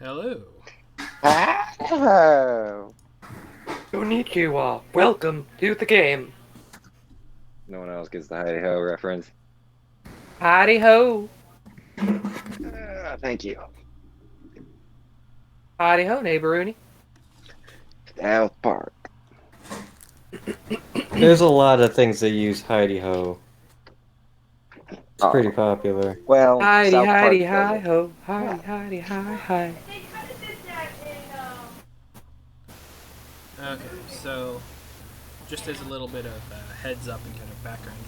Hello. Oh. Konnichiwa. Welcome to the game. No one else gets the Heidi Ho reference. Howdy ho. Thank you. Howdy ho, neighboroonie. South Park. There's a lot of things that use hidey ho. It's pretty Oh, popular. well, Heidi, South Park Heidi, hi doesn't. ho. Heidi, Heidi, hi, hi. Okay, so just as a little bit of heads up and kind of background,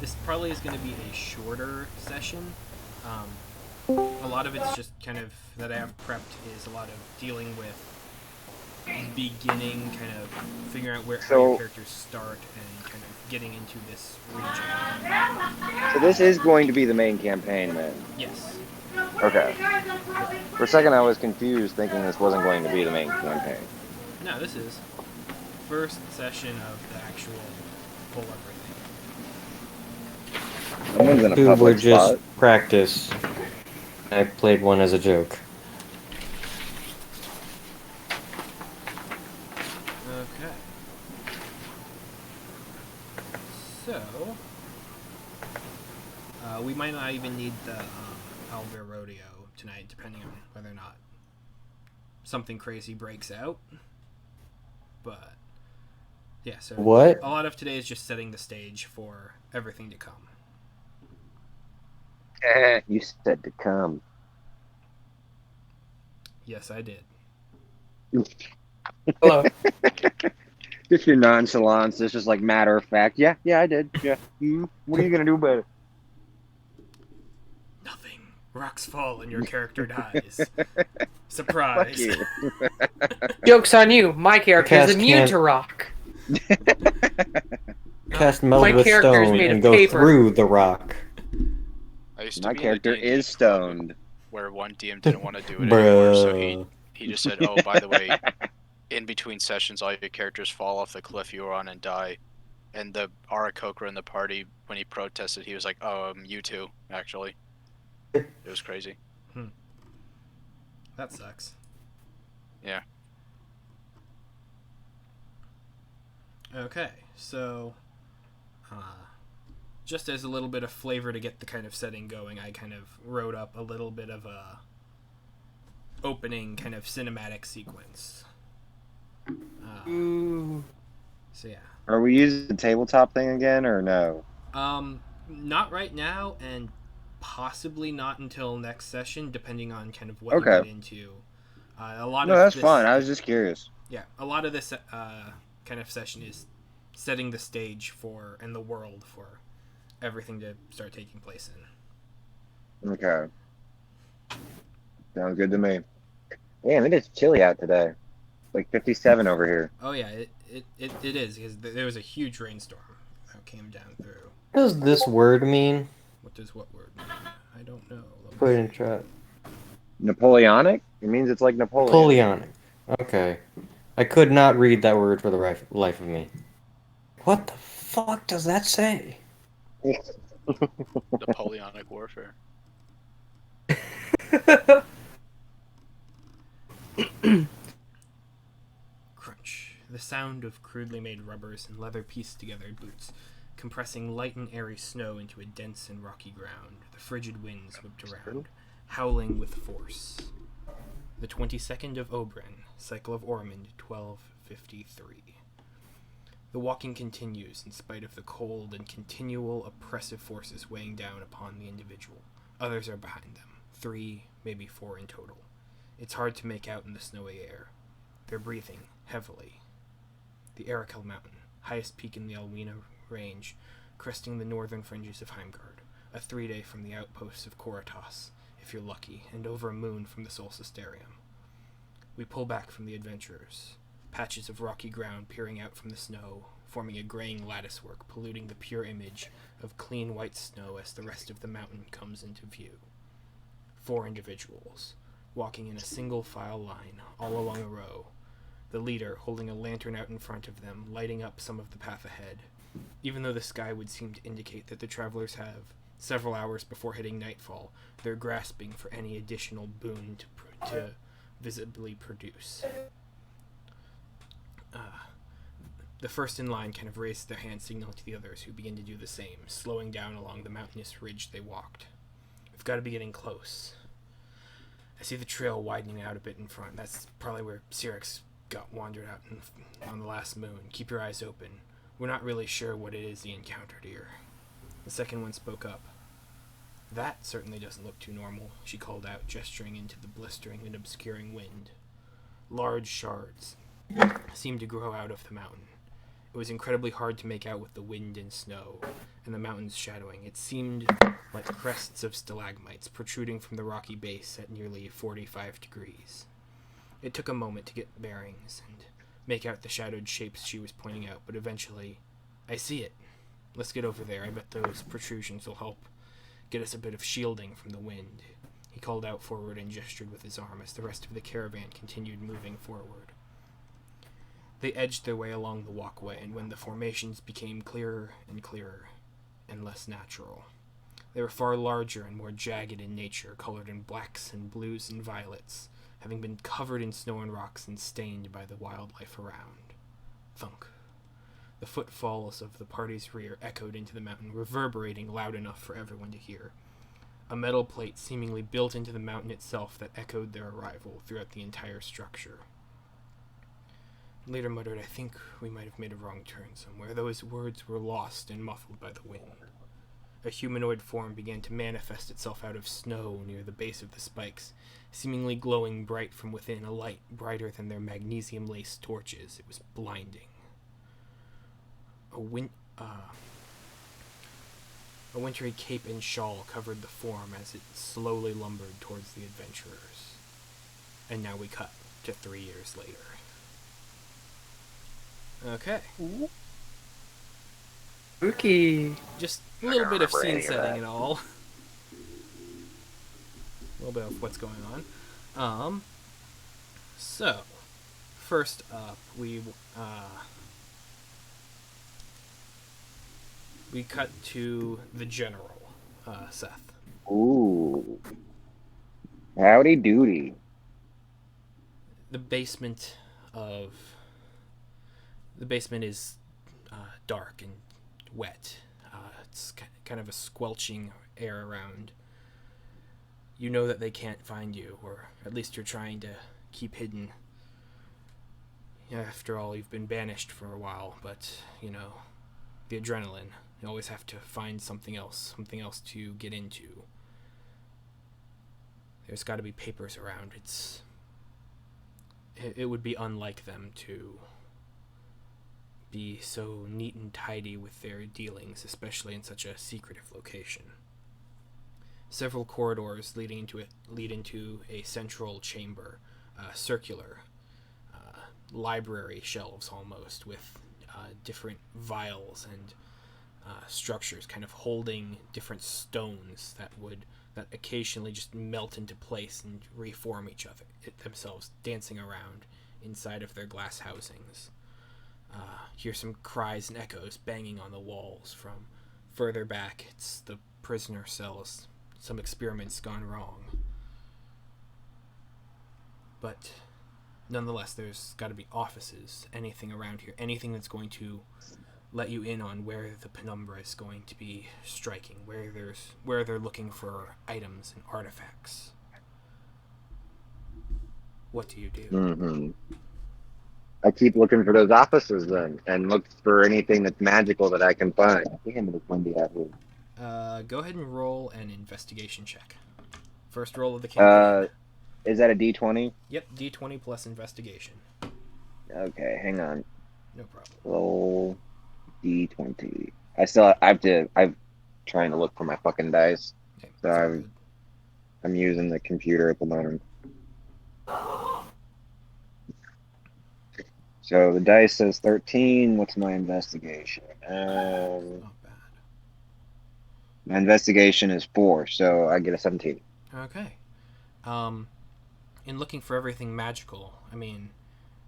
this probably is going to be a shorter session. A lot of it's just kind of that I have prepped is a lot of dealing with beginning, kind of figuring out how your characters start and kind of getting into this region. So this is going to be the main campaign then? Yes. Okay. For a second I was confused thinking this wasn't going to be the main campaign. No, this is first session of the actual full everything. Someone's in a Two were public just spot. practice. I played one as a joke. Okay. So, we might not even need the Alver Rodeo tonight, depending on whether or not something crazy breaks out. But, yeah, so What? a lot of today is just setting the stage for everything to come. You said to come. Yes, I did. Hello. Just your nonchalance. It's just like matter of fact. Yeah, I did. Yeah. What are you going to do about it? Nothing. Rocks fall and your character dies. Surprise. Fuck you. Joke's on you. My character is immune to rock. Cast meld My with character is stone made and of go paper. through the rock. I used to My be character in a D&D is club stoned. where one DM didn't want to do it anymore, so Bruh. he just said, "Oh, by the way, in between sessions, all your characters fall off the cliff you were on and die." And the Arakokra in the party, when he protested, he was like, "Oh, you too, actually." It was crazy. That sucks. Yeah. Okay, so just as a little bit of flavor to get the kind of setting going, I kind of wrote up a little bit of a opening kind of cinematic sequence. Ooh. So yeah. Are we using the tabletop thing again or no? Not right now, and possibly not until next session, depending on kind of what you Okay. get into. A lot No, of that's this, fine. I was just curious. Yeah, a lot of this kind of session is setting the stage for and the world for everything to start taking place in. Okay. Sounds good to me. Damn, it is chilly out today. Like 57 over here. Oh yeah, it is because there was a huge rainstorm that came down through. What does this word mean? What does what word mean? I don't know. Put it in chat. Napoleonic? It means it's like Napoleon. Napoleonic. Okay. I could not read that word for the life of me. What the fuck does that say? Napoleonic warfare. Crunch. The sound of crudely made rubbers and leather pieced together boots, compressing light and airy snow into a dense and rocky ground. The frigid winds whipped around, howling with force. The 22nd of Oberon, cycle of Ormond, 1253. The walking continues in spite of the cold and continual oppressive forces weighing down upon the individual. Others are behind them, 3, maybe 4 in total. It's hard to make out in the snowy air. They're breathing heavily. The Arakel Mountain, highest peak in the Alwina range, cresting the northern fringes of Heimgard, a 3-day from the outposts of Koratos, if you're lucky, and over a moon from the Solstisterium. We pull back from the adventurers, patches of rocky ground peering out from the snow, forming a graying latticework, polluting the pure image of clean white snow as the rest of the mountain comes into view. 4 individuals, walking in a single file line, all along a row, the leader holding a lantern out in front of them, lighting up some of the path ahead, even though the sky would seem to indicate that the travelers have several hours before hitting nightfall. They're grasping for any additional boon to visibly produce. The first in line kind of raised their hand signal to the others, who began to do the same, slowing down along the mountainous ridge they walked. We've got to be getting close. I see the trail widening out a bit in front. That's probably where Syrinx got wandered out on the last moon. Keep your eyes open. We're not really sure what it is he encountered here. The second one spoke up. That certainly doesn't look too normal, she called out, gesturing into the blistering and obscuring wind. Large shards seemed to grow out of the mountain. It was incredibly hard to make out with the wind and snow, and the mountains shadowing. It seemed like crests of stalagmites protruding from the rocky base at nearly 45 degrees. It took a moment to get bearings and make out the shadowed shapes she was pointing out, but eventually, I see it. Let's get over there. I bet those protrusions will help get us a bit of shielding from the wind. He called out forward and gestured with his arm as the rest of the caravan continued moving forward. They edged their way along the walkway, and when the formations became clearer and less natural, they were far larger and more jagged in nature, colored in blacks and blues and violets, having been covered in snow and rocks and stained by the wildlife around. Thunk. The footfalls of the party's rear echoed into the mountain, reverberating loud enough for everyone to hear. A metal plate seemingly built into the mountain itself that echoed their arrival throughout the entire structure. Later muttered, I think we might have made a wrong turn somewhere. Those words were lost and muffled by the wind. A humanoid form began to manifest itself out of snow near the base of the spikes, seemingly glowing bright from within, a light brighter than their magnesium-laced torches. It was blinding. A wintry cape and shawl covered the form as it slowly lumbered towards the adventurers. And now we cut to 3 years later. Okay. Spooky. Just a little bit of scene setting and all. A little bit of what's going on. So, first up, we cut to the general, Seth. Ooh. Howdy doody. The basement is dark and wet. It's kind of a squelching air around. You know that they can't find you, or at least you're trying to keep hidden. After all, you've been banished for a while, but, the adrenaline. You always have to find something else to get into. There's got to be papers around. It would be unlike them to be so neat and tidy with their dealings, especially in such a secretive location. Several corridors lead into a central chamber, circular, library shelves almost, with different vials and structures kind of holding different stones that occasionally just melt into place and reform themselves, dancing around inside of their glass housings. Hear some cries and echoes banging on the walls from further back. It's the prisoner cells. Some experiments gone wrong. But nonetheless, there's got to be offices, anything around here, anything that's going to let you in on where the penumbra is going to be striking, where they're looking for items and artifacts. What do you do? Mm-hmm. I keep looking for those offices then, and look for anything that's magical that I can find. Damn, it's windy out here. Go ahead and roll an investigation check. First roll of the campaign. Is that a D20? Yep, D20 plus investigation. Okay, hang on. No problem. Roll D20. I'm trying to look for my fucking dice. Okay, So I'm using the computer at the moment. So the dice says 13. What's my investigation? not bad. My investigation is 4, so I get a 17. Okay. In looking for everything magical, I mean,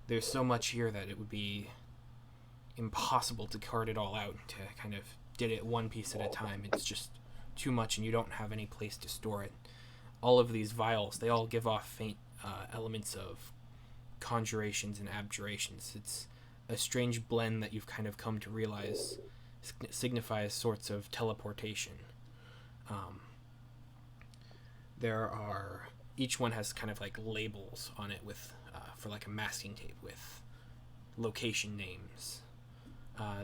there's so much here that it would be impossible to cart it all out, to kind of did it one piece at a time. It's just too much, and you don't have any place to store it. All of these vials, they all give off faint elements of conjurations and abjurations. It's a strange blend that you've kind of come to realize signifies sorts of teleportation. Each one has kind of like labels on it with for like a masking tape with location names.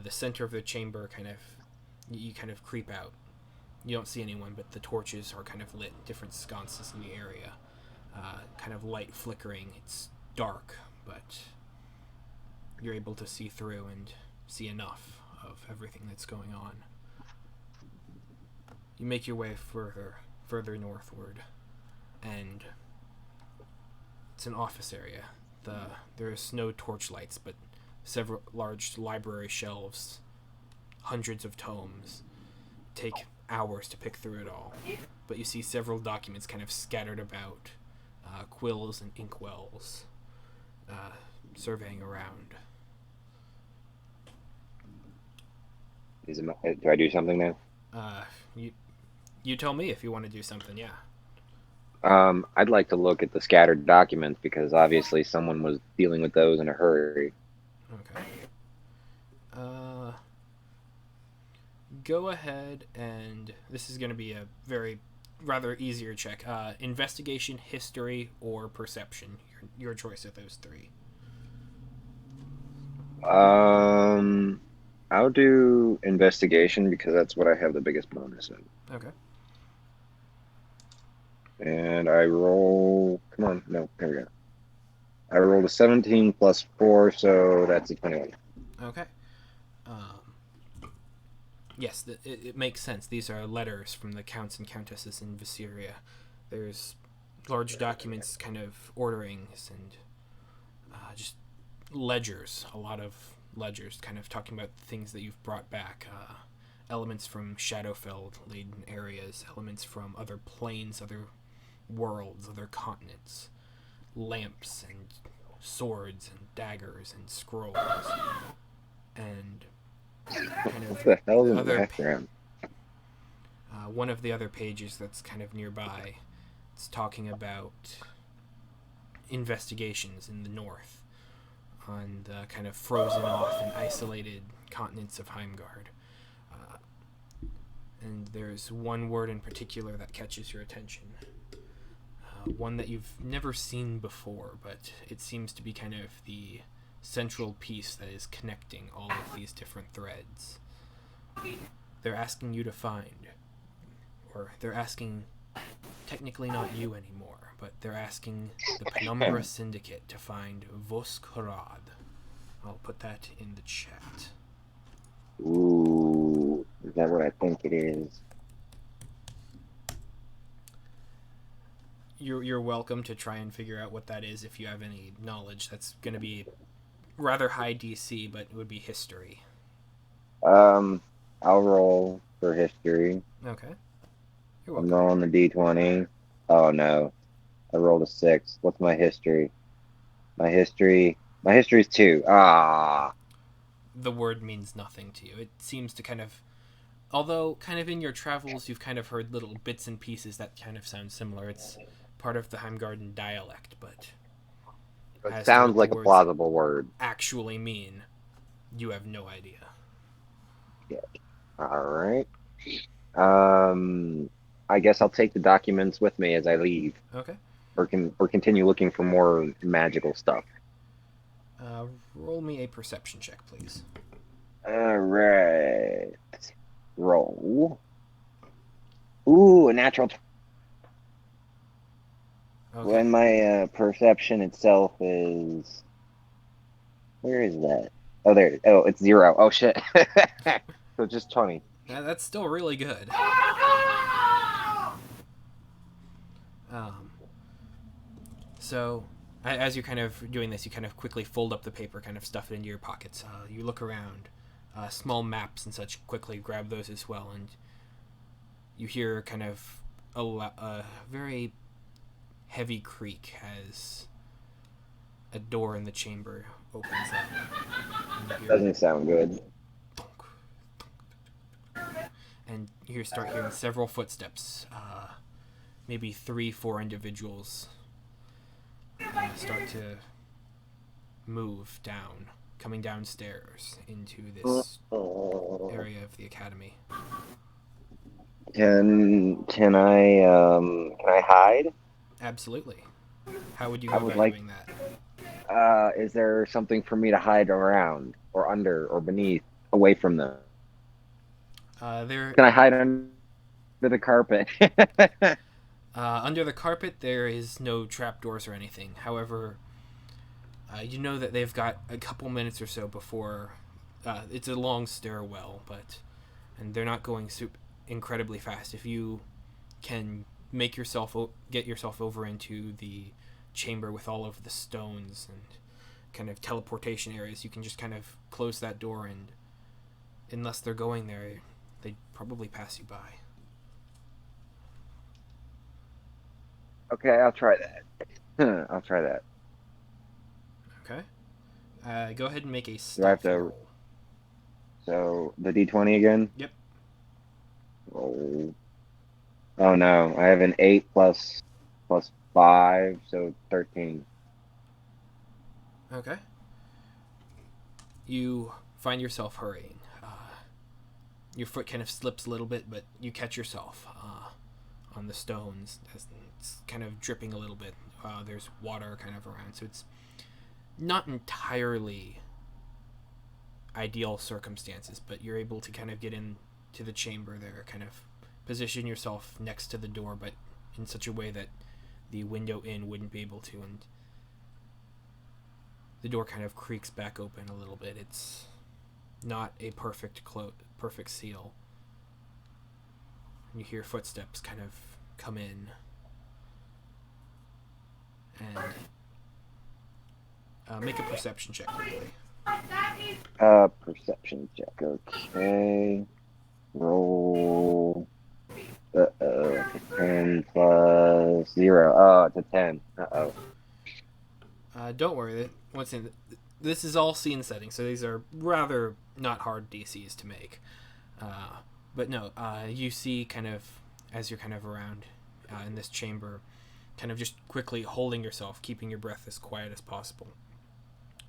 The center of the chamber you kind of creep out. You don't see anyone, but the torches are kind of lit, different sconces in the area, kind of light flickering. It's dark, but you're able to see through and see enough of everything that's going on. You make your way further northward, and it's an office area. There's no torchlights, but several large library shelves, hundreds of tomes. Take hours to pick through it all, but you see several documents kind of scattered about, quills and inkwells, surveying around. Do I do something now? You tell me if you want to do something. Yeah. I'd like to look at the scattered documents because obviously someone was dealing with those in a hurry. Okay. Go ahead, and this is going to be a rather easier check. Investigation, history, or perception. Your choice of those three. I'll do investigation because that's what I have the biggest bonus in. Okay. And I roll. Come on, no, there we go. I rolled a 17 plus 4, so that's a 21. Okay. Yes, it makes sense. These are letters from the counts and countesses in Viseria. There's large documents, kind of orderings, and just ledgers. A lot of ledgers, kind of talking about things that you've brought back. Elements from Shadowfell-laden areas, elements from other planes, other worlds, other continents. Lamps and swords and daggers and scrolls. And kind of What the hell is in the background? one of the other pages that's kind of nearby, it's talking about investigations in the north on the kind of frozen off and isolated continents of Heimgard. And there's one word in particular that catches your attention. One that you've never seen before, but it seems to be kind of the central piece that is connecting all of these different threads. They're asking you to find, or they're asking, technically not you anymore, but they're asking the Penumbra Syndicate to find Voskehorad. I'll put that in the chat. Ooh, is that what I think it is? You're welcome to try and figure out what that is if you have any knowledge. That's going to be rather high DC, but it would be history. I'll roll for history. Okay. You're I'm welcome. rolling the D20. Oh no, I rolled a 6. What's my history? My history's 2. Ah. The word means nothing to you. It seems to kind of, although kind of in your travels you've kind of heard little bits and pieces that kind of sound similar. It's part of the Heimgarden dialect, but It sounds like a plausible word. Actually mean, you have no idea. Yeah. All right. I guess I'll take the documents with me as I leave. Okay. Or continue looking for more magical stuff. Roll me a perception check, please. All right. Roll. Ooh, a natural. Okay. When my perception itself is. Where is that? Oh, there. Oh, it's 0. Oh, shit. So just 20. Yeah, that's still really good. So, as you're kind of doing this, you kind of quickly fold up the paper, kind of stuff it into your pockets. You look around. Small maps and such, quickly grab those as well, and you hear kind of a very heavy creak as a door in the chamber opens up. And Doesn't sound good. And you start hearing several footsteps. Maybe 3-4 individuals start to move down, coming downstairs into this area of the academy. Can I hide? Absolutely. How would you I go would about like- doing that? Is there something for me to hide around, or under, or beneath, away from them? There, Can I hide under the carpet? under the carpet, there is no trapdoors or anything. However, you know that they've got a couple minutes or so before. It's a long stairwell, and they're not going incredibly fast. If you can get yourself over into the chamber with all of the stones and kind of teleportation areas, you can just kind of close that door, and unless they're going there, they'd probably pass you by. Okay, I'll try that. I'll try that. Okay. Go ahead and make a I stealth have to- roll. So the D20 again. Yep. Roll. Oh no, I have an 8 plus 5, so 13. Okay. You find yourself hurrying. Your foot kind of slips a little bit, but you catch yourself on the stones. It's kind of dripping a little bit. There's water kind of around, so it's not entirely ideal circumstances, but you're able to kind of get into the chamber there, kind of position yourself next to the door, but in such a way that the window in wouldn't be able to, and the door kind of creaks back open a little bit. It's not a perfect seal. And you hear footsteps kind of come in, and make a perception check quickly. Perception check. Okay. Roll. 10 plus 0. Oh, it's a 10. Uh-oh. Don't worry. Once in, this is all scene setting, so these are rather not hard DCs to make. But no, you see kind of, as you're kind of around in this chamber, kind of just quickly holding yourself, keeping your breath as quiet as possible.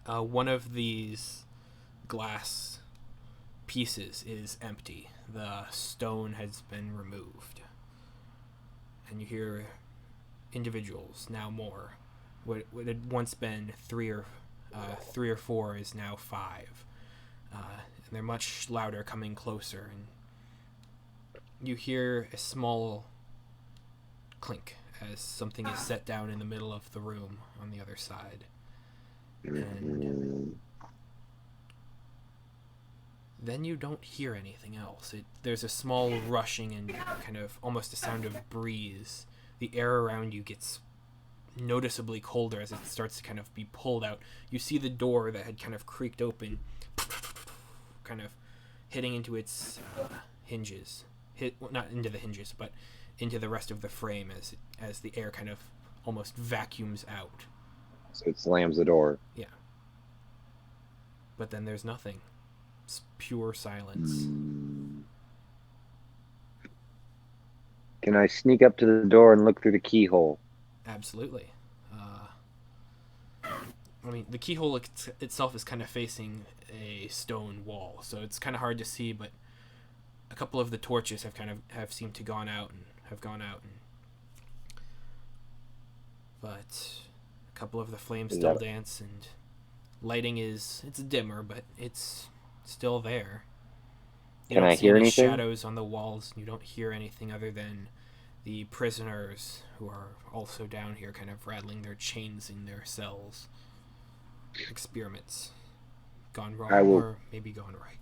One of these glass pieces is empty. The stone has been removed. And you hear individuals, now more. What had once been three or four is now 5. And they're much louder, coming closer. And you hear a small clink as something is set down in the middle of the room on the other side. And then you don't hear anything else. There's a small rushing and kind of almost a sound of breeze. The air around you gets noticeably colder as it starts to kind of be pulled out. You see the door that had kind of creaked open, kind of hitting into its hinges. Not into the hinges, but into the rest of the frame as the air kind of almost vacuums out. So it slams the door. Yeah. But then there's nothing. It's pure silence. Can I sneak up to the door and look through the keyhole? Absolutely. I mean, the keyhole itself is kind of facing a stone wall, so it's kind of hard to see, but a couple of the torches have seemed to gone out. But a couple of the flames still dance, and lighting it's dimmer, but it's still there. Can I hear anything? Shadows on the walls, and you don't hear anything other than the prisoners who are also down here kind of rattling their chains in their cells. Experiments gone wrong or maybe gone right.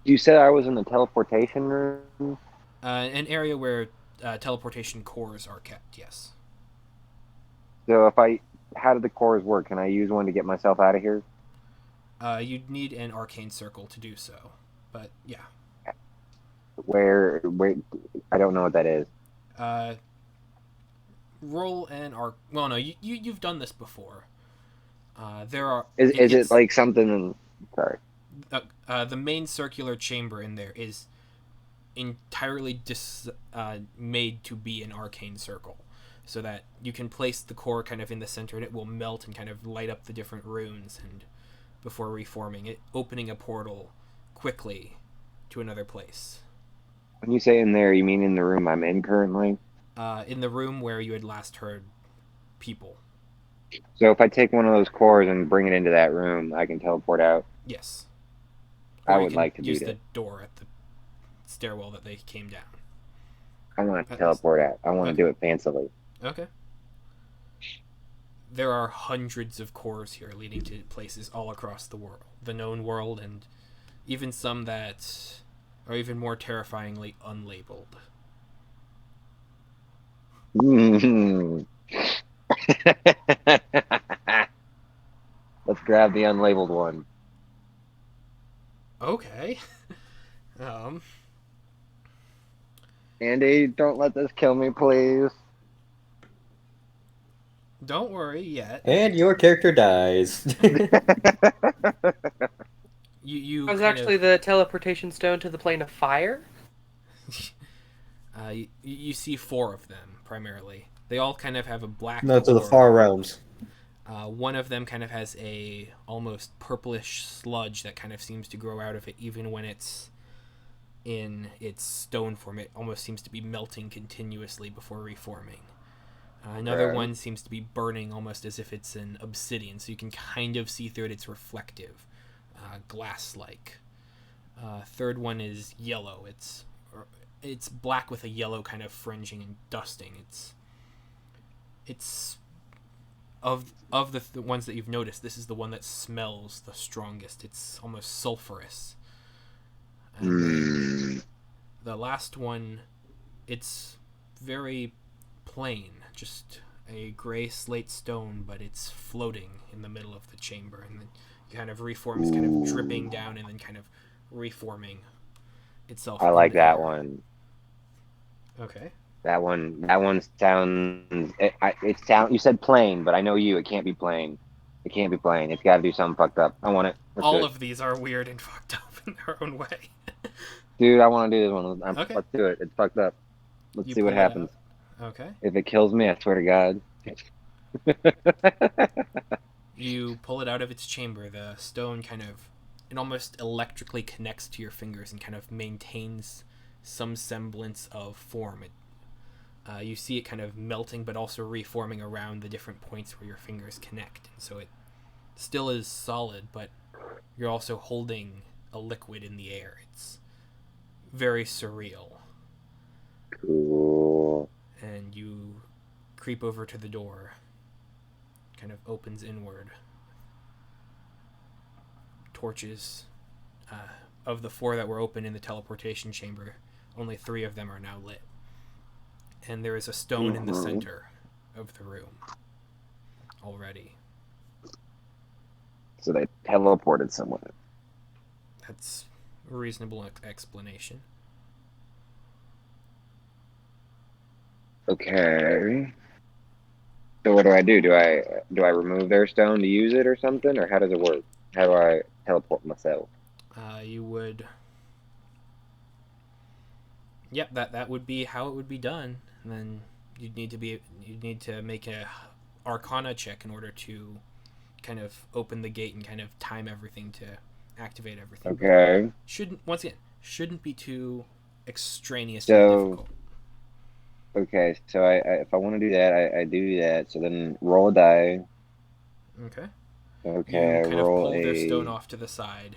You said I was in the teleportation room? An area where teleportation cores are kept, yes. So how do the cores work? Can I use one to get myself out of here? You'd need an arcane circle to do so, but yeah. Where I don't know what that is. Roll an arc. Well, no, you've done this before. There are. Is it like something? Sorry. The main circular chamber in there is entirely made to be an arcane circle. so that you can place the core kind of in the center and it will melt and kind of light up the different runes and before reforming it, opening a portal quickly to another place. When you say in there, you mean in the room I'm in currently? In the room where you had last heard people. So if I take one of those cores and bring it into that room, I can teleport out? Yes. I Or you would can like to do use that. the door at the stairwell that they came down. I want to teleport out. I want to do it fancily. Okay. There are hundreds of cores here leading to places all across the world. The known world, and even some that are even more terrifyingly unlabeled. Let's grab the unlabeled one. Okay. Andy, don't let this kill me, please. Don't worry yet. And your character dies. You That was actually the teleportation stone to the plane of fire? you see 4 of them, primarily. They all kind of have a black No, to the core. far realms. One of them kind of has a almost purplish sludge that kind of seems to grow out of it, even when it's in its stone form. It almost seems to be melting continuously before reforming. Another one seems to be burning almost as if it's an obsidian, so you can kind of see through it. It's reflective, glass-like. Third one is yellow. It's black with a yellow kind of fringing and dusting. It's of the ones that you've noticed, this is the one that smells the strongest. It's almost sulfurous. And the last one, it's very plain, just a gray slate stone, but it's floating in the middle of the chamber, and then it kind of reforms, kind of dripping down and then kind of reforming itself. I like that one. Okay. That one sounds. You said plain, but I know you. It can't be plain. It can't be plain. It's got to do something fucked up. I want it. All of these are weird and fucked up in their own way. Dude, I want to do this one. Okay. Let's do it. It's fucked up. Let's You see what pull it happens. out. Okay. If it kills me, I swear to God. You pull it out of its chamber. The stone kind of, it almost electrically connects to your fingers and kind of maintains some semblance of form. You see it kind of melting, but also reforming around the different points where your fingers connect. And so it still is solid, but you're also holding a liquid in the air. It's very surreal. Cool. And you creep over to the door. Kind of opens inward. Torches. Of the 4 that were open in the teleportation chamber, only 3 of them are now lit. And there is a stone in the center of the room already. So they teleported somewhere. That's a reasonable explanation. Okay. So what do I do? Do I remove their stone to use it or something, or how does it work? How do I teleport myself? You would. Yep, that would be how it would be done. And then you'd need to make a Arcana check in order to kind of open the gate and kind of time everything to activate everything. Okay. Shouldn't be too extraneously So, difficult. Okay, so I if I want to do that, I do that. So then roll a die. Okay. Okay, You I kind of roll pull their a. stone off to the side.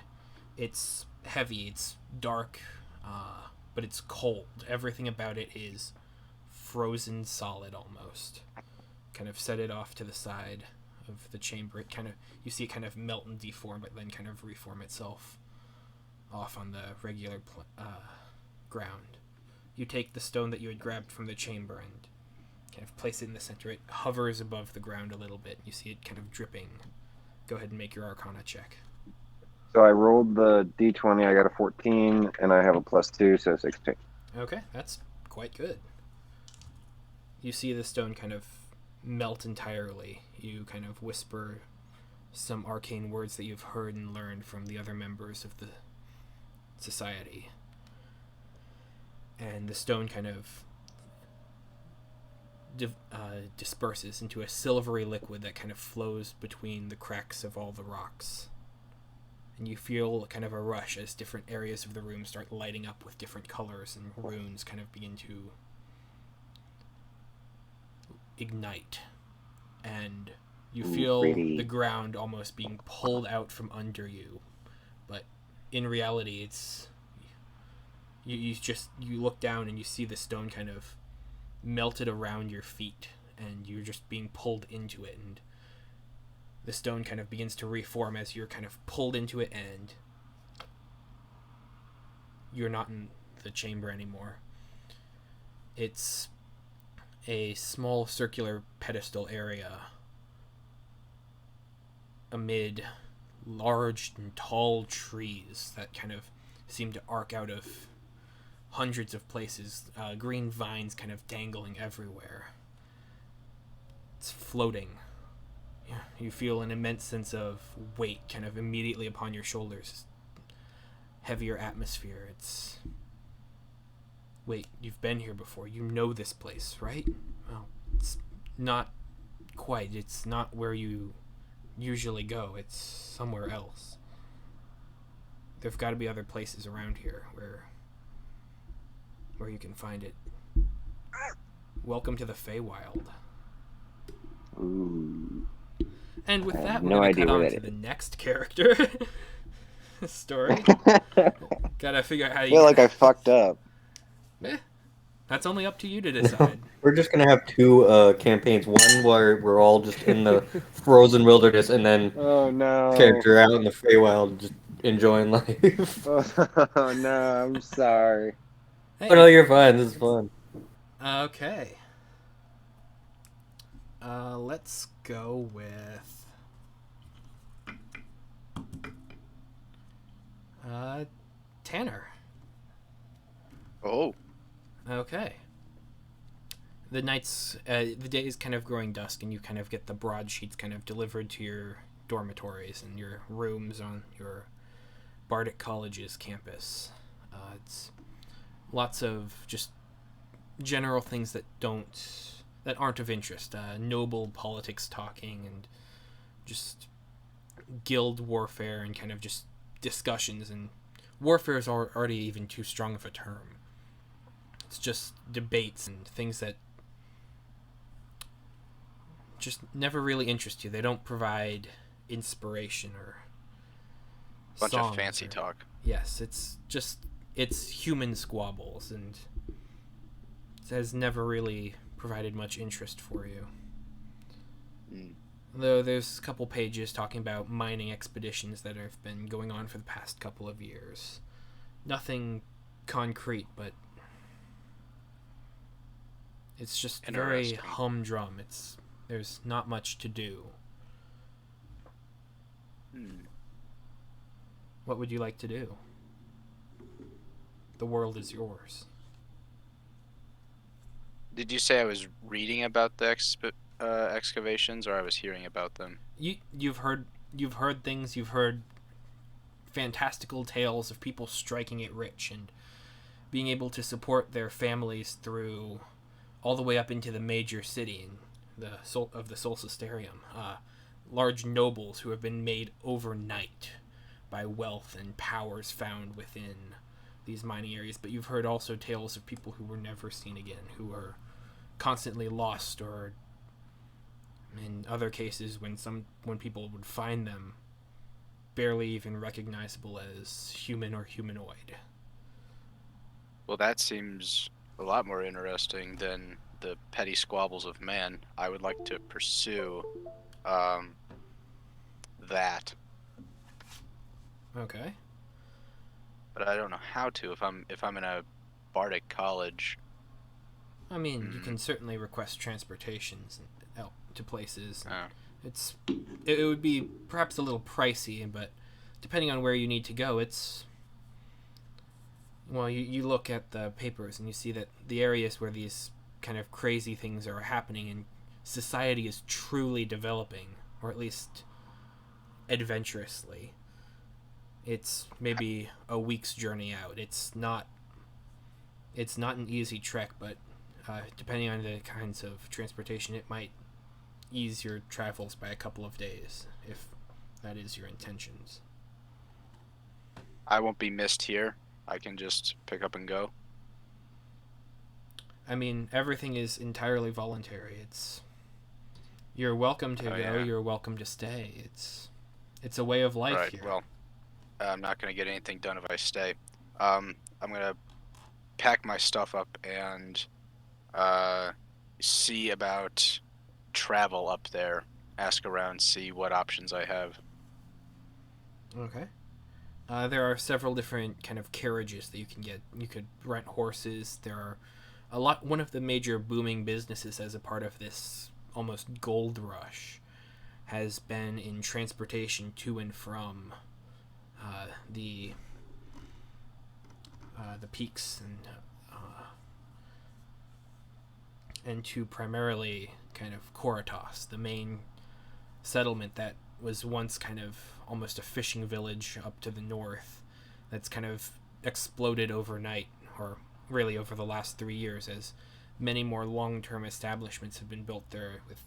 It's heavy, it's dark, but it's cold. Everything about it is frozen solid almost. Kind of set it off to the side of the chamber. It kind of, you see it kind of melt and deform, but then kind of reform itself off on the regular ground. You take the stone that you had grabbed from the chamber and kind of place it in the center. It hovers above the ground a little bit. You see it kind of dripping. Go ahead and make your Arcana check. So I rolled the d20. I got a 14, and I have a +2, so 16. Okay, that's quite good. You see the stone kind of melt entirely. You kind of whisper some arcane words that you've heard and learned from the other members of the society. And the stone kind of disperses into a silvery liquid that kind of flows between the cracks of all the rocks. And you feel kind of a rush as different areas of the room start lighting up with different colors, and runes kind of begin to ignite. And you feel the ground almost being pulled out from under you. But in reality, it's... You look down and you see the stone kind of melted around your feet, and you're just being pulled into it, and the stone kind of begins to reform as you're kind of pulled into it, and you're not in the chamber anymore. It's a small circular pedestal area amid large and tall trees that kind of seem to arc out of hundreds of places, green vines kind of dangling everywhere. It's floating. You feel an immense sense of weight kind of immediately upon your shoulders. Heavier atmosphere. It's... Wait, you've been here before. You know this place, right? Well, it's not quite. It's not where you usually go. It's somewhere else. There've got to be other places around here where you can find it. Welcome to the Feywild. Ooh. And with that, no we're going to idea cut where on that to the next character story. Gotta figure out how I you... feel like I fucked up. That's only up to you to decide. We're just gonna have two campaigns. One where we're all just in the frozen wilderness, and then Oh no. character out in the Feywild just enjoying life. Oh no, I'm sorry. Hey. Oh no, you're fine. This is fun. Okay. Let's go with... Tanner. Oh. Okay. The day is kind of growing dusk, and you kind of get the broadsheets kind of delivered to your dormitories and your rooms on your Bardic College's campus. It's lots of just general things that aren't of interest. Noble politics talking, and just guild warfare, and kind of just discussions. And warfare is already even too strong of a term. It's just debates and things that just never really interest you. They don't provide inspiration or Bunch of fancy talk. Yes, it's human squabbles, and it has never really provided much interest for you. Though there's a couple pages talking about mining expeditions that have been going on for the past couple of years. Nothing concrete, but it's just very humdrum. There's not much to do. What would you like to do? The world is yours. Did you say I was reading about the excavations, or I was hearing about them? You've heard things. You've heard fantastical tales of people striking it rich and being able to support their families through all the way up into the major city in the Solstisterium. Large nobles who have been made overnight by wealth and powers found within these mining areas. But you've heard also tales of people who were never seen again, who were constantly lost, or in other cases when people would find them, barely even recognizable as human or humanoid. Well, that seems a lot more interesting than the petty squabbles of man. I would like to pursue that, Okay. but I don't know how to if I'm in a bardic college. I mean, you can certainly request transportations out to places. It would be perhaps a little pricey, but depending on where you need to go, you look at the papers and you see that the areas where these kind of crazy things are happening and society is truly developing, or at least adventurously, it's maybe a week's journey out. It's not an easy trek, but depending on the kinds of transportation, it might ease your travels by a couple of days, if that is your intentions. I won't be missed here. I can just pick up and go. I mean, everything is entirely voluntary. You're welcome to go. Yeah. You're welcome to stay. It's a way of life Right. here. Well, I'm not gonna get anything done if I stay. I'm gonna pack my stuff up and see about travel up there. Ask around, see what options I have. Okay. There are several different kind of carriages that you can get. You could rent horses. There are a lot. One of the major booming businesses as a part of this almost gold rush has been in transportation to and from the peaks and to primarily kind of Koratos, the main settlement that was once kind of almost a fishing village up to the north that's kind of exploded overnight, or really over the last 3 years, as many more long-term establishments have been built there with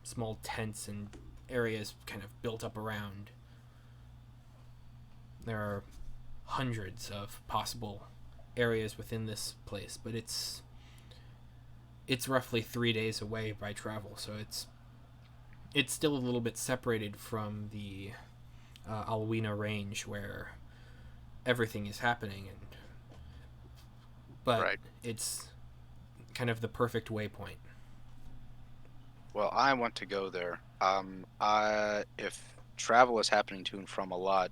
small tents and areas kind of built up around. There are hundreds of possible areas within this place, but it's roughly 3 days away by travel, so it's still a little bit separated from the Alwina range where everything is happening, but Right. it's kind of the perfect waypoint. Well, I want to go there. If travel is happening to and from a lot,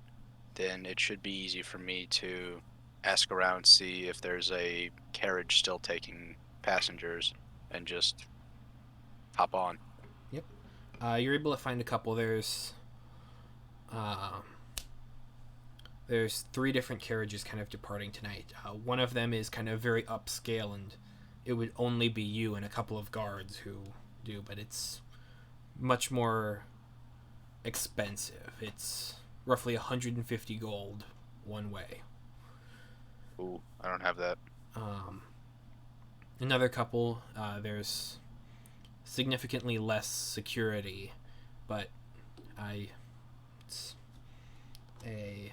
then it should be easy for me to ask around, see if there's a carriage still taking passengers, and just hop on. Yep. You're able to find a couple. There's 3 different carriages kind of departing tonight. One of them is kind of very upscale, and it would only be you and a couple of guards who do, but it's much more expensive. It's roughly 150 gold one way. Ooh, I don't have that. Another couple, there's significantly less security, but it's a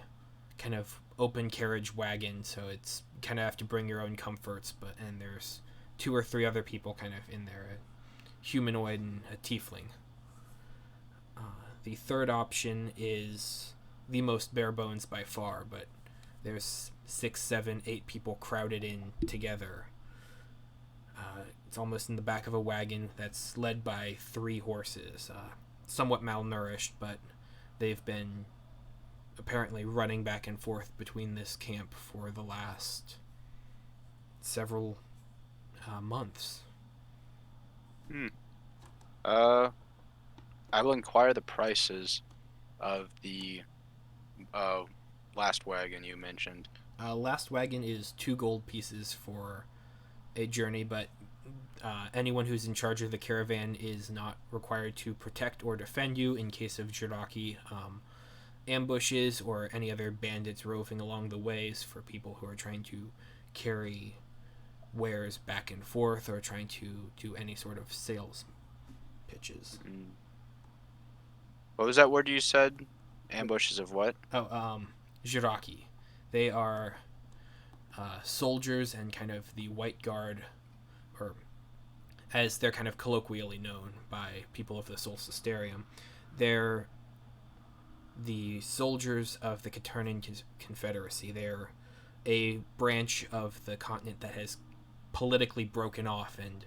kind of open carriage wagon, so it's kind of have to bring your own comforts, and there's 2 or 3 other people kind of in there, a humanoid and a tiefling. The third option is the most bare bones by far, but there's 6, 7, 8 people crowded in together. It's almost in the back of a wagon that's led by 3 horses, somewhat malnourished, but they've been apparently running back and forth between this camp for the last several months. I will inquire the prices of the last wagon you mentioned. Last wagon is 2 gold pieces for a journey, but anyone who's in charge of the caravan is not required to protect or defend you in case of Jerky ambushes or any other bandits roving along the ways for people who are trying to carry wares back and forth or trying to do any sort of sales pitches. What was that word you said? Ambushes of what? Jerky. They are soldiers and kind of the White Guard, or as they're kind of colloquially known by people of the Solstisterium. They're the soldiers of the Caternan Confederacy. They're a branch of the continent that has politically broken off, and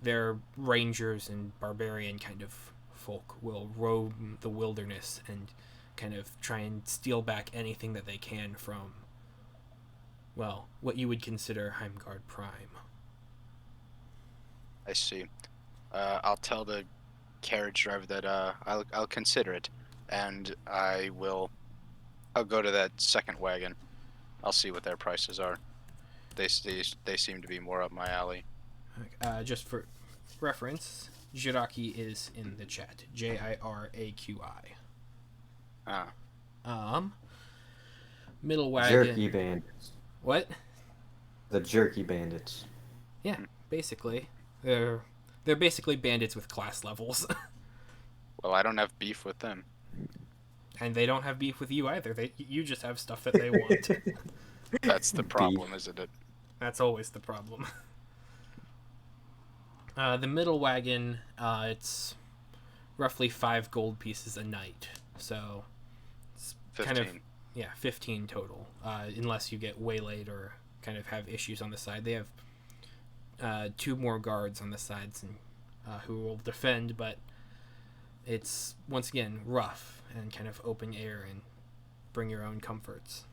their rangers and barbarian kind of folk will roam the wilderness and kind of try and steal back anything that they can from, well, what you would consider Heimgard Prime. I see. I'll tell the carriage driver that I'll consider it, and I'll go to that second wagon. I'll see what their prices are. They seem to be more up my alley. Just for reference, Jerky is in the chat. Jiraqi. Middle wagon. Jerky Bandits. What? The Jerky Bandits. Yeah, basically. They're basically bandits with class levels. Well, I don't have beef with them. And they don't have beef with you either. You just have stuff that they want. That's the problem, isn't it? That's always the problem. The middle wagon, it's roughly 5 gold pieces a night. So it's 15. kind of, 15 total. Unless you get waylaid or kind of have issues on the side. They have 2 more guards on the sides and who will defend, but it's, once again, rough and kind of open air and bring your own comforts.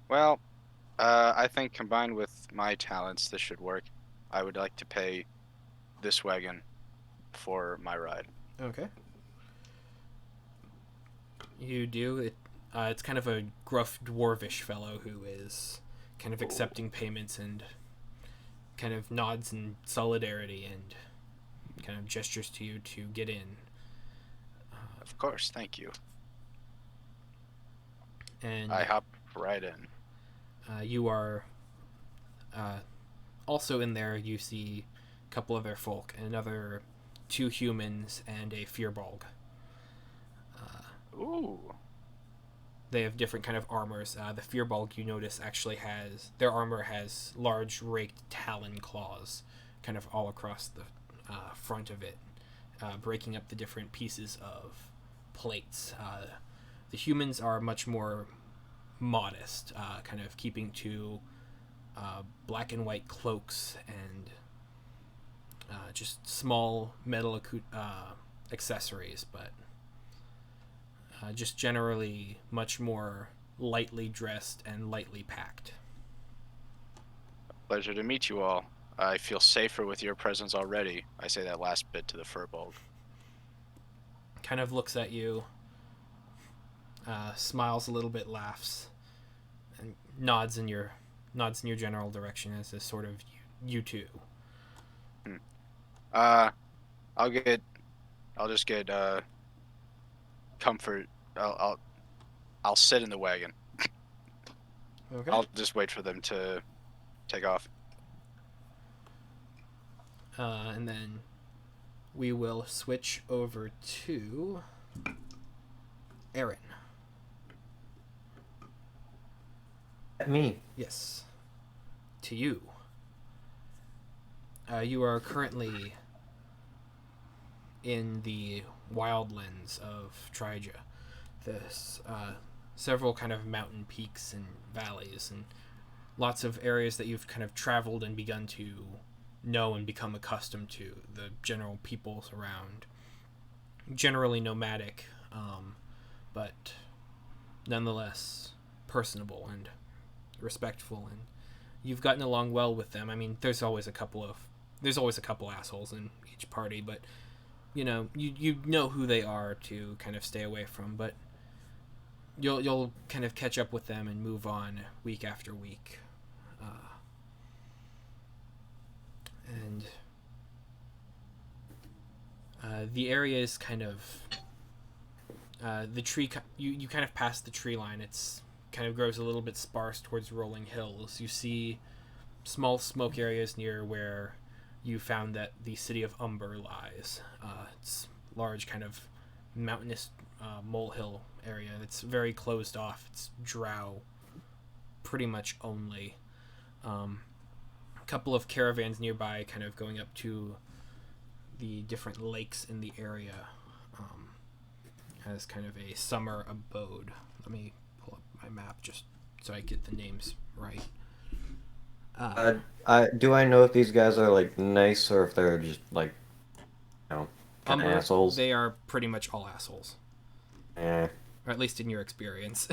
Well, I think combined with my talents, this should work. I would like to pay this wagon for my ride. Okay. You do. It's kind of a gruff dwarvish fellow who is kind of accepting payments and kind of nods in solidarity and kind of gestures to you to get in. Of course, thank you. And I hop right in. you are also in there. You see a couple other folk, another 2 humans and a Fearbolg. Ooh. They have different kind of armors. The Fearbolg, you notice, actually has... Their armor has large raked talon claws kind of all across the front of it, breaking up the different pieces of plates. The humans are much more modest, kind of keeping to black and white cloaks and just small metal accessories, but just generally much more lightly dressed and lightly packed. Pleasure to meet you all. I feel safer with your presence already. I say that last bit to the Furbolg. Kind of looks at you, smiles a little bit, laughs, and nods in your general direction as a sort of you two. I'll just get comfort. I'll sit in the wagon. Okay. I'll just wait for them to take off. And then we will switch over to Aaron. Me. Yes. To you. You are currently in the wildlands of Trija. There's several kind of mountain peaks and valleys and lots of areas that you've kind of traveled and begun to know and become accustomed to. The general peoples around. Generally nomadic, but nonetheless personable and respectful, and you've gotten along well with them. I mean, there's always a couple assholes in each party, but you know who they are to kind of stay away from, but you'll kind of catch up with them and move on week after week. And the area is kind of the tree. You kind of pass the tree line. It's kind of grows a little bit sparse towards rolling hills. You see small smoke areas near where you found that the city of Umber lies. It's large, kind of mountainous molehill area. It's very closed off. It's drow, pretty much only. A couple of caravans nearby, kind of going up to the different lakes in the area, as kind of a summer abode. Let me pull up my map just so I get the names right. Do I know if these guys are like nice or if they're just like, kind of assholes? They are pretty much all assholes. Yeah. Or at least in your experience.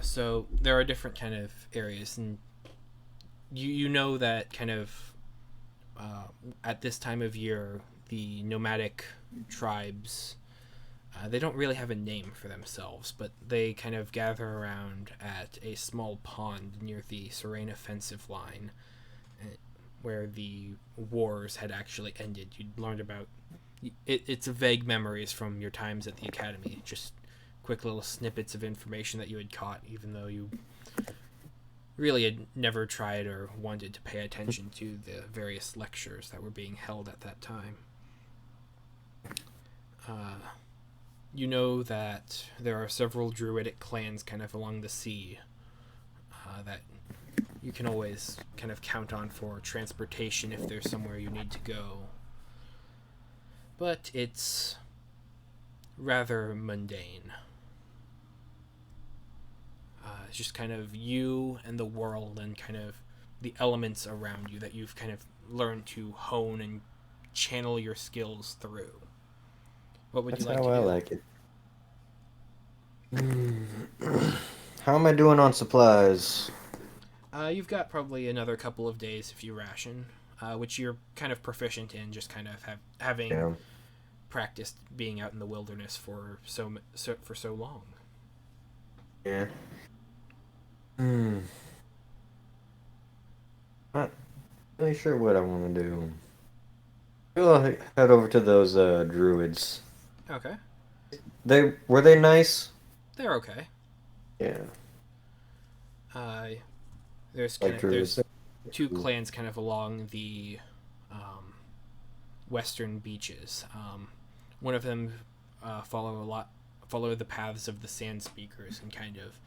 So there are different kind of areas, and you know that kind of at this time of year, the nomadic tribes, they don't really have a name for themselves, but they kind of gather around at a small pond near the Serene offensive line, where the wars had actually ended. You'd learned about It's vague memories from your times at the academy, just quick little snippets of information that you had caught, even though you really had never tried or wanted to pay attention to the various lectures that were being held at that time. You know that there are several druidic clans kind of along the sea that you can always kind of count on for transportation if there's somewhere you need to go. But it's rather mundane. It's just kind of you and the world and kind of the elements around you that you've kind of learned to hone and channel your skills through. What would That's you like how to I do? like it. How am I doing on supplies? You've got probably another couple of days if you ration, which you're kind of proficient in, just kind of having Yeah. practiced being out in the wilderness for so long. Yeah. Not really sure what I want to do. I'll head over to those druids. Okay, Were they nice? they're okay. Yeah. There's Like druids. there's two clans kind of along the western beaches. One of them follow the paths of the Sand Speakers, and kind of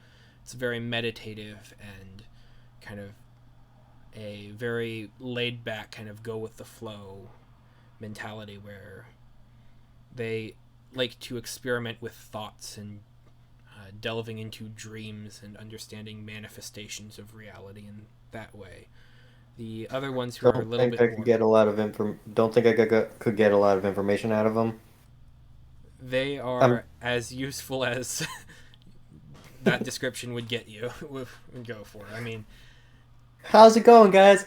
it's very meditative and kind of a very laid back kind of go with the flow mentality where they like to experiment with thoughts and delving into dreams and understanding manifestations of reality in that way. The other ones who are a Don't little think bit I more, could get a lot of Don't think I could get a lot of information out of them. they are as useful as that description would get you. Would go for. I mean, How's it going, guys?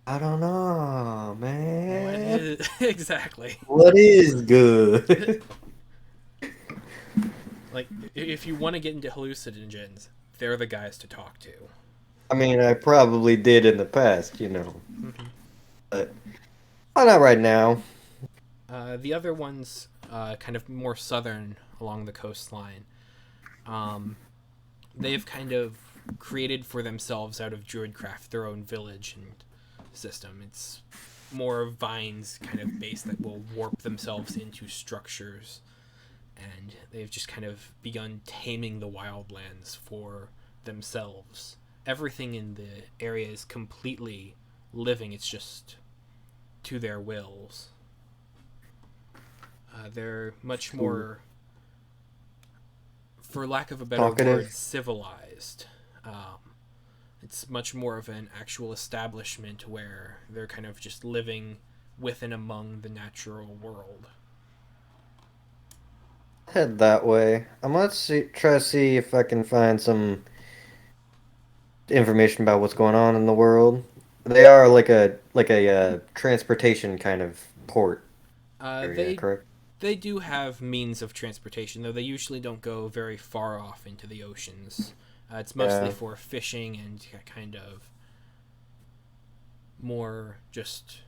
I don't know, man. exactly. What is good? Like, if you want to get into hallucinogens, they're the guys to talk to. I mean, I probably did in the past, but why not right now? The other ones, kind of more southern along the coastline, they've kind of created for themselves out of druidcraft their own village and system. It's more vines kind of based that will warp themselves into structures, and they've just kind of begun taming the wildlands for themselves. Everything in the area is completely living, it's just to their wills. They're much more, for lack of a better Talkative. word, civilized. It's much more of an actual establishment where they're kind of just living with and among the natural world. Head that way. I'm gonna try to see if I can find some information about what's going on in the world. They are like a transportation kind of port area, correct? They do have means of transportation, though they usually don't go very far off into the oceans. It's mostly for fishing and kind of more just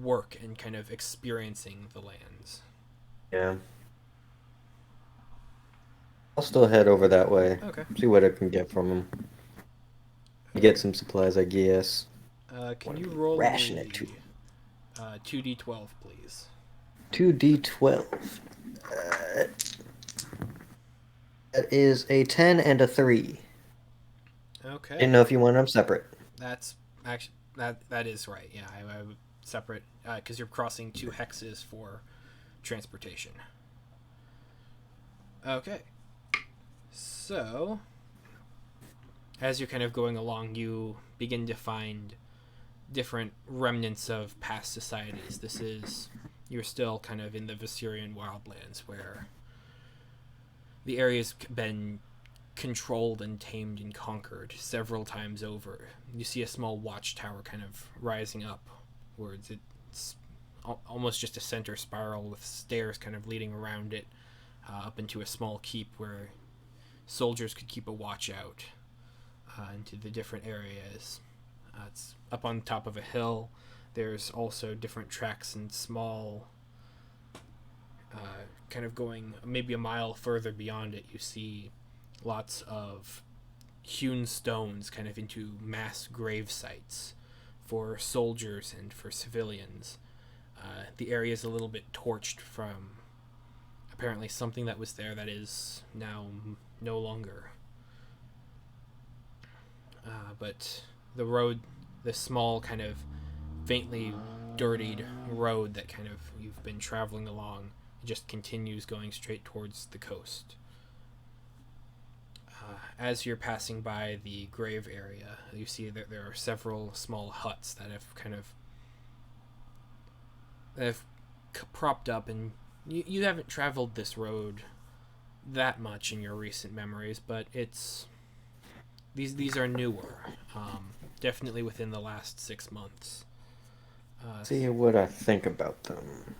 work and kind of experiencing the lands. Yeah. I'll still head over that way. Okay. See what I can get from them. Get some supplies, I guess. Can you roll ration me, it too. 2d12, please? 2d12. That is a 10 and a 3. Okay. Didn't know if you wanted them separate. That's actually that is right. Yeah, I would separate because you're crossing two hexes for transportation. Okay. So, as you're kind of going along, you begin to find different remnants of past societies. You're still kind of in the Viserian wildlands where the area's been controlled and tamed and conquered several times over. You see a small watchtower kind of rising upwards. It's almost just a center spiral with stairs kind of leading around it up into a small keep where soldiers could keep a watch out into the different areas. It's up on top of a hill. There's also different tracks and small, kind of going maybe a mile further beyond it, you see lots of hewn stones kind of into mass grave sites for soldiers and for civilians. The area is a little bit torched from apparently something that was there that is now no longer. But the road, the small kind of faintly dirtied road that kind of you've been traveling along, just continues going straight towards the coast. As you're passing by the grave area, you see that there are several small huts that have propped up, and you haven't traveled this road that much in your recent memories, but these are newer, definitely within the last 6 months. See what I think about them.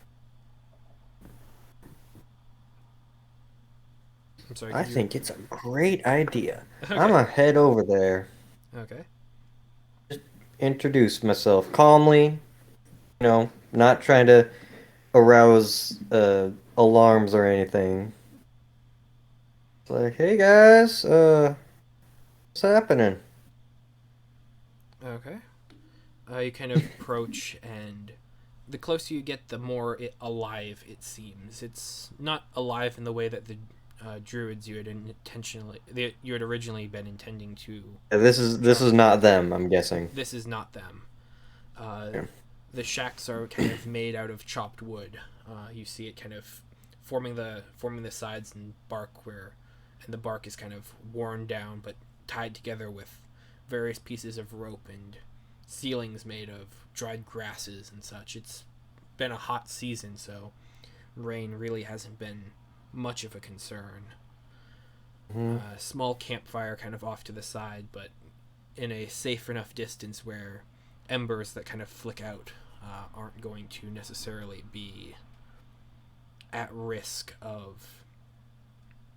I'm sorry. I think it's a great idea. Okay. I'm gonna head over there. Okay. Just introduce myself calmly. Not trying to arouse alarms or anything. It's like, hey guys, what's happening? Okay. You kind of approach, and the closer you get, the more alive it seems. It's not alive in the way that the druids you had originally been intending to. This is not them, I'm guessing. This is not them. Yeah. The shacks are kind of made out of chopped wood. You see it kind of forming the sides and bark and the bark is kind of worn down but tied together with various pieces of rope and ceilings made of dried grasses and such. It's been a hot season, so rain really hasn't been much of a concern. Small campfire kind of off to the side, but in a safe enough distance where embers that kind of flick out aren't going to necessarily be at risk of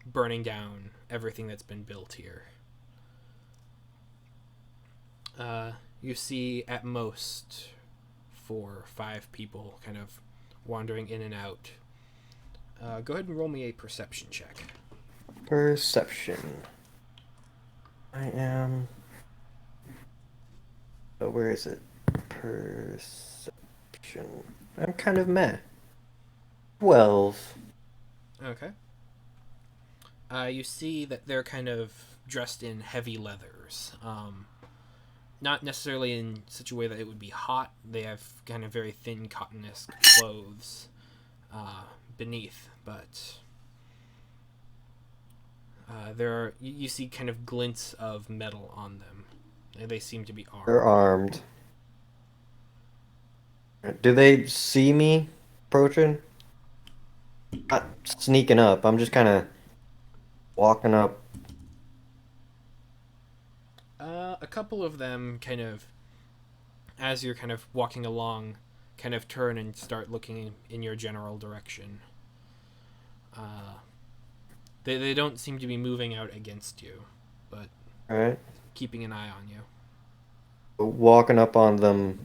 burning down everything that's been built here. You see at most 4 or 5 people kind of wandering in and out. Go ahead and roll me a perception check. Perception. I am... Oh, where is it? Perception. I'm kind of meh. 12. Okay. You see that they're kind of dressed in heavy leathers. Not necessarily in such a way that it would be hot. They have kind of very thin cotton-esque clothes beneath, but you see kind of glints of metal on them. They seem to be armed. They're armed. Do they see me approaching? Not sneaking up. I'm just kind of walking up. A couple of them kind of, as you're kind of walking along, kind of turn and start looking in your general direction. They don't seem to be moving out against you, but Alright. keeping an eye on you. Walking up on them,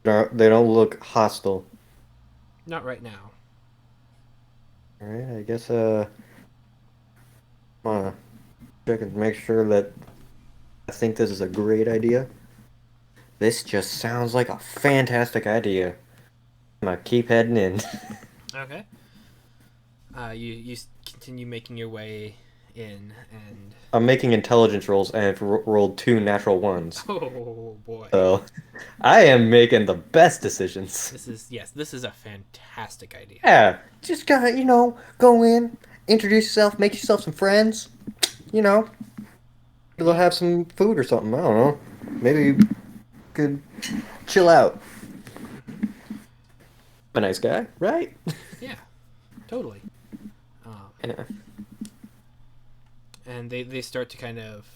they don't look hostile. Not right now. Alright, I guess I'm gonna check and make sure that I think this is a great idea. This just sounds like a fantastic idea. I'm gonna keep heading in. Okay. You continue making your way in, and I'm making intelligence rolls and I've rolled 2 natural ones. oh boy. So I am making the best decisions. This is a fantastic idea. Yeah, just gotta, go in, introduce yourself, make yourself some friends. They'll have some food or something. I don't know. Maybe you could chill out. A nice guy, right? Yeah, totally. Yeah. And they start to kind of,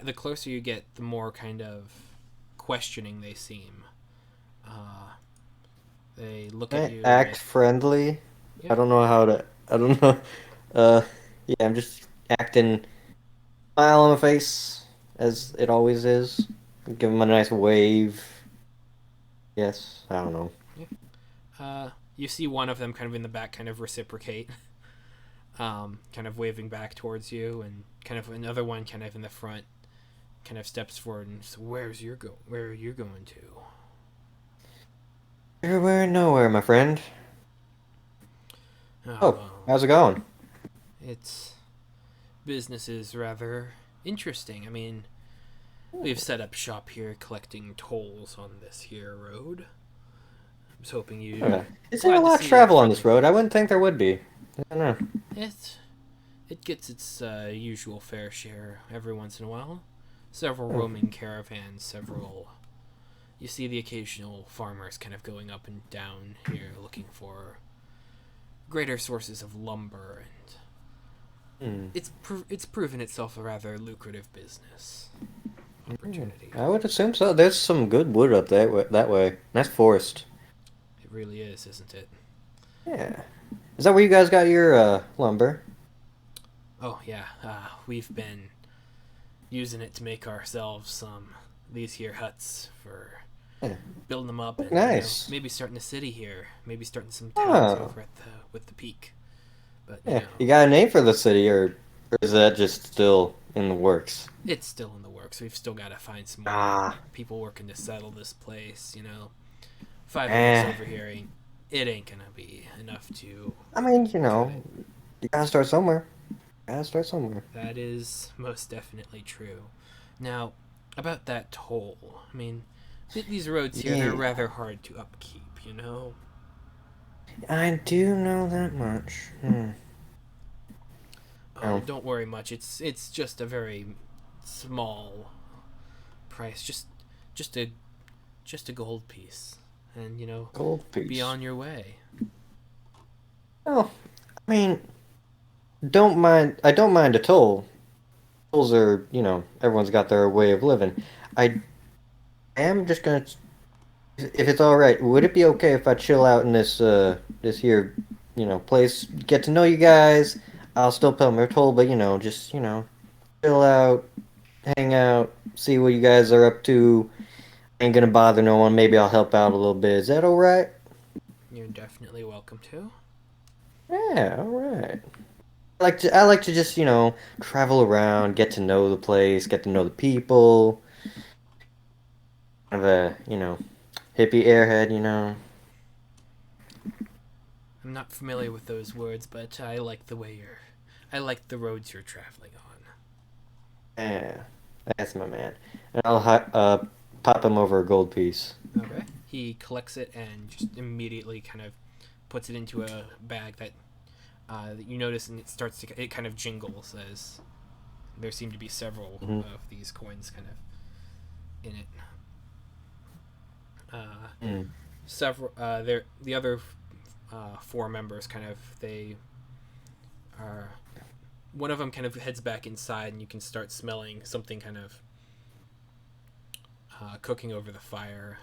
the closer you get, the more kind of questioning they seem. They look at you. Act friendly. Yeah. I don't know. Yeah, I'm just acting smile on my face as it always is. Give them a nice wave. Yes, I don't know. You see one of them kind of in the back kind of reciprocate, kind of waving back towards you, and kind of another one kind of in the front kind of steps forward and says, where are you going to? Everywhere and nowhere, my friend. Oh, how's it going? It's business is rather interesting. I mean, we've set up shop here collecting tolls on this here road. I was hoping you... Is there a lot of travel on this road? I wouldn't think there would be. I don't know. It gets its usual fair share every once in a while. Several roaming caravans, You see the occasional farmers kind of going up and down here looking for greater sources of lumber, and it's proven itself a rather lucrative business opportunity. I would assume so. There's some good wood up that way. Nice forest. It really is, isn't it? Yeah. Is that where you guys got your lumber? Oh yeah, we've been using it to make ourselves these here huts for building them up, and nice. Maybe starting a city here, maybe starting some towns over at with the peak. But you got a name for the city, or is that just still in the works? It's still in the works. We've still got to find some more people working to settle this place. 5 years over here it ain't gonna be enough to. I mean, you gotta start somewhere. That is most definitely true. Now, about that toll, I mean, these roads here, they're rather hard to upkeep, I do know that much. Don't worry much. It's just a very small price, just a gold piece, and gold piece. be on your way. Oh, I mean, I don't mind a toll. Tolls are, everyone's got their way of living. I am just gonna, if it's all right, would it be okay if I chill out in this here, place, get to know you guys? I'll still pay my toll, but just chill out, hang out, see what you guys are up to. Ain't gonna bother no one. Maybe I'll help out a little bit. Is that all right? You're definitely welcome to. Yeah, all right. I like to just, travel around, get to know the place, get to know the people. Kind of a, hippie airhead, I'm not familiar with those words, but I like I like the roads you're traveling on. Yeah, that's my man. And I'll pop him over a gold piece. Okay. He collects it and just immediately kind of puts it into a bag that you notice, and it kind of jingles as there seem to be several of these coins kind of in it. Several the other 4 members one of them kind of heads back inside, and you can start smelling something kind of cooking over the fire.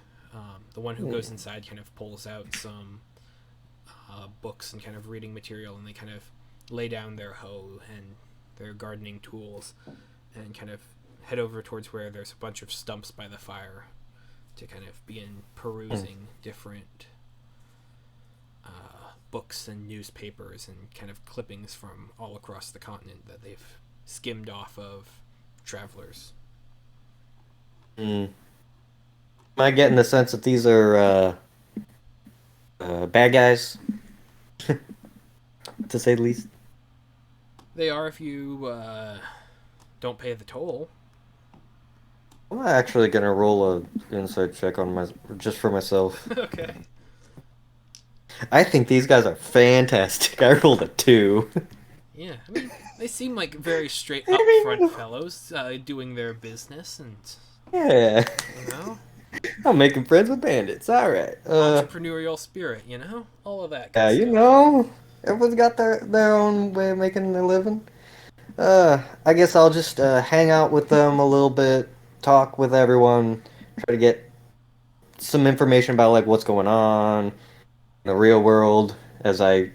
The one who goes inside kind of pulls out some books and kind of reading material, and they kind of lay down their hoe and their gardening tools and kind of head over towards where there's a bunch of stumps by the fire to kind of begin perusing different books and newspapers and kind of clippings from all across the continent that they've skimmed off of travelers. Am I getting the sense that these are bad guys? To say the least. They are if you don't pay the toll. I'm actually gonna roll a inside check on just for myself. Okay. I think these guys are fantastic. I rolled a 2. Yeah, I mean, they seem like very straight upfront fellows doing their business, and yeah, I'm making friends with bandits. All right, entrepreneurial spirit, all of that. Yeah, stuff. Everyone's got their own way of making their living. I guess I'll just hang out with them a little bit, talk with everyone, try to get some information about like what's going on in the real world, as I,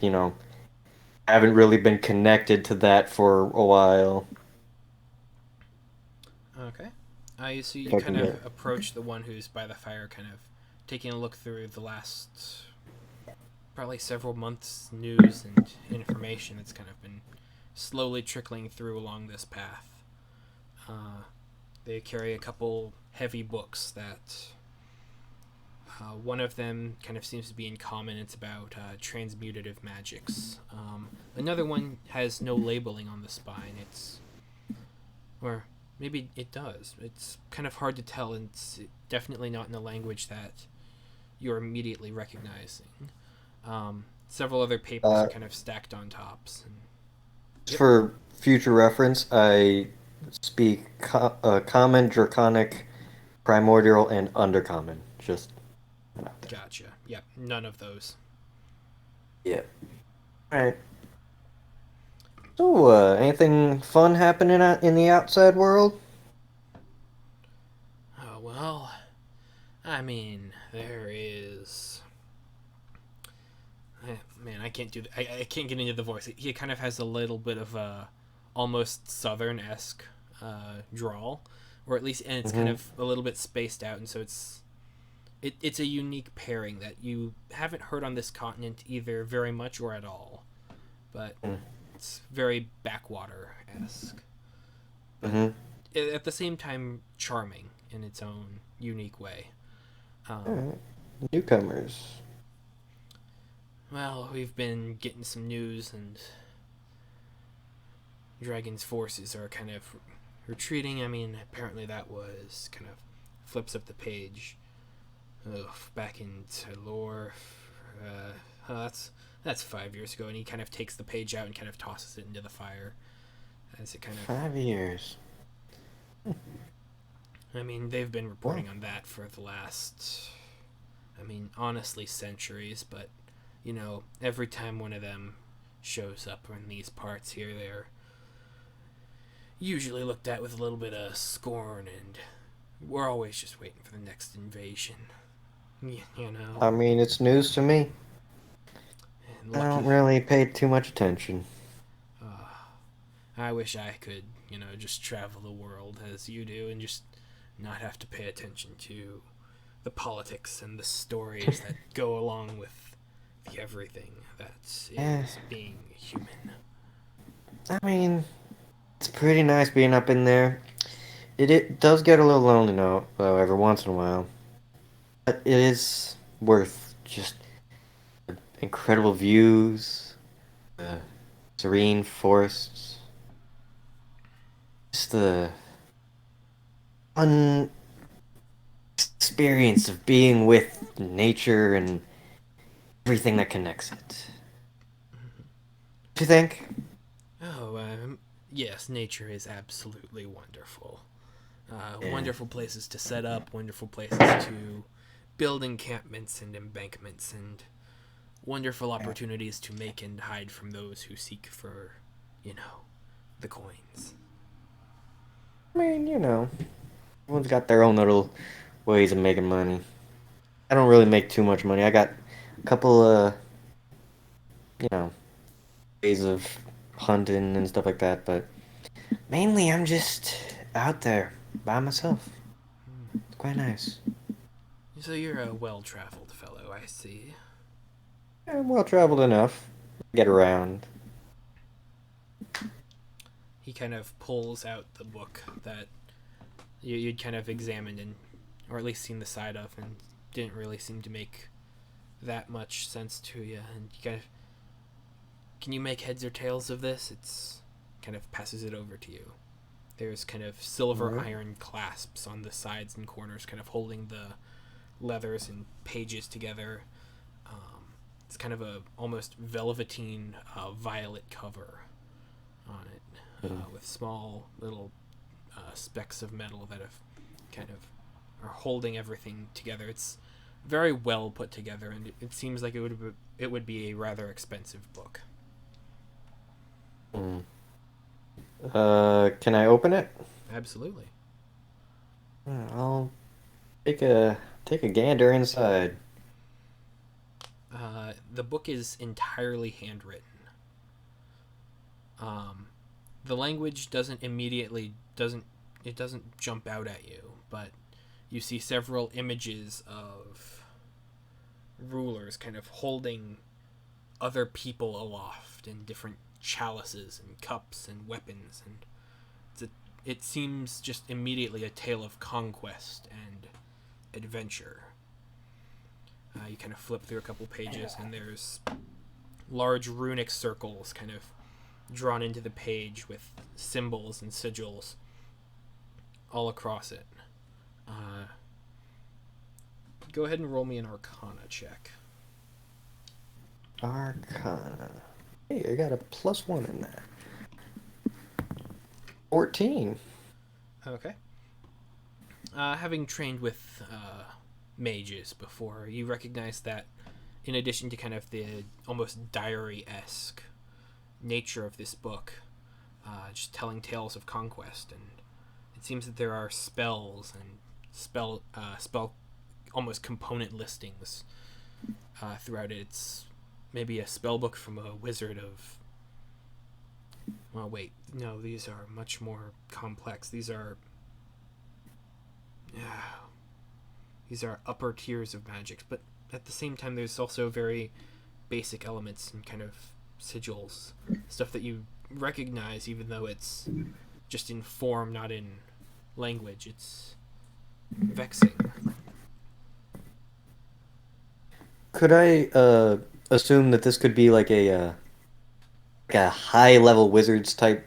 haven't really been connected to that for a while. Okay. So you kind of approach the one who's by the fire, kind of taking a look through the last probably several months' news and information that's kind of been slowly trickling through along this path. They carry a couple heavy books that one of them kind of seems to be in common. It's about transmutative magics. Another one has no labeling on the spine. Or maybe it does. It's kind of hard to tell, and it's definitely not in a language that you're immediately recognizing. Several other papers are kind of stacked on tops. And, For future reference, I speak common, draconic, primordial, and undercommon. Just gotcha. Yeah, none of those. yeah. All right. So, anything fun happening in the outside world? Oh, well, I mean, there is... Man, I can't do... I can't get into the voice. He kind of has a little bit of a almost Southern-esque drawl, or at least, and it's kind of a little bit spaced out, and so it's a unique pairing that you haven't heard on this continent either very much or at all. But it's very backwater-esque. But at the same time, charming in its own unique way. Newcomers. Well, we've been getting some news, and Dragon's forces are kind of retreating. I mean, apparently that was kind of flips up the page. Back into lore. That's 5 years ago, and he kind of takes the page out and kind of tosses it into the fire. As it kind of 5 years. I mean, they've been reporting on that for the last, I mean, honestly, centuries, but, you know, every time one of them shows up in these parts here, they're usually looked at with a little bit of scorn, and we're always just waiting for the next invasion. You know? I mean, it's news to me. I don't really pay too much attention. I wish I could, you know, just travel the world as you do and just not have to pay attention to the politics and the stories that go along with the everything that is being human. I mean, it's pretty nice being up in there. It does get a little lonely though, every once in a while. But it is worth just the incredible views, the serene forests, just the fun experience of being with nature and everything that connects it. Do you think? Oh, yes, nature is absolutely wonderful. Wonderful places to set up, wonderful places to build encampments and embankments, and wonderful opportunities to make and hide from those who seek for, you know, the coins. I mean, you know, everyone's got their own little ways of making money. I don't really make too much money. I got a couple, you know, ways of hunting and stuff like that, but mainly I'm just out there by myself. It's quite nice. So you're a well-traveled fellow, I see. I'm well-traveled enough. Get around. He kind of pulls out the book that you'd kind of examined and, or at least seen the side of, and didn't really seem to make that much sense to you. And you kind of, can you make heads or tails of this? It's kind of passes it over to you. There's kind of silver iron clasps on the sides and corners, kind of holding the leathers and pages together. It's kind of a almost velveteen violet cover on it, with small little specks of metal that have kind of are holding everything together. It's very well put together, and it seems like it would be a rather expensive book. Can I open it? Absolutely. I'll take a gander inside. The book is entirely handwritten. The language doesn't jump out at you, but you see several images of rulers kind of holding other people aloft in different chalices and cups and weapons, and it seems just immediately a tale of conquest and adventure. You kind of flip through a couple pages, and there's large runic circles kind of drawn into the page with symbols and sigils all across it. Go ahead and roll me an Arcana check. Arcana. Hey, I got a +1 in that. 14. Okay. Having trained with mages before, you recognize that in addition to kind of the almost diary-esque nature of this book, just telling tales of conquest, and it seems that there are spells and spell almost component listings throughout it. It's maybe a spell book from a wizard of... Well, wait. No, these are much more complex. These are upper tiers of magics, but at the same time there's also very basic elements and kind of sigils, stuff that you recognize even though it's just in form, not in language. It's vexing. Could I assume that this could be like a high-level wizards type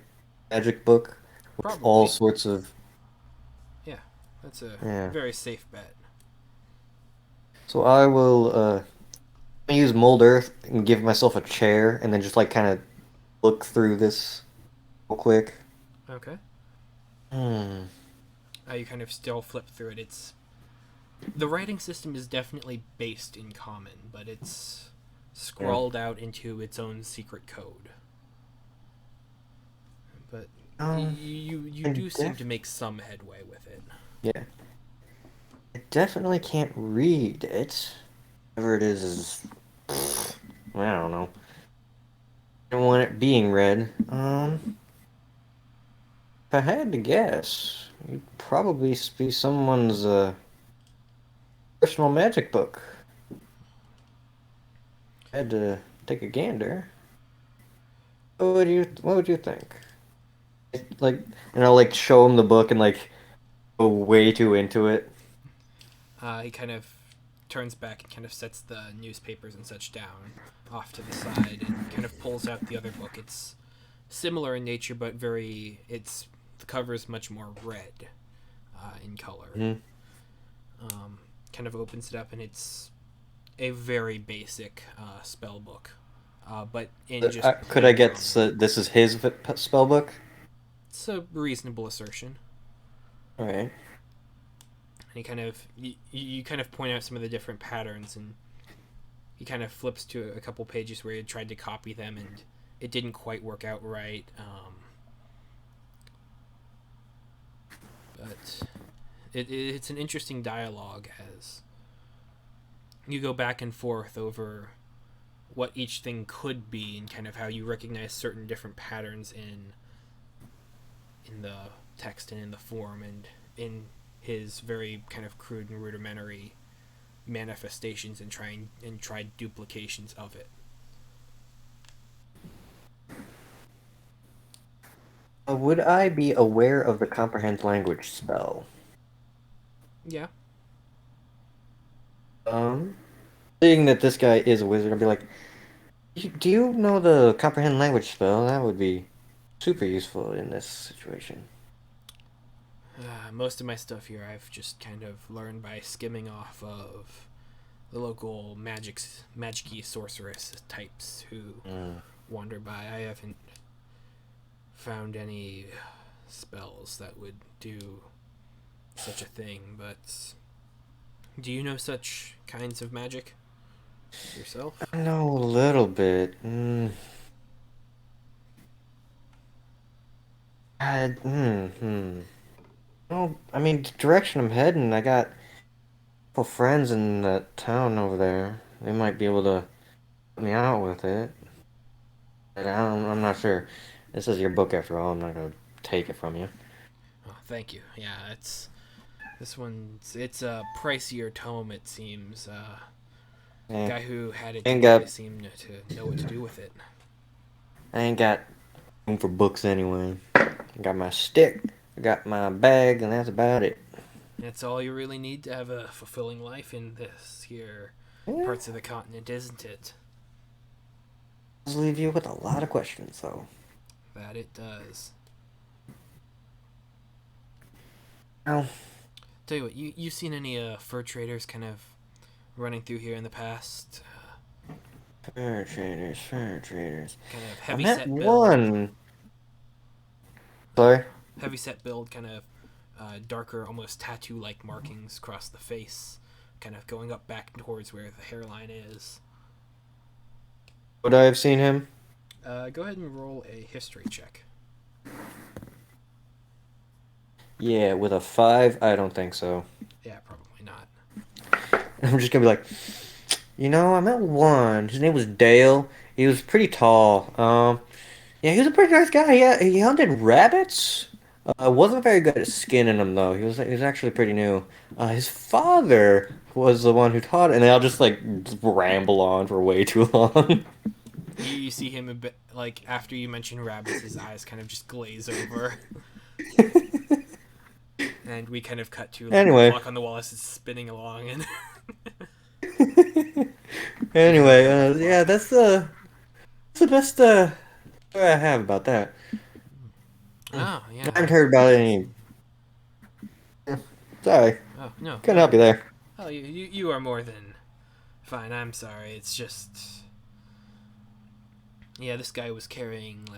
magic book with Probably. all sorts of... Yeah, that's a Yeah. very safe bet. So I will use mold earth and give myself a chair and then just like kind of look through this real quick. Okay. Hmm. You kind of still flip through it. The writing system is definitely based in Common, but it's scrawled out into its own secret code. But you do seem to make some headway with it. Yeah. I definitely can't read it. Whatever it is, I don't know. I don't want it being read. If I had to guess, it'd probably be someone's personal magic book. I had to take a gander. What would you think? And I'll like show him the book and like go way too into it. He kind of turns back and kind of sets the newspapers and such down off to the side and kind of pulls out the other book. It's similar in nature, but the cover is much more red in color. Mm-hmm. Kind of opens it up, and it's a very basic spell book. But in just could I get this is his spell book? It's a reasonable assertion. All right. And he kind of you kind of point out some of the different patterns, and he kind of flips to a couple pages where he had tried to copy them and it didn't quite work out right. But it's an interesting dialogue as you go back and forth over what each thing could be and kind of how you recognize certain different patterns in the text and in the form and in his very kind of crude and rudimentary manifestations and tried duplications of it. Would I be aware of the comprehend language spell? Yeah. Seeing that this guy is a wizard, I'd be like, do you know the comprehend language spell? That would be super useful in this situation. Most of my stuff here I've just kind of learned by skimming off of the local magic-y sorceress types who wander by. I haven't found any spells that would do such a thing, but do you know such kinds of magic yourself? I know a little bit. Well, I mean, the direction I'm heading, I got a couple friends in that town over there. They might be able to help me out with it. But I'm not sure. This is your book after all. I'm not gonna take it from you. Oh, thank you. Yeah, it's a pricier tome, it seems. The guy who had it Ain't didn't really got- seem to know what to do with it. I ain't got room for books anyway. I got my stick, I got my bag, and that's about it. That's all you really need to have a fulfilling life in this here Yeah. parts of the continent, isn't it? Does leave you with a lot of questions, though. That it does. Well, Tell you what, you've seen any fur traders kind of running through here in the past? fur traders. Kind of I heavy met set build. one. Sorry? Heavy set build, kind of darker, almost tattoo-like markings across the face, kind of going up back towards where the hairline is. Would I have seen him? Go ahead and roll a history check. Yeah, with a 5, I don't think so. Yeah, probably not. I'm just gonna be like, I met one. His name was Dale. He was pretty tall. Yeah, he was a pretty nice guy. He hunted rabbits. Wasn't very good at skinning them though. He was actually pretty new. His father was the one who taught it, and they all just ramble on for way too long. You see him a bit, like, after you mention rabbits, his eyes kind of just glaze over. And we kind of cut to Anyway. the clock on the wall as it's spinning along. And Anyway, yeah, that's the best story I have about that. oh, yeah. I haven't heard about any. Sorry, Oh, no. couldn't help you there. Oh, you are more than fine. I'm sorry. It's just... Yeah, this guy was carrying,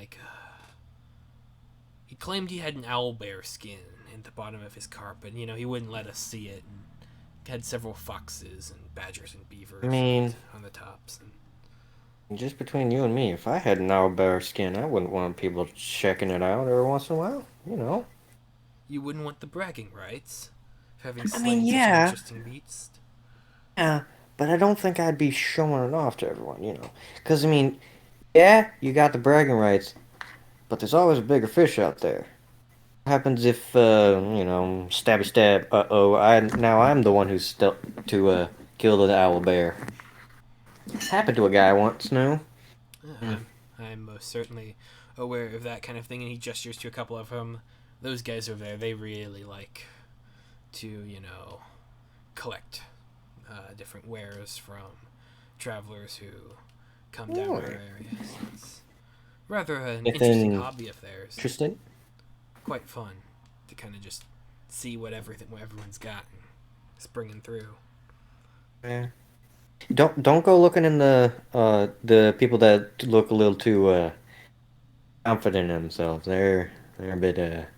he claimed he had an owlbear skin at the bottom of his carpet. He wouldn't let us see it. And had several foxes and badgers and beavers on the tops. And Just between you and me, if I had an owlbear skin, I wouldn't want people checking it out every once in a while. you wouldn't want the bragging rights of having I slain mean, such yeah. an interesting beast. Yeah, but I don't think I'd be showing it off to everyone, Because, yeah, you got the bragging rights, but there's always a bigger fish out there. What happens if, stabby stab, I'm the one who's to kill the owlbear. Happened to a guy once, no? I'm most certainly aware of that kind of thing, and he gestures to a couple of them. Those guys over there, they really like to, collect different wares from travelers who come down our areas. It's rather an interesting hobby of theirs. Interesting. Quite fun to kind of just see what everyone's got and it's bringing through. Yeah. Don't go looking in the people that look a little too confident in themselves. They're a bit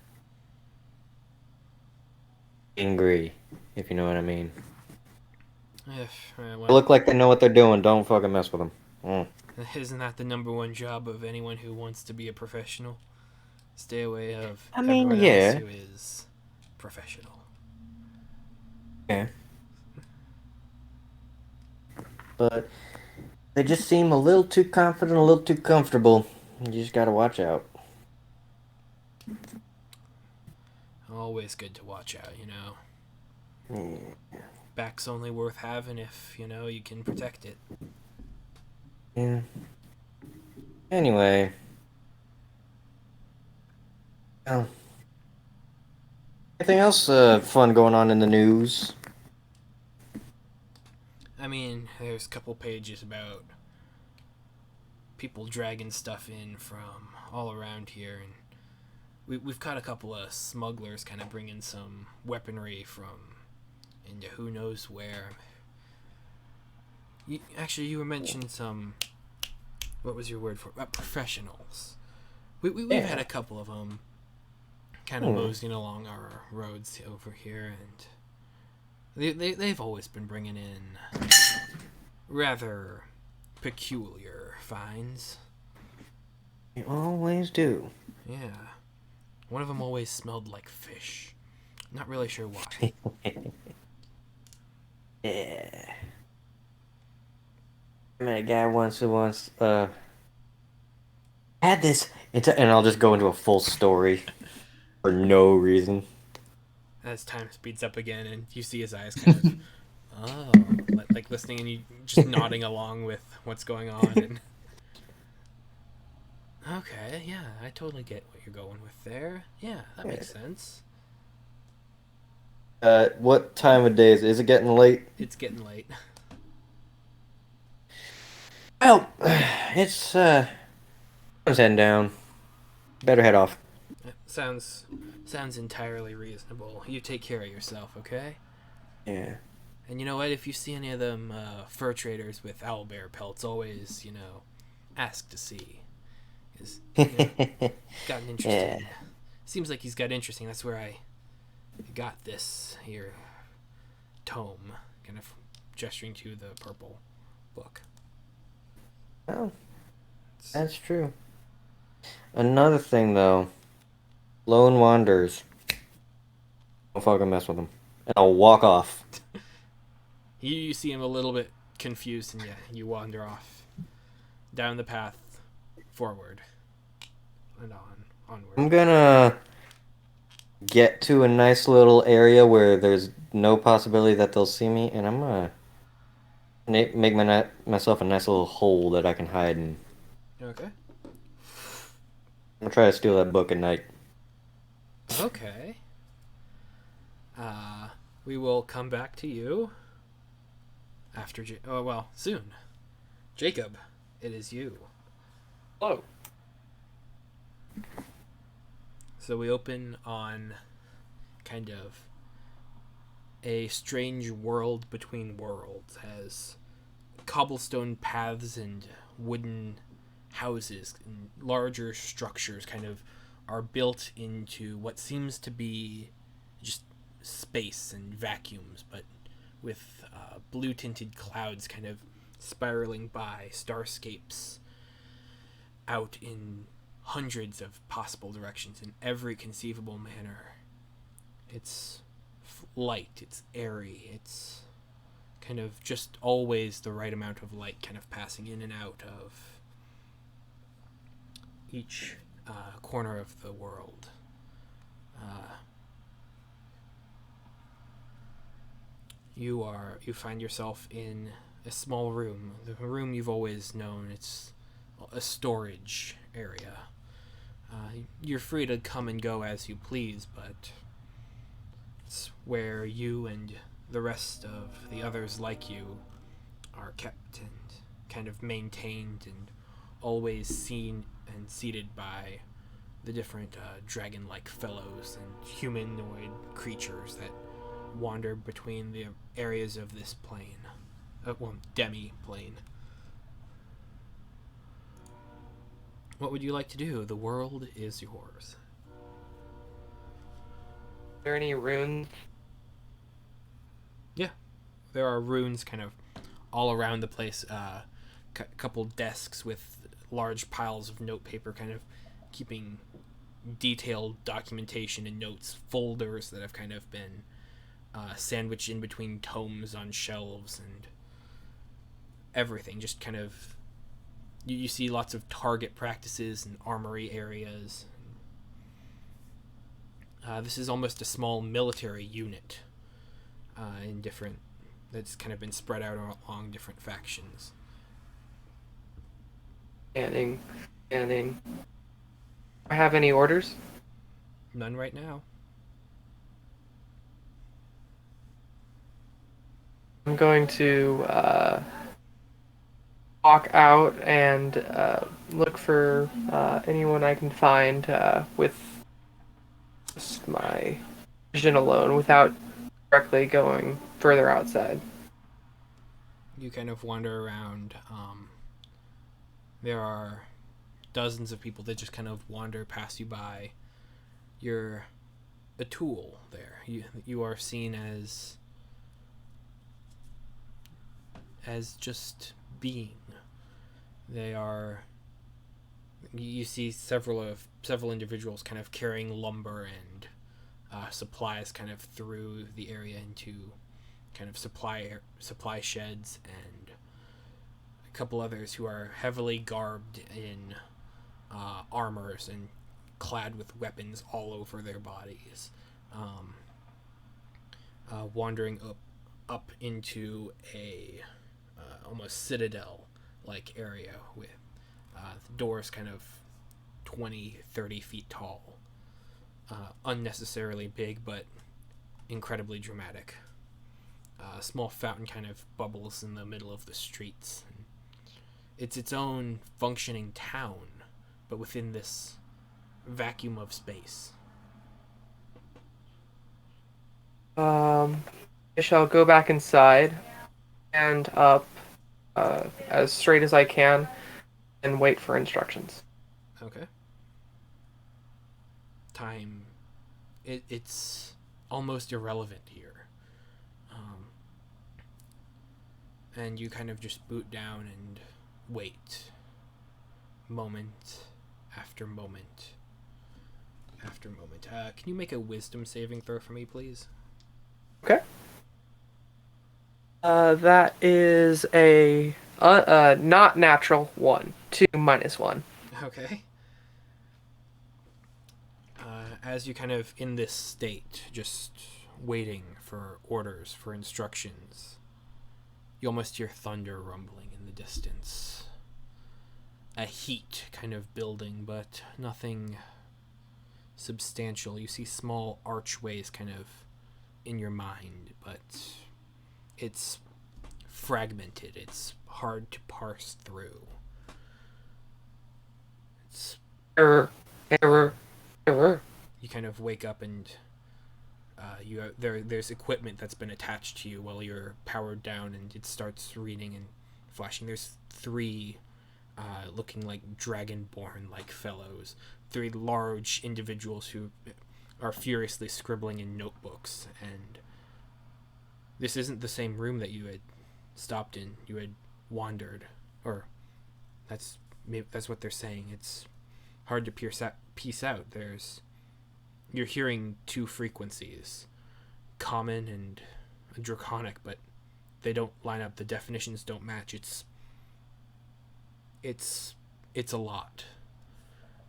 angry, if you know what I mean. They look like they know what they're doing. Don't fucking mess with them. Isn't that the number one job of anyone who wants to be a professional? Stay away of mean, everyone yeah. else who is professional. Yeah. But they just seem a little too confident, a little too comfortable. You just gotta watch out. Always good to watch out, Yeah. Back's only worth having if, you can protect it. Yeah. Anyway. Oh. Anything else fun going on in the news? I mean, there's a couple pages about people dragging stuff in from all around here, and we've caught a couple of smugglers kind of bringing some weaponry from into who knows where. You were mentioning some... What was your word for it? Professionals. We've had a couple of them kind of moseying along our roads over here, and they've always been bringing in rather peculiar finds. You always do. Yeah. One of them always smelled like fish. Not really sure why. Yeah. I met a guy once who had this, and I'll just go into a full story for no reason. As time speeds up again, and you see his eyes kind of Oh, like listening and you just nodding along with what's going on. And... Okay, yeah, I totally get what you're going with there. Yeah, that makes sense. What time of day is it getting late? It's getting late. Well, it's I'm heading down. Better head off. Sounds entirely reasonable. You take care of yourself, okay? Yeah. And you know what? If you see any of them fur traders with owlbear pelts, always, ask to see. He's gotten interesting. Yeah. Seems like he's got interesting. That's where I got this here tome, kind of gesturing to the purple book. Oh, that's true. Another thing, though, lone wanderers. Don't fucking mess with them, and I'll walk off. You see him a little bit confused, and you wander off down the path forward and onward. I'm gonna get to a nice little area where there's no possibility that they'll see me, and I'm gonna make myself a nice little hole that I can hide in. Okay. I'm gonna try to steal that book at night. Okay. We will come back to you after soon. Jacob, it is you. Hello. So we open on kind of a strange world between worlds, as cobblestone paths and wooden houses and larger structures kind of are built into what seems to be just space and vacuums, but with blue tinted clouds kind of spiraling by, starscapes out in hundreds of possible directions in every conceivable manner. It's light, it's airy, it's kind of just always the right amount of light kind of passing in and out of each corner of the world. You find yourself in a small room, the room you've always known. It's a storage area. You're free to come and go as you please, but it's where you and the rest of the others like you are kept and kind of maintained and always seen and seated by the different dragon-like fellows and humanoid creatures that wander between the areas of this plane. Demi-plane. What would you like to do? The world is yours. Are there any runes? Yeah. There are runes kind of all around the place. Couple desks with large piles of notepaper kind of keeping detailed documentation and notes, folders that have kind of been sandwiched in between tomes on shelves, and everything just kind of... You see lots of target practices and armory areas. This is almost a small military unit in different... that's kind of been spread out along different factions. Scanning. Do I have any orders? None right now. I'm going to walk out and look for anyone I can find with just my vision alone, without directly going further outside. You kind of wander around. There are dozens of people that just kind of wander past you by. You're a tool there. You are seen as just being. They are... You see several individuals kind of carrying lumber and supplies kind of through the area into kind of supply sheds, and a couple others who are heavily garbed in armors and clad with weapons all over their bodies, wandering up into a almost citadel-like area with the doors kind of 20, 30 feet tall. Unnecessarily big, but incredibly dramatic. A small fountain kind of bubbles in the middle of the streets. It's its own functioning town, but within this vacuum of space. I shall go back inside and up as straight as I can and wait for instructions. Okay. Time. It's almost irrelevant here. And you kind of just boot down and wait. Moment after moment after moment. Can you make a wisdom saving throw for me, please? Okay. That is a not natural 1. 2 minus 1. Okay. As you kind of in this state, just waiting for orders, for instructions, you almost hear thunder rumbling in the distance. A heat kind of building, but nothing substantial. You see small archways kind of in your mind, but it's fragmented. It's hard to parse through. It's Error. You kind of wake up and there's equipment that's been attached to you while you're powered down, and it starts reading and flashing. There's 3 looking like dragonborn like fellows, 3 large individuals who are furiously scribbling in notebooks. And this isn't the same room that you had stopped in. You had wandered, or that's what they're saying. It's hard to piece out. You're hearing 2 frequencies, common and draconic, but they don't line up. The definitions don't match. It's a lot.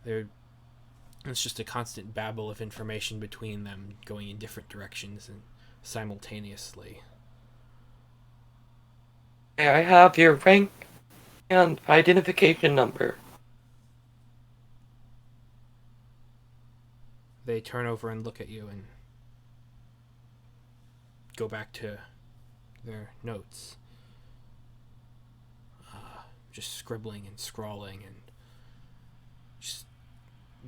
It's just a constant babble of information between them, going in different directions and simultaneously. May I have your rank and identification number? They turn over and look at you and go back to their notes. Just scribbling and scrawling and just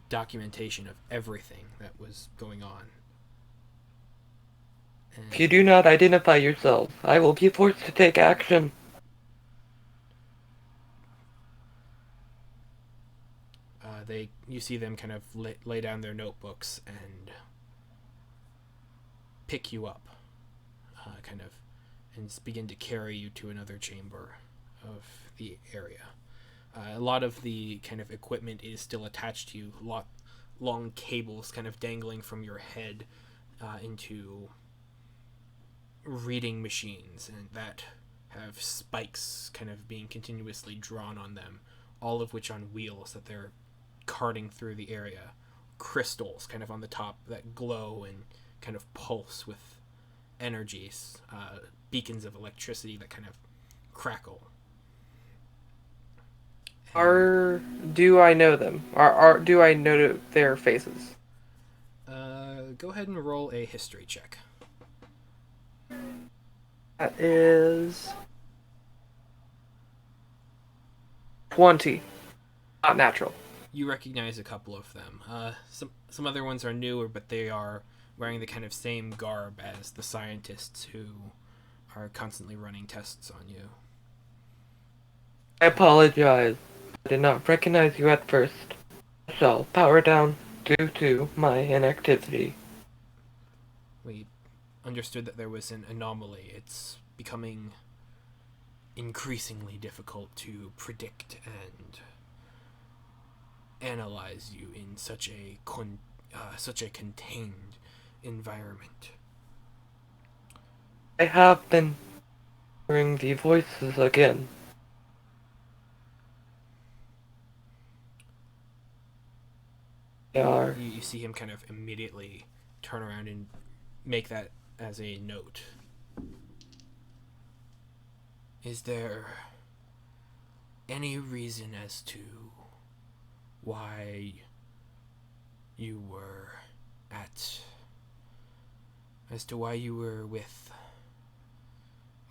documentation of everything that was going on. And If you do not identify yourself, I will be forced to take action. you see them kind of lay down their notebooks and pick you up, and begin to carry you to another chamber of the area. A lot of the kind of equipment is still attached to you, long cables kind of dangling from your head into reading machines, and that have spikes kind of being continuously drawn on them, all of which on wheels that they're carting through the area. Crystals kind of on the top that glow and kind of pulse with energies, beacons of electricity that kind of crackle. Do I know them? Do I know their faces? Go ahead and roll a history check. That is 20. Not natural. You recognize a couple of them. Some other ones are newer, but they are wearing the kind of same garb as the scientists who are constantly running tests on you. I apologize. I did not recognize you at first. I shall power down due to my inactivity. We understood that there was an anomaly. It's becoming increasingly difficult to predict and analyze you in such a contained environment. I have been hearing the voices again. They are. You see him kind of immediately turn around and make that as a note. Is there any reason as to why you were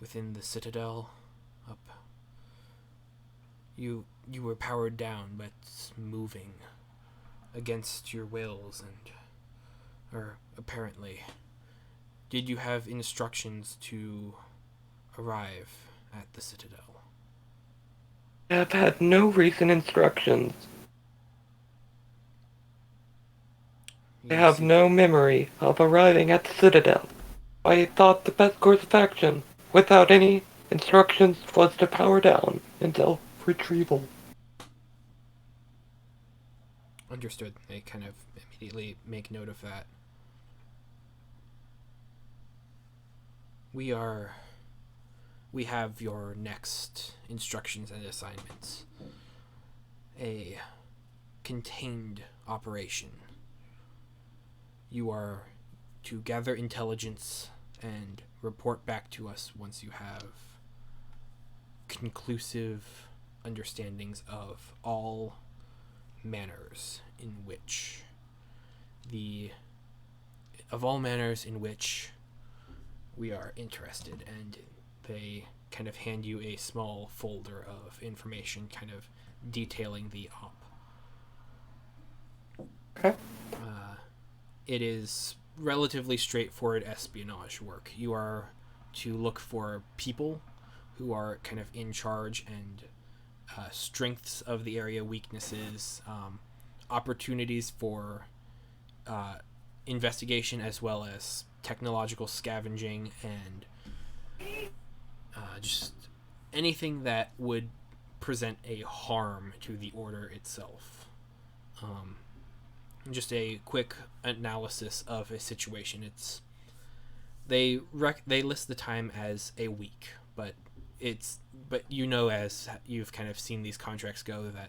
within the citadel up? You were powered down but moving against your wills, or apparently. Did you have instructions to arrive at the citadel? I have had no recent instructions. I have no memory of arriving at the Citadel. I thought the best course of action, without any instructions, was to power down until retrieval. Understood. They kind of immediately make note of that. We have your next instructions and assignments. A contained operation. You are to gather intelligence and report back to us once you have conclusive understandings of all manners in which we are interested, and they kind of hand you a small folder of information kind of detailing the op. Okay. It is relatively straightforward espionage work. You are to look for people who are kind of in charge, and strengths of the area, weaknesses, opportunities for investigation, as well as technological scavenging, and just anything that would present a harm to the order itself. Just a quick analysis of a situation. They list the time as a week, but you know, as you've kind of seen these contracts go, that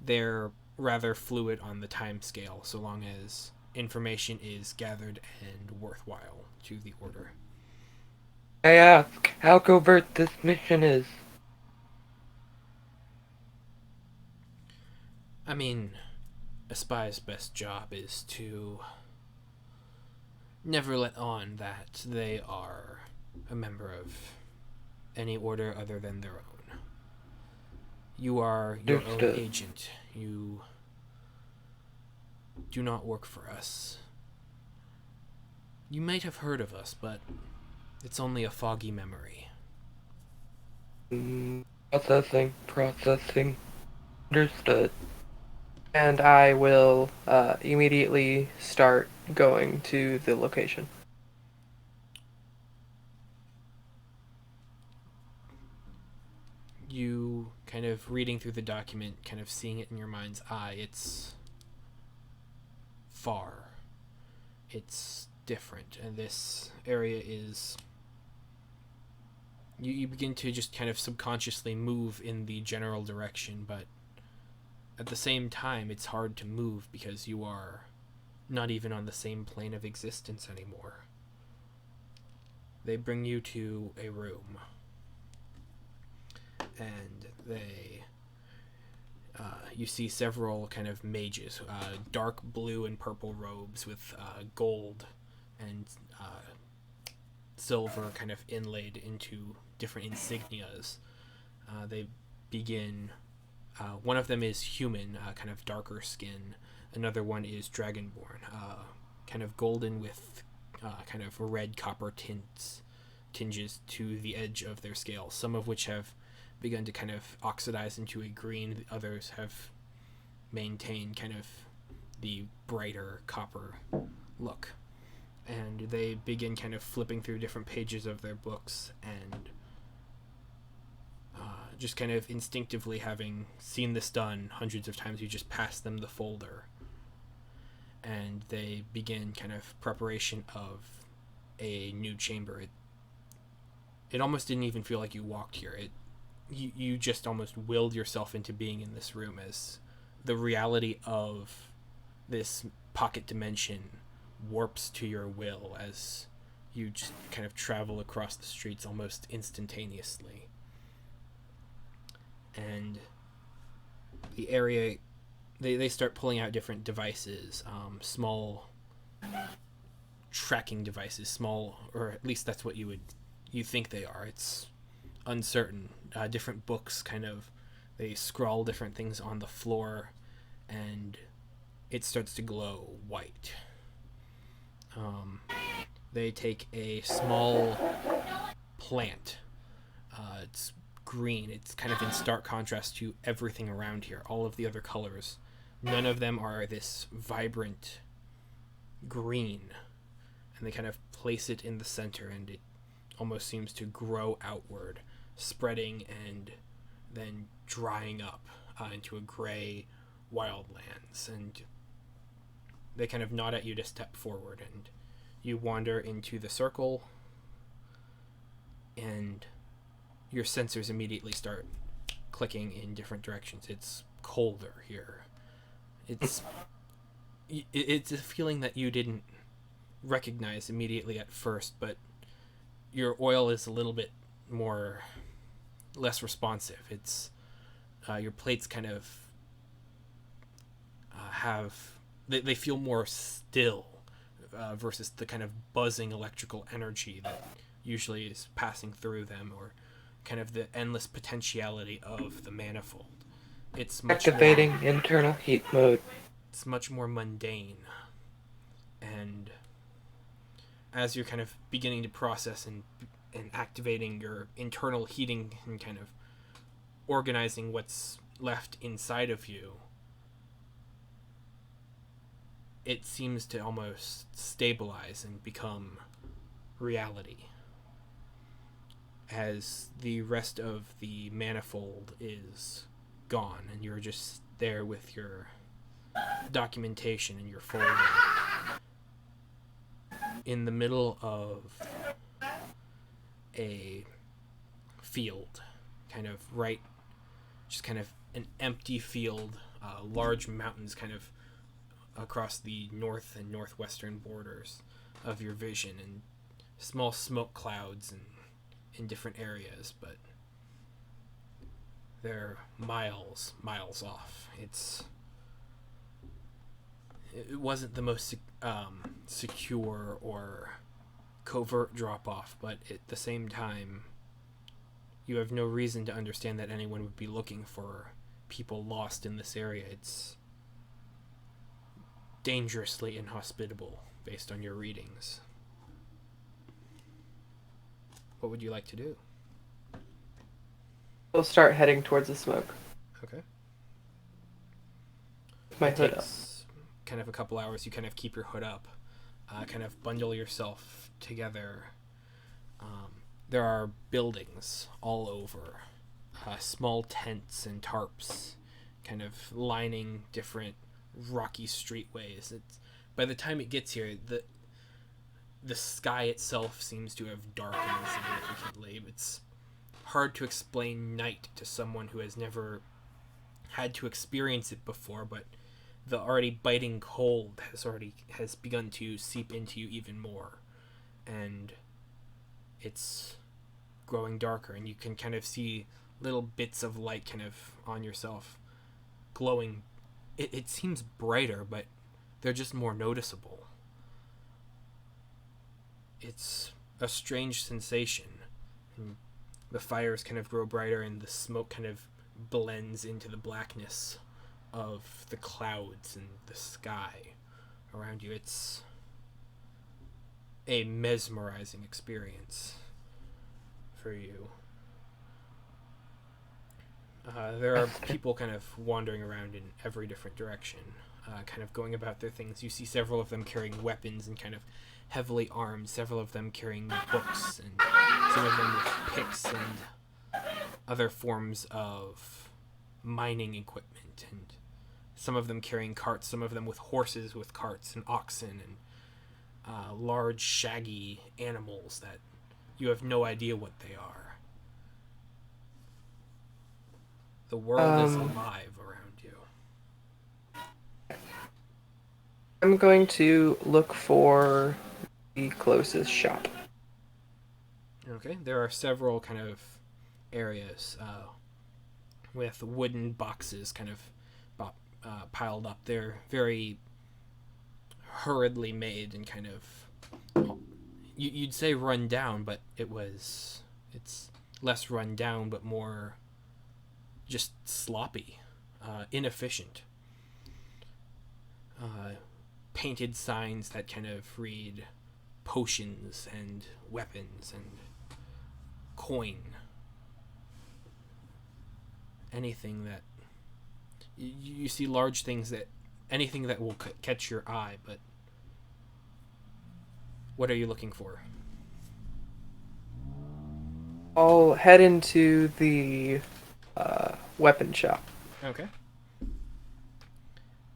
they're rather fluid on the time scale, so long as information is gathered and worthwhile to the order. I ask how covert this mission is. I mean, a spy's best job is to never let on that they are a member of any order other than their own. You are your own agent. You do not work for us. You might have heard of us, but it's only a foggy memory. Processing. Understood. And I will immediately start going to the location. You kind of reading through the document, kind of seeing it in your mind's eye. It's far. It's different, and this area is... You begin to just kind of subconsciously move in the general direction, but at the same time, it's hard to move because you are not even on the same plane of existence anymore. They bring you to a room, and you see several kind of mages, dark blue and purple robes with gold and silver kind of inlaid into different insignias. They begin... one of them is human, kind of darker skin. Another one is dragonborn, kind of golden with kind of red copper tinges to the edge of their scales, some of which have begun to kind of oxidize into a green. The others have maintained kind of the brighter copper look. And they begin kind of flipping through different pages of their books, and just kind of instinctively, having seen this done hundreds of times, you just pass them the folder, and they begin kind of preparation of a new chamber. It almost didn't even feel like you walked here. You just almost willed yourself into being in this room, as the reality of this pocket dimension warps to your will as you just kind of travel across the streets almost instantaneously. and the area, they start pulling out different devices, small tracking devices, small, or at least that's what you think they are. It's uncertain. Different books kind of, they scrawl different things on the floor, and it starts to glow white. They take a small plant. It's green. It's kind of in stark contrast to everything around here. All of the other colors, none of them are this vibrant green. And they kind of place it in the center, and it almost seems to grow outward, spreading and then drying up into a gray wildlands. And they kind of nod at you to step forward, and you wander into the circle, and your sensors immediately start clicking in different directions. It's colder here. It's a feeling that you didn't recognize immediately at first, but your oil is a little bit less responsive. It's your plates kind of they feel more still versus the kind of buzzing electrical energy that usually is passing through them, or kind of the endless potentiality of the manifold. It's much Activating internal heat mode. It's much more mundane, and as you're kind of beginning to process and activating your internal heating and kind of organizing what's left inside of you, it seems to almost stabilize and become reality, as the rest of the manifold is gone and you're just there with your documentation and your folder in the middle of a field, kind of just kind of an empty field, large mountains kind of across the north and northwestern borders of your vision, and small smoke clouds in different areas, but they're miles off. It wasn't the most secure or covert drop-off, but at the same time, you have no reason to understand that anyone would be looking for people lost in this area. It's dangerously inhospitable based on your readings. What would you like to do? We'll start heading towards the smoke. Okay. My It hood up. takes kind of a couple hours. You kind of keep your hood up, kind of bundle yourself together. There are buildings all over, small tents and tarps, kind of lining different rocky streetways. By the time it gets here, the sky itself seems to have darkened significantly. It's hard to explain night to someone who has never had to experience it before, but the already biting cold has begun to seep into you even more, and it's growing darker, and you can kind of see little bits of light kind of on yourself glowing. It seems brighter, but they're just more noticeable. It's a strange sensation, and the fires kind of grow brighter, and the smoke kind of blends into the blackness of the clouds and the sky around you. It's a mesmerizing experience for you. There are people kind of wandering around in every different direction, kind of going about their things. You see several of them carrying weapons and kind of heavily armed, several of them carrying books, and some of them with picks and other forms of mining equipment, and some of them carrying carts, some of them with horses with carts and oxen and large shaggy animals that you have no idea what they are. The world is alive around you. I'm going to look for the closest shop. Okay, there are several kind of areas. with wooden boxes kind of piled up. They're very hurriedly made and kind of, you'd say run down, but it's less run down, but more just sloppy, inefficient. Painted signs that kind of read potions and weapons and coin. Anything that you see, large things, that anything that will catch your eye. But what are you looking for? I'll head into the weapon shop. Okay.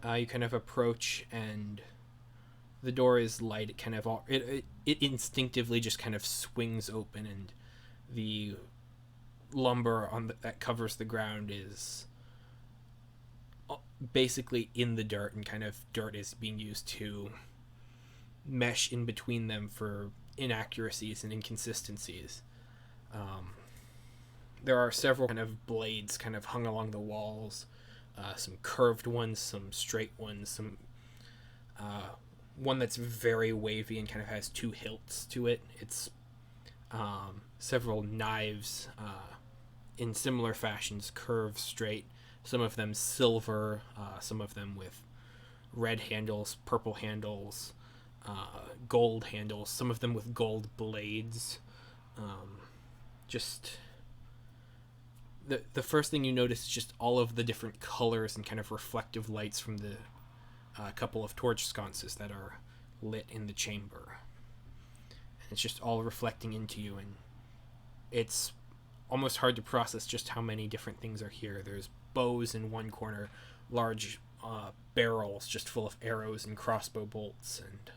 You kind of approach, and the door is light. It kind of it instinctively just kind of swings open, and the lumber that covers the ground is basically in the dirt, and kind of dirt is being used to mesh in between them for inaccuracies and inconsistencies. There are several kind of blades kind of hung along the walls, some curved ones, some straight ones, some one that's very wavy and kind of has two hilts to it. It's several knives in similar fashions, curved, straight, some of them silver, some of them with red handles, purple handles, gold handles, some of them with gold blades. Just the first thing you notice is just all of the different colors and kind of reflective lights from the couple of torch sconces that are lit in the chamber. And it's just all reflecting into you, and it's almost hard to process just how many different things are here. There's bows in one corner, large barrels just full of arrows and crossbow bolts, and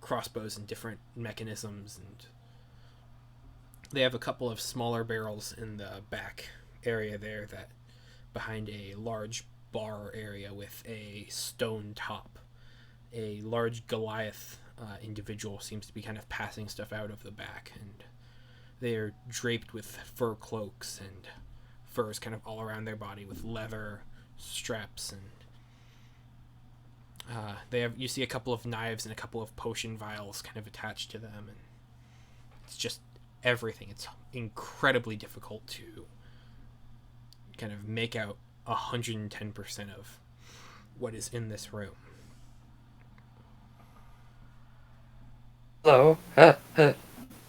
crossbows and different mechanisms, and they have a couple of smaller barrels in the back area there, that behind a large bar area with a stone top. A large Goliath individual seems to be kind of passing stuff out of the back, and they are draped with fur cloaks and furs kind of all around their body with leather straps, and you see a couple of knives and a couple of potion vials kind of attached to them, and it's just everything. It's incredibly difficult to kind of make out 110% of what is in this room. Hello.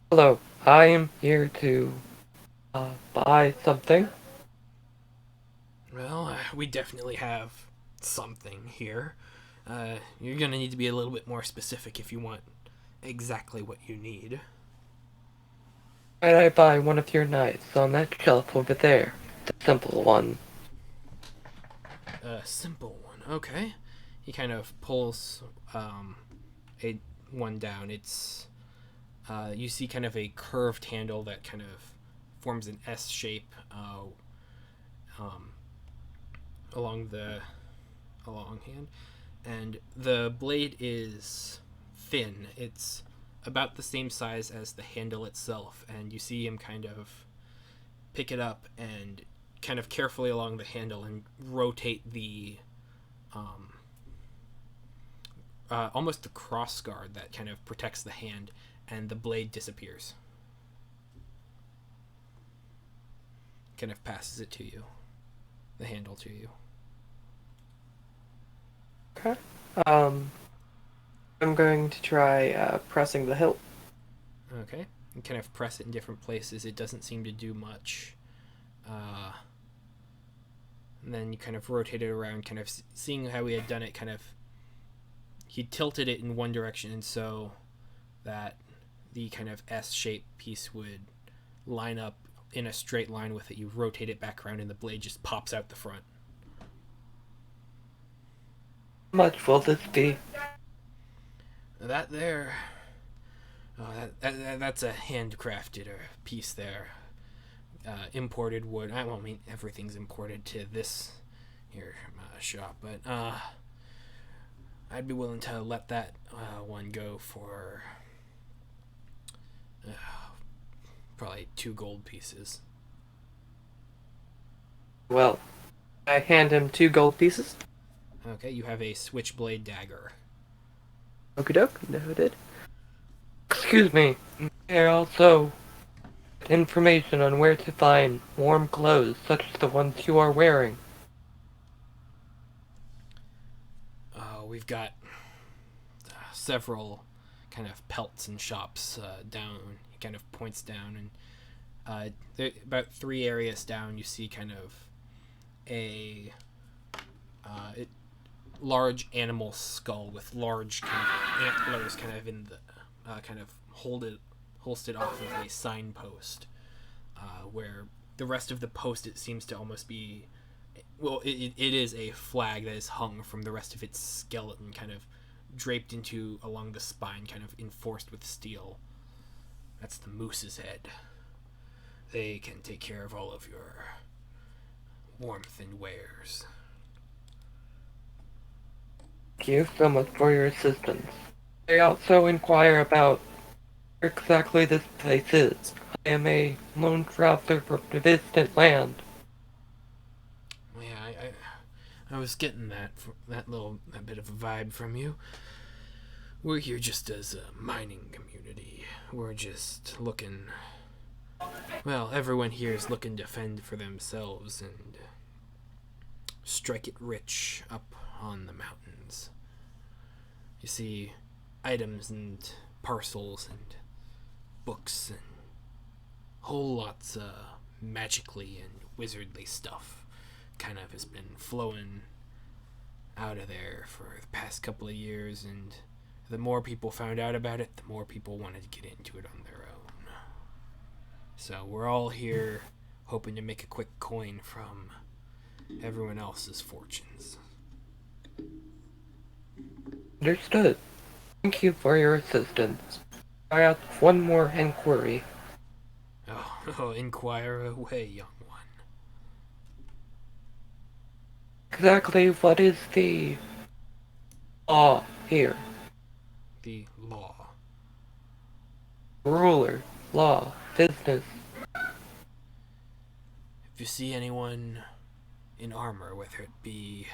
Hello. I am here to buy something. Well, we definitely have something here. You're gonna need to be a little bit more specific if you want exactly what you need. Might I buy one of your knives on that shelf over there? The simple one. A simple one, okay. He kind of pulls one down. It's you see kind of a curved handle that kind of forms an S shape along hand, and the blade is thin. It's about the same size as the handle itself, and you see him kind of pick it up and kind of carefully along the handle and rotate the almost the cross guard that kind of protects the hand, and the blade disappears. Kind of passes it to you, the handle to you. Okay. I'm going to try pressing the hilt. Okay. You kind of press it in different places. It doesn't seem to do much. And then you kind of rotate it around, kind of seeing how he had done it, kind of he tilted it in one direction, and so that the kind of S-shaped piece would line up in a straight line with it. You rotate it back around, and the blade just pops out the front. How much will this be? That there, that's a handcrafted piece there. Imported wood. I mean, everything's imported to this here shop, but I'd be willing to let that one go for probably 2 gold pieces. Well, I hand him 2 gold pieces. Okay, you have a switchblade dagger. Okie doke, noted. Excuse me. May I also get information on where to find warm clothes such as the ones you are wearing? We've got several kind of pelts and shops down. He kind of points down, and about 3 areas down, you see kind of a large animal skull with large kind of antlers, kind of in the kind of holstered off of a signpost, where the rest of the post, it seems to almost be, well, it is a flag that is hung from the rest of its skeleton, kind of draped into along the spine, kind of enforced with steel. That's the moose's head. They can take care of all of your warmth and wares. Thank you so much for your assistance. I also inquire about where exactly this place is. I am a lone traveler from a distant land. Yeah, I was getting that bit of a vibe from you. We're here just as a mining community. We're just looking. Well, everyone here is looking to fend for themselves and strike it rich up on the mountains. You see, items and parcels and books and whole lots of magically and wizardly stuff kind of has been flowing out of there for the past couple of years, and the more people found out about it, the more people wanted to get into it on their own. So we're all here hoping to make a quick coin from everyone else's fortunes. Understood. Thank you for your assistance. I have one more inquiry. Oh, inquire away, young one. Exactly what is the law here? The law. Ruler, law, business. If you see anyone in armor, whether it be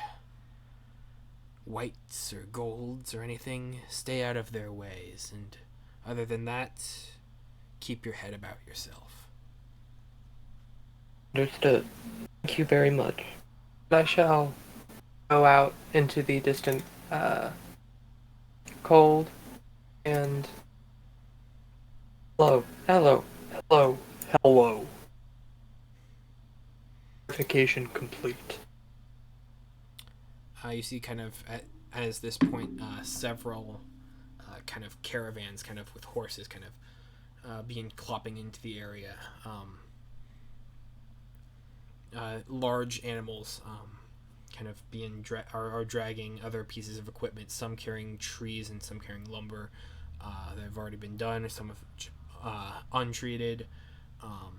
whites or golds or anything, stay out of their ways, and other than that, keep your head about yourself. Understood. Thank you very much. I shall go out into the distant cold and Hello, hello, hello. hello. Verification complete. You see kind of as this point several kind of caravans kind of with horses kind of being clopping into the area. Large animals kind of being are dragging other pieces of equipment, some carrying trees and some carrying lumber that have already been done, some of which untreated,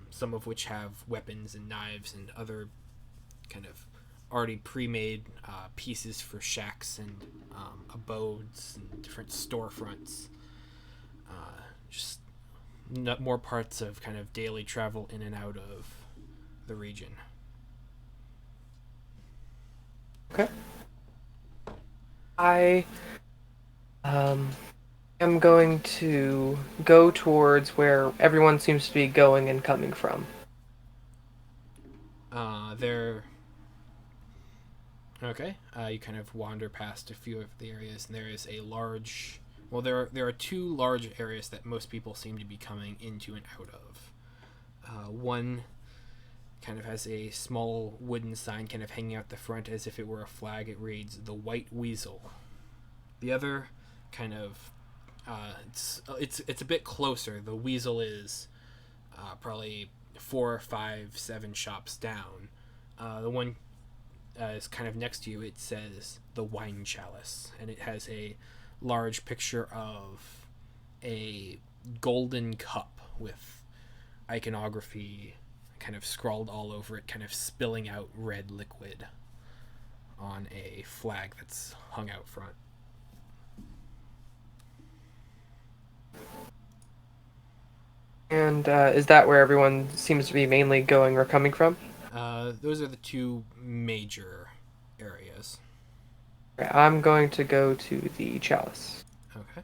some of which have weapons and knives and other kind of already pre-made pieces for shacks and abodes and different storefronts. Just more parts of kind of daily travel in and out of the region. Okay. I am going to go towards where everyone seems to be going and coming from. They're okay. You kind of wander past a few of the areas, and there is a large. Well, there are 2 large areas that most people seem to be coming into and out of. One kind of has a small wooden sign kind of hanging out the front as if it were a flag. It reads "The White Weasel." The other kind of it's a bit closer. The Weasel is probably 4, 5, 7 shops down. The one is kind of next to you. It says "The Wine Chalice," and it has a large picture of a golden cup with iconography kind of scrawled all over it, kind of spilling out red liquid on a flag that's hung out front. And is that where everyone seems to be mainly going or coming from? those are the two major areas. I'm going to go to the Chalice. Okay.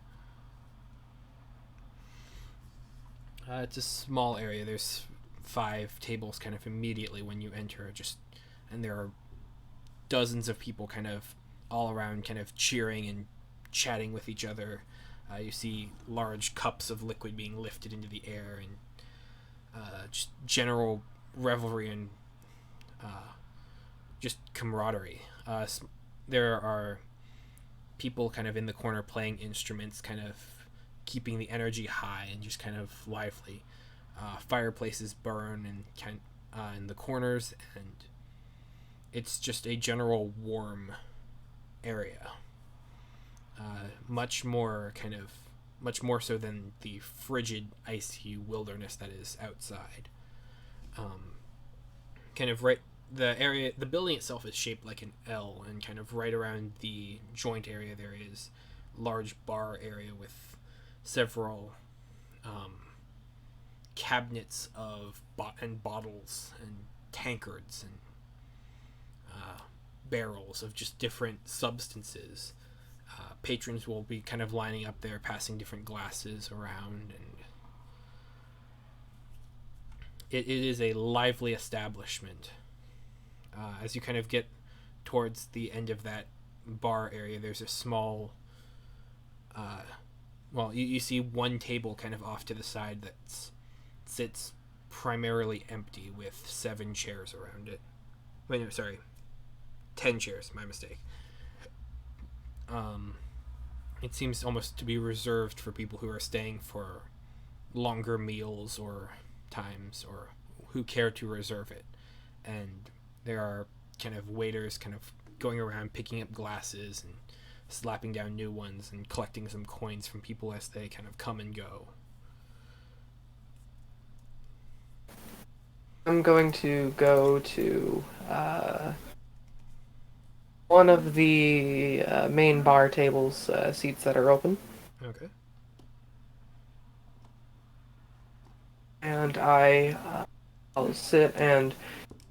It's a small area. There's 5 tables kind of immediately when you enter, and there are dozens of people kind of all around, kind of cheering and chatting with each other. You see large cups of liquid being lifted into the air, and just general revelry and just camaraderie. There are people kind of in the corner playing instruments, kind of keeping the energy high and just kind of lively. Fireplaces burn and in the corners, and it's just a general warm area. Much more so than the frigid, icy wilderness that is outside. The building itself is shaped like an L, and kind of right around the joint area there is large bar area with several cabinets of bottles and tankards and barrels of just different substances. Patrons will be kind of lining up there, passing different glasses around, and it is a lively establishment. As you kind of get towards the end of that bar area, there's a small you see one table kind of off to the side that sits primarily empty with 7 chairs around it. Wait, no, sorry. 10 chairs, my mistake. It seems almost to be reserved for people who are staying for longer meals or times, or who care to reserve it. And there are kind of waiters kind of going around picking up glasses and slapping down new ones and collecting some coins from people as they kind of come and go. I'm going to go to one of the main bar tables, seats that are open. Okay. And I'll sit and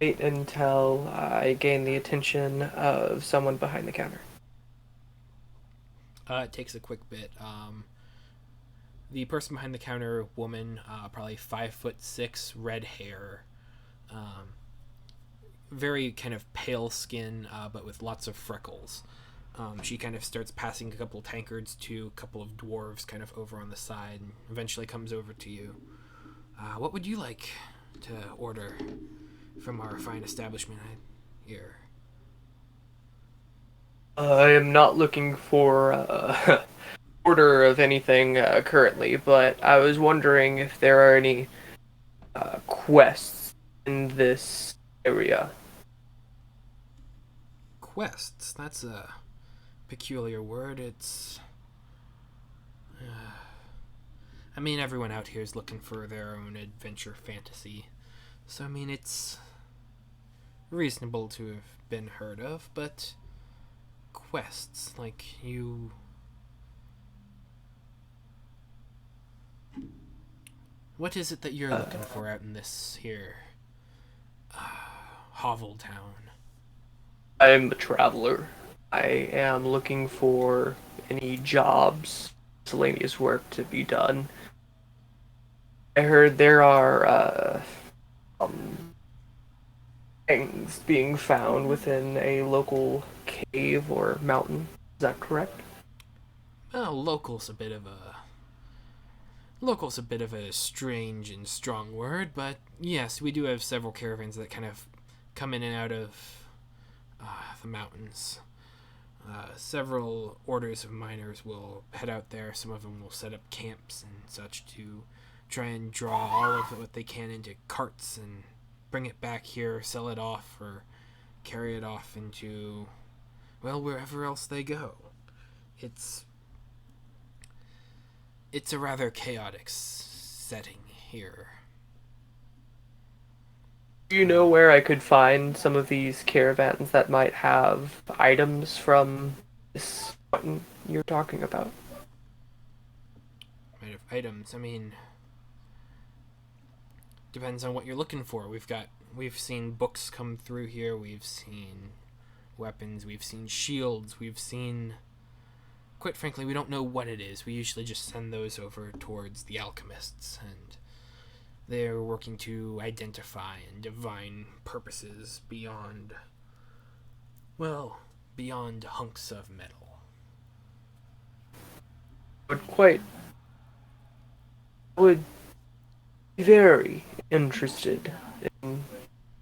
wait until I gain the attention of someone behind the counter. It takes a quick bit. The person behind the counter, woman, probably 5'6", red hair, very kind of pale skin, but with lots of freckles. She kind of starts passing a couple tankards to a couple of dwarves kind of over on the side, and eventually comes over to you. What would you like to order from our fine establishment here? I am not looking for order of anything currently, but I was wondering if there are any quests in this area. Quests? That's a peculiar word. It's... I mean, everyone out here is looking for their own adventure fantasy. So, I mean, it's reasonable to have been heard of, but quests, like you... What is it that you're looking for out in this here hovel town? I'm a traveler. I am looking for any jobs, miscellaneous work to be done. I heard there are things being found within a local cave or mountain. Is that correct? Well, local's a bit of a strange and strong word, but yes, we do have several caravans that kind of come in and out of the mountains. Several orders of miners will head out there. Some of them will set up camps and such to try and draw all of what they can into carts and bring it back here, sell it off, or carry it off into, well, wherever else they go. It's a rather chaotic setting here. Do you know where I could find some of these caravans that might have items from this mountain you're talking about? Might have items. I mean, depends on what you're looking for. We've got we've seen books come through here. We've seen weapons. We've seen shields. We've seen... Quite frankly, we don't know what it is. We usually just send those over towards the alchemists, and they're working to identify and divine purposes beyond, well, beyond hunks of metal. I would be very interested in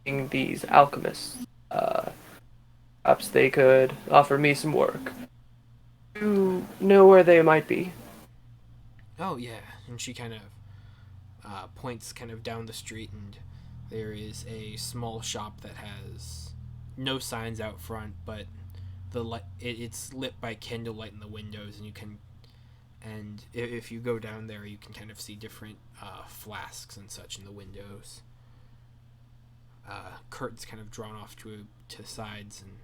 being these alchemists. Perhaps they could offer me some work. You know where they might be? Oh, yeah, and she kind of points kind of down the street, and there is a small shop that has no signs out front, but it's lit by candlelight in the windows, and if you go down there, you can kind of see different flasks and such in the windows. Curtains kind of drawn off to sides, and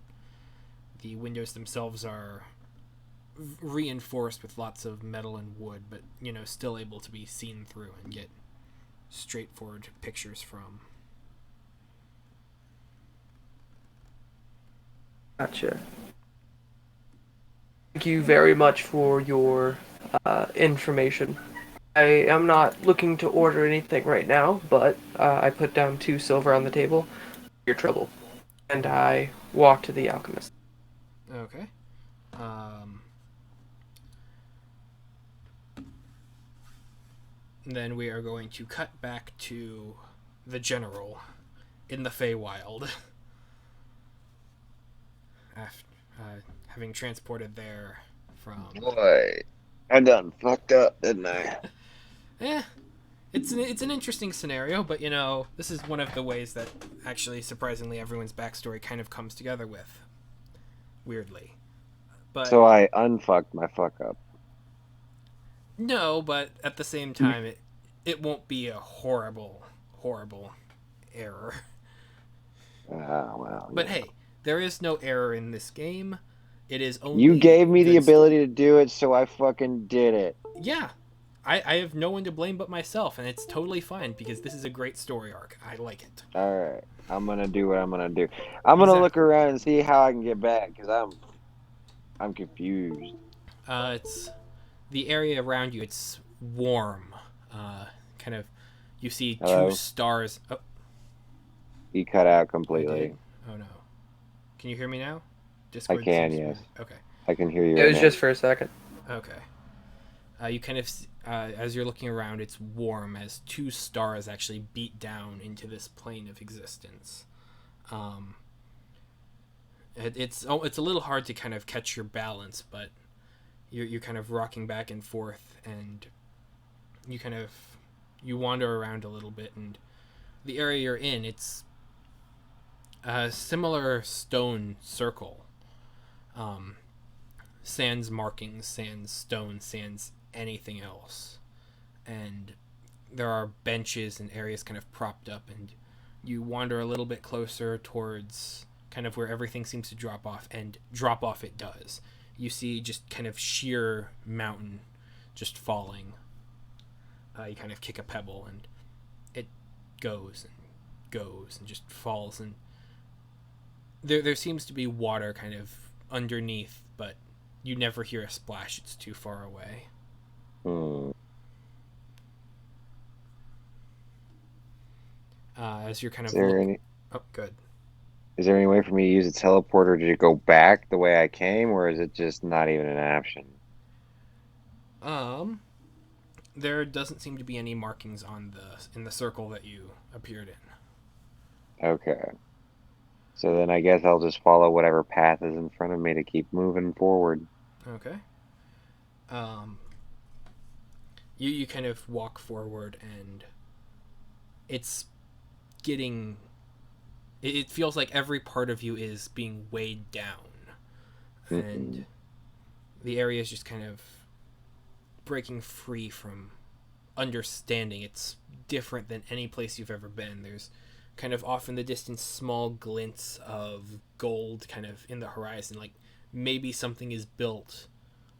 the windows themselves are reinforced with lots of metal and wood, but still able to be seen through and get straightforward pictures from. Gotcha. Thank you very much for your information. I am not looking to order anything right now, but I put down 2 silver on the table for your trouble, and I walk to the alchemist. Okay. Then we are going to cut back to the general in the Feywild. After having transported there from... Boy, I done fucked up, didn't I? It's an interesting scenario, but this is one of the ways that actually surprisingly everyone's backstory kind of comes together with. Weirdly. But So I unfucked my fuck up. no, but at the same time it won't be a horrible error. Well. But yeah. hey, there is no error in this game. It is only You gave me the good ability to do it, so I fucking did it. Yeah. I have no one to blame but myself, and it's totally fine because this is a great story arc. I like it. Alright, I'm gonna do what I'm gonna do. I'm gonna look around and see how I can get back, because I'm confused. It's the area around you. It's warm. Kind of, you see Hello? 2 stars. Oh, You cut out I did? completely. Oh no. Can you hear me now? I can, seems yes. to- Okay. I can hear you It right was now. just for a second. Okay. You kind of, as you're looking around, it's warm as 2 stars actually beat down into this plane of existence. It's a little hard to kind of catch your balance, but you're kind of rocking back and forth, and you wander around a little bit, and the area you're in, it's a similar stone circle. Sans markings, sans stone, sans anything else. And there are benches and areas kind of propped up, and you wander a little bit closer towards kind of where everything seems to drop off, and drop off it does. You see just kind of sheer mountain just falling. You kind of kick a pebble, and it goes and just falls, and there seems to be water kind of underneath, but you never hear a splash. It's too far away. As you're kind of oh, good. Is there any way for me to use a teleporter to go back the way I came, or is it just not even an option? There doesn't seem to be any markings in the circle that you appeared in. Okay. So then I guess I'll just follow whatever path is in front of me to keep moving forward. Okay. You kind of walk forward, and it's getting... It feels like every part of you is being weighed down. And the area is just kind of breaking free from understanding. It's different than any place you've ever been. There's kind of off in the distance small glints of gold kind of in the horizon, like maybe something is built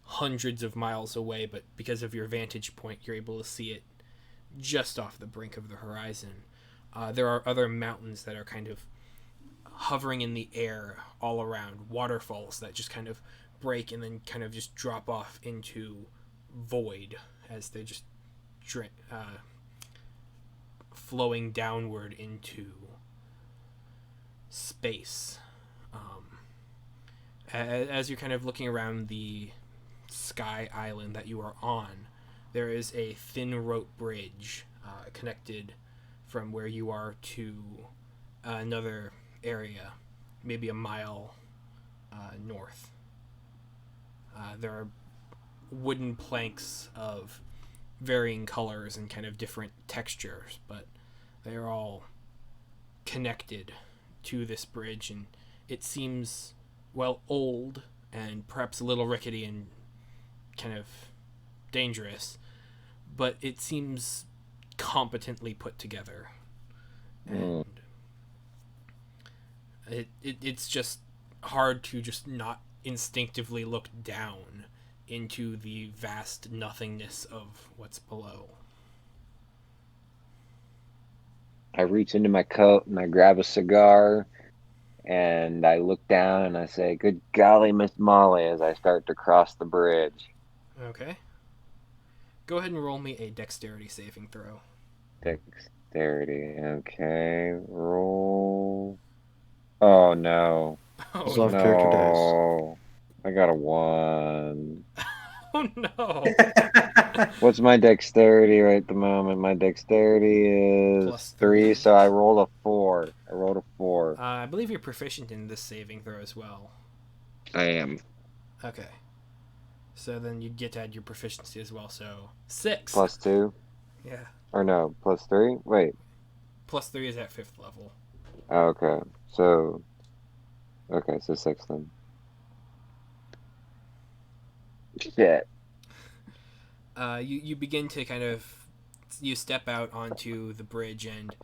hundreds of miles away, but because of your vantage point you're able to see it just off the brink of the horizon. There are other mountains that are kind of hovering in the air all around, waterfalls that just kind of break and then kind of just drop off into void as they just flowing downward into space. As you're kind of looking around the sky island that you are on, there is a thin rope bridge connected from where you are to another area, maybe a mile north. There are wooden planks of varying colors and kind of different textures, but they are all connected to this bridge, and it seems, well, old and perhaps a little rickety and kind of dangerous, but it seems competently put together. And it's just hard to just not instinctively look down into the vast nothingness of what's below. I reach into my coat and I grab a cigar and I look down and I say, "Good golly, Miss Molly," as I start to cross the bridge. Okay. Go ahead and roll me a dexterity saving throw. Dexterity. Okay. Roll. Oh, no. Oh, Love character dice. No. I got a 1. oh no. What's my dexterity right at the moment? My dexterity is Plus 3, three. so I rolled a 4. I rolled a 4. I believe you're proficient in this saving throw as well. I am. Okay. So then you'd get to add your proficiency as well, so 6. Plus 2? Yeah. Or no, plus 3? Wait. Plus 3 is at 5th level. Okay. So 6 then. Shit. You begin to kind of, you step out onto the bridge, and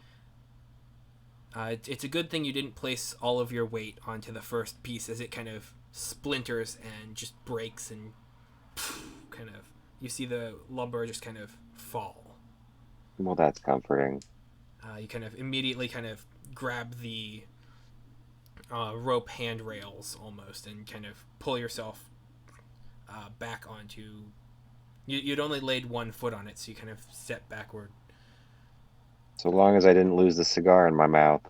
it's a good thing you didn't place all of your weight onto the first piece, as it kind of splinters and just breaks, and kind of, you see the lumber just kind of fall. Well, that's comforting. You kind of immediately kind of grab the rope handrails almost and kind of pull yourself back onto. You'd only laid 1 foot on it, so you kind of step backward. So long as I didn't lose the cigar in my mouth.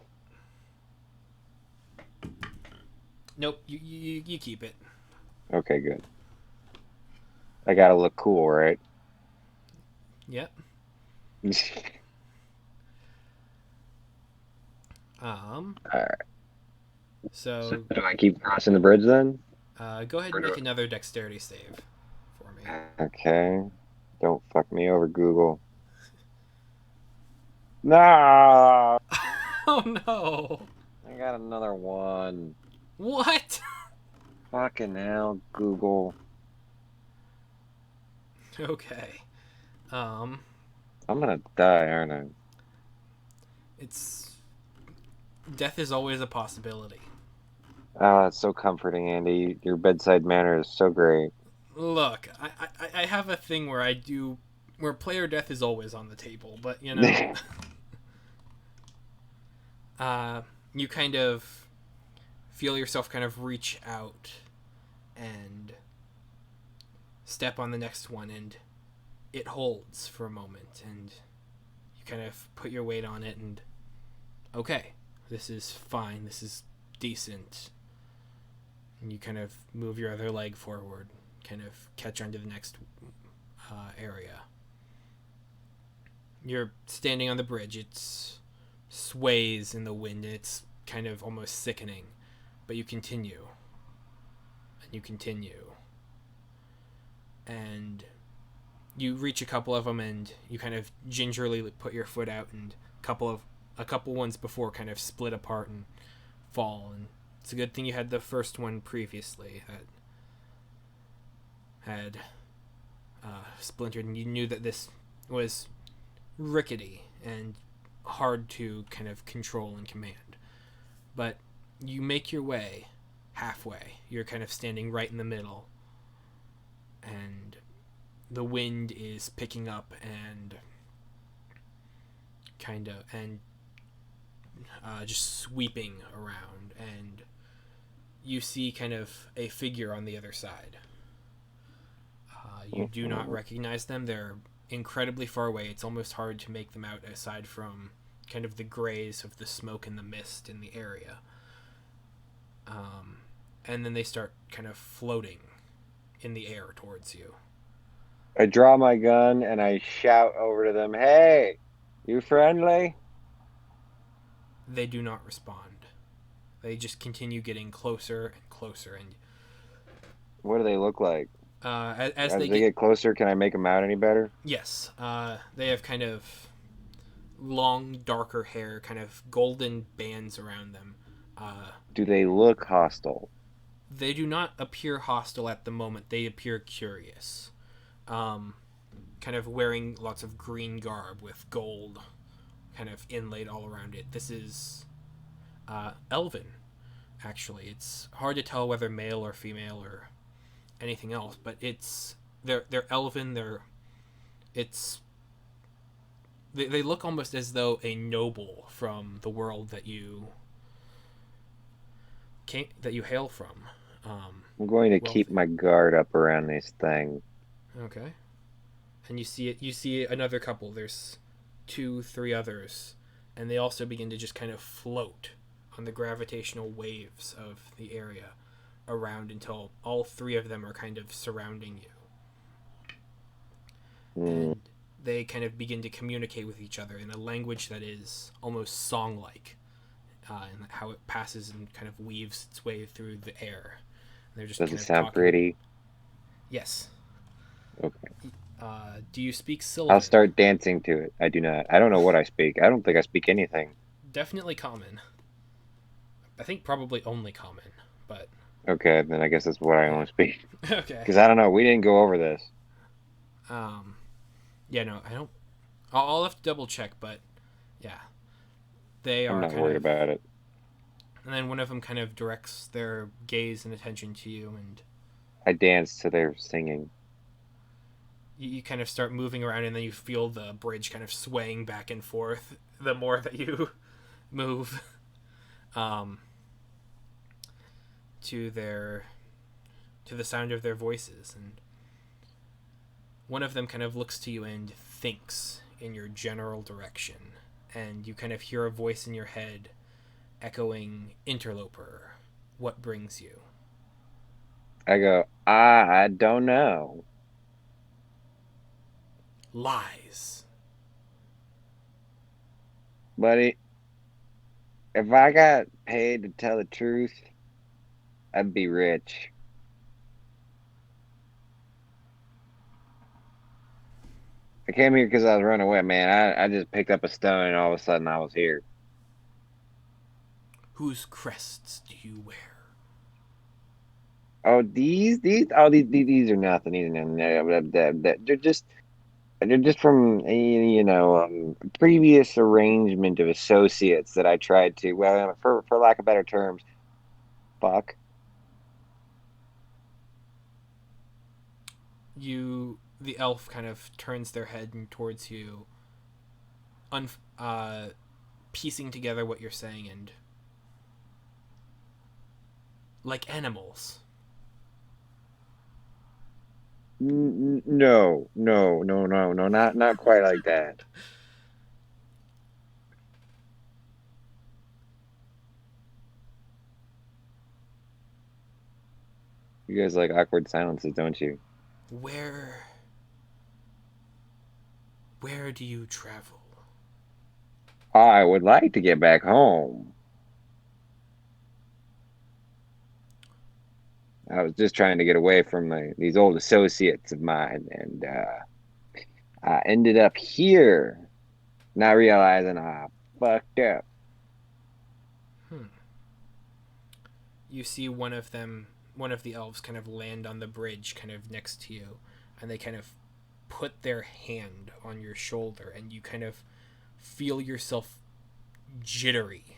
Nope, you keep it. Okay, good. I gotta look cool, right? Yep. Alright. So Do I keep crossing the bridge then? go ahead and make another dexterity save for me. Okay. Don't fuck me over, Google. No! Oh no! I got another 1. What? Fucking hell, Google. Okay. I'm gonna die, aren't I? It's death is always a possibility. Oh, that's so comforting, Andy. Your bedside manner is so great. Look, I have a thing where where player death is always on the table, but you know, you kind of feel yourself kind of reach out and step on the next one, and it holds for a moment, and you kind of put your weight on it, and okay, this is fine, this is decent. And you kind of move your other leg forward, kind of catch onto the next area. You're standing on the bridge. It sways in the wind, and it's kind of almost sickening. But you continue. And you continue. And you reach a couple of them, and you kind of gingerly put your foot out, and a couple ones before kind of split apart and fall. And it's a good thing you had the first one previously that had splintered, and you knew that this was rickety and hard to kind of control and command. But you make your way halfway. You're kind of standing right in the middle, and the wind is picking up and just sweeping around, and you see kind of a figure on the other side. You do not recognize them. They're incredibly far away. It's almost hard to make them out aside from kind of the grays of the smoke and the mist in the area. And then they start kind of floating in the air towards you. I draw my gun and I shout over to them, "Hey, you friendly?" They do not respond. They just continue getting closer and closer. And What do they look like? as As they they get closer, can I make them out any better? yes, they have kind of long, darker hair, kind of golden bands around them. Do they look hostile? They do not appear hostile at the moment. They appear curious. Kind of wearing lots of green garb with gold kind of inlaid all around it. This is elven, actually. It's hard to tell whether male or female or anything else, but they're elven. They look almost as though a noble from the world that you hail from. I'm going to keep my guard up around this thing. Okay. And you see another couple. There's 2-3 others, and they also begin to just kind of float on the gravitational waves of the area around until all 3 of them are kind of surrounding you. And they kind of begin to communicate with each other in a language that is almost song-like, and how it passes and kind of weaves its way through the air. And they're just Does kind it of sound talking. pretty? Yes. Okay. Do you speak Sylvan? I'll start dancing to it. I do not. I don't know what I speak. I don't think I speak anything. Definitely common. I think probably only common, but Okay, then I guess that's what I only speak. okay. Because I don't know. We didn't go over this. Yeah, no, I don't. I'll have to double check, but yeah, they are. I'm not kind worried of, about it. And then one of them kind of directs their gaze and attention to you, and I dance to their singing. you kind of start moving around, and then you feel the bridge kind of swaying back and forth the more that you move to the sound of their voices. And one of them kind of looks to you and thinks in your general direction, and you kind of hear a voice in your head echoing, "Interloper, what brings you?" I go, I don't know. Lies. Buddy, if I got paid to tell the truth, I'd be rich. I came here because I was running away, man. I just picked up a stone and all of a sudden I was here. Whose crests do you wear? Oh, these are nothing. They're just from previous arrangement of associates that I tried to, well, for lack of better terms, fuck. The elf kind of turns their head towards you, piecing together what you're saying, and like animals. No, not quite like that. You guys like awkward silences, don't you? Where do you travel? I would like to get back home. I was just trying to get away from these old associates of mine, and I ended up here, not realizing I fucked up. You see one of the elves kind of land on the bridge kind of next to you, and they kind of put their hand on your shoulder, and you kind of feel yourself jittery.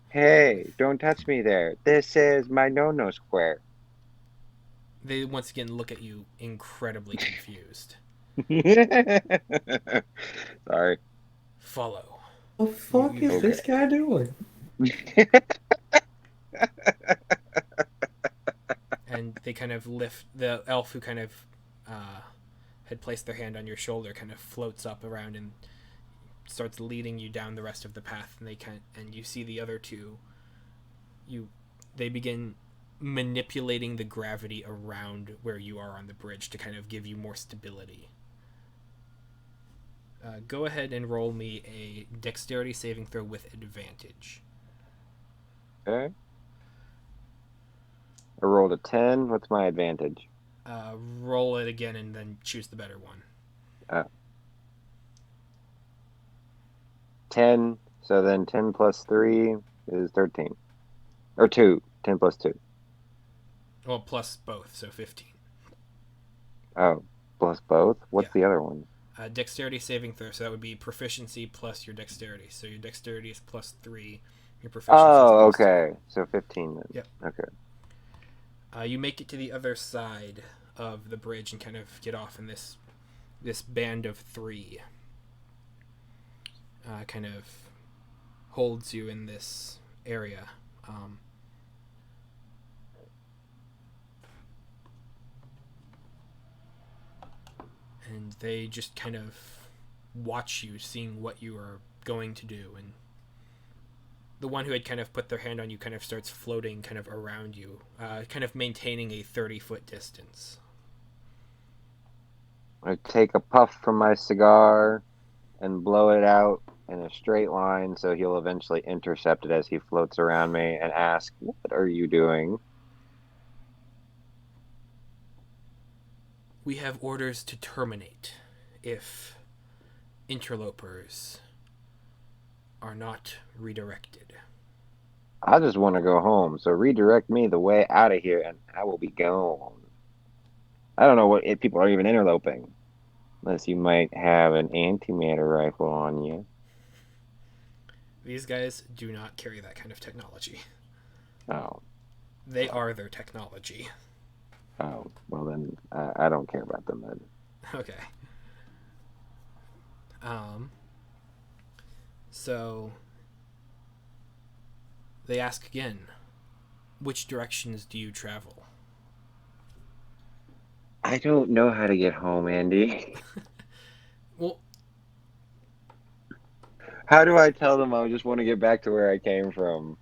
Hey, don't touch me there. This is my no-no square. They once again look at you incredibly confused. Sorry. Follow. The fuck You- is Okay. this guy doing? And they kind of lift the elf who kind of had placed their hand on your shoulder, kind of floats up around and starts leading you down the rest of the path. And you see the other two. They begin manipulating the gravity around where you are on the bridge to kind of give you more stability. Go ahead and roll me a dexterity saving throw with advantage. Okay. I rolled a 10. What's my advantage? Roll it again and then choose the better one. 10. So then 10 plus 3 is 13. Or 2. 10 plus 2. Well, plus both, so 15. Oh, plus both? What's Yeah. the other one? Dexterity saving throw, so that would be proficiency plus your dexterity. So your dexterity is plus 3, your proficiency Oh, is plus okay. So 15 then. Yep. Okay. 2. You make it to the other side of the bridge and kind of get off in this band of 3. Kind of holds you in this area. And they just kind of watch you, seeing what you are going to do. And the one who had kind of put their hand on you kind of starts floating kind of around you, kind of maintaining a 30-foot distance. I take a puff from my cigar and blow it out in a straight line so he'll eventually intercept it as he floats around me and ask, "What are you doing?" We have orders to terminate if interlopers are not redirected. I just want to go home, so redirect me the way out of here and I will be gone. I don't know what if people are even interloping. Unless you might have an antimatter rifle on you. These guys do not carry that kind of technology. Oh. They are their technology. Oh. Well then, I don't care about them then. Okay. So they ask again, which directions do you travel? I don't know how to get home, Andy. Well, How do I tell them I just want to get back to where I came from?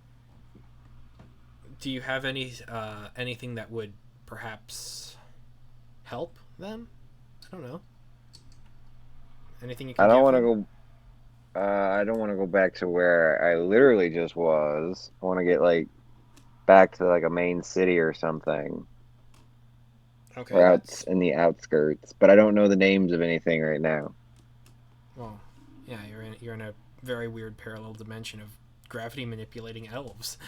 do you have anything that would perhaps help them? I don't know. Anything you can I don't give want to them? go. I don't want to go back to where I literally just was. I want to get back to a main city or something, Okay, or out that's in the outskirts. But I don't know the names of anything right now. well, yeah. You're in a very weird parallel dimension of gravity manipulating elves.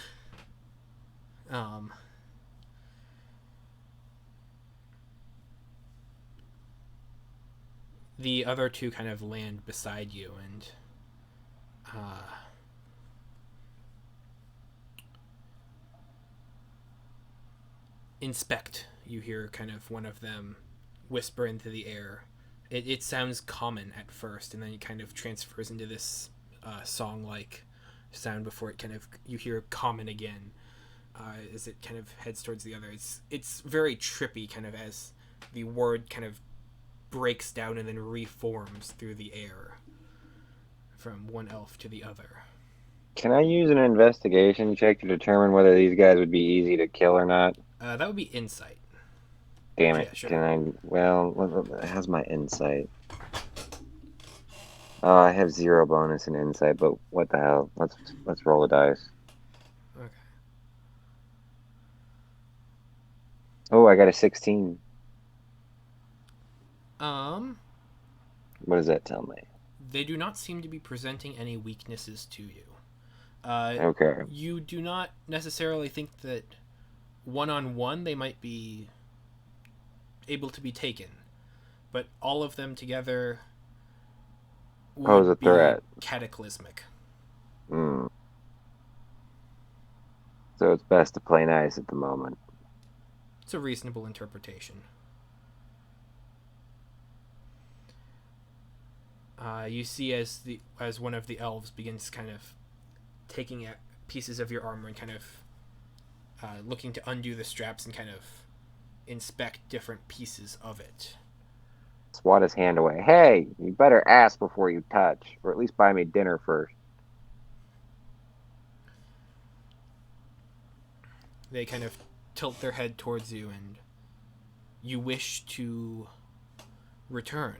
The other two kind of land beside you and inspect. You hear kind of one of them whisper into the air. It sounds common at first, and then it kind of transfers into this song-like sound before it kind of you hear common again as it kind of heads towards the other. It's very trippy, kind of as the word kind of breaks down and then reforms through the air from one elf to the other. Can I use an investigation check to determine whether these guys would be easy to kill or not? That would be insight. Damn it. Yeah, sure. Can I? Well, how's my insight? I have 0 bonus in insight, but what the hell? Let's roll the dice. Okay. Oh, I got a 16. What does that tell me? They do not seem to be presenting any weaknesses to you. Okay. You do not necessarily think that one-on-one they might be able to be taken, but all of them together Pose a would be threat. cataclysmic. Hmm. So it's best to play nice at the moment. It's a reasonable interpretation. You see as one of the elves begins kind of taking at pieces of your armor and kind of looking to undo the straps and kind of inspect different pieces of it. Swat his hand away. Hey, you better ask before you touch, or at least buy me dinner first. They kind of tilt their head towards you, and you wish to return.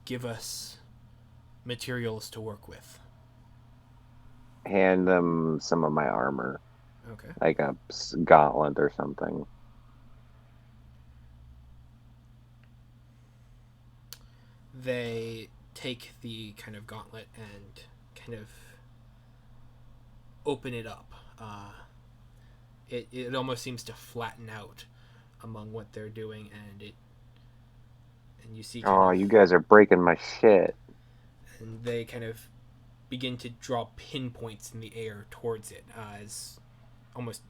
Give us materials to work with. Hand them some of my armor, Okay. like a gauntlet or something. They take the kind of gauntlet and kind of open it up. It almost seems to flatten out among what they're doing, and you see. Oh, you guys are breaking my shit. And they kind of begin to draw pinpoints in the air towards it, as almost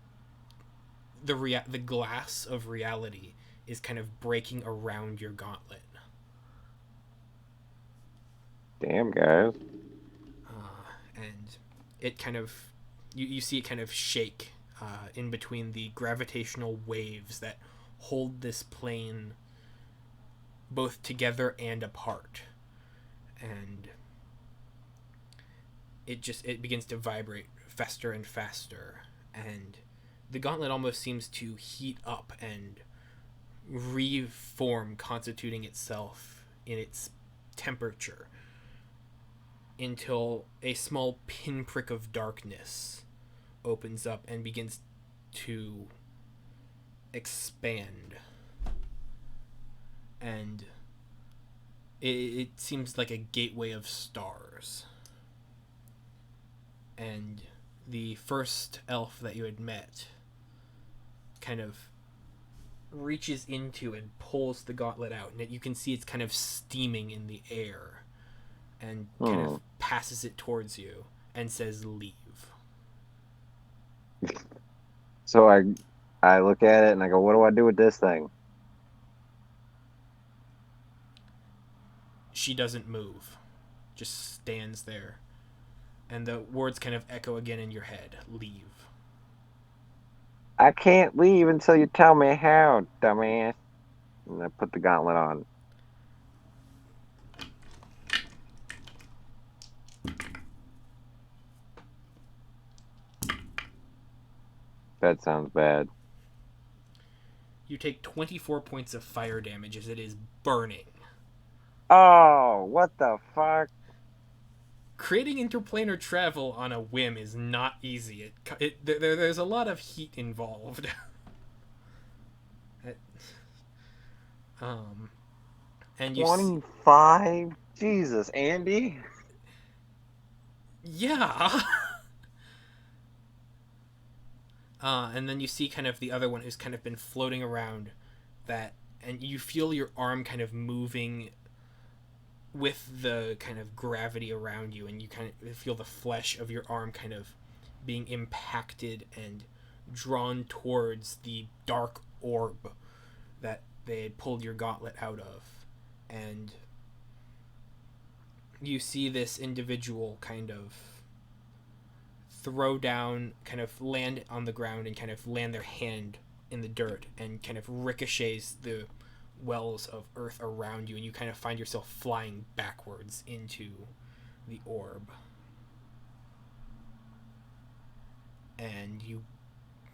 the glass of reality is kind of breaking around your gauntlet. Damn, guys. And it kind of you see it kind of shake in between the gravitational waves that hold this plane both together and apart, and it begins to vibrate faster and faster, and the gauntlet almost seems to heat up and reform, constituting itself in its temperature until a small pinprick of darkness opens up and begins to expand. And it seems like a gateway of stars. And the first elf that you had met kind of reaches into and pulls the gauntlet out, and you can see it's kind of steaming in the air, and kind of passes it towards you and says, "Leave." So I look at it and I go, what do I do with this thing? She doesn't move, just stands there, and the words kind of echo again in your head, "Leave." I can't leave until you tell me how, dumbass. And I put the gauntlet on. That sounds bad. You take 24 points of fire damage as it is burning. Oh, what the fuck? Creating interplanar travel on a whim is not easy. There's a lot of heat involved. And you 25? Jesus, Andy? Yeah. And then you see kind of the other one who's kind of been floating around that, and you feel your arm kind of moving with the kind of gravity around you, and you kind of feel the flesh of your arm kind of being impacted and drawn towards the dark orb that they had pulled your gauntlet out of. And you see this individual kind of throw down, kind of land on the ground and kind of land their hand in the dirt, and kind of ricochets the wells of earth around you, and you kind of find yourself flying backwards into the orb. And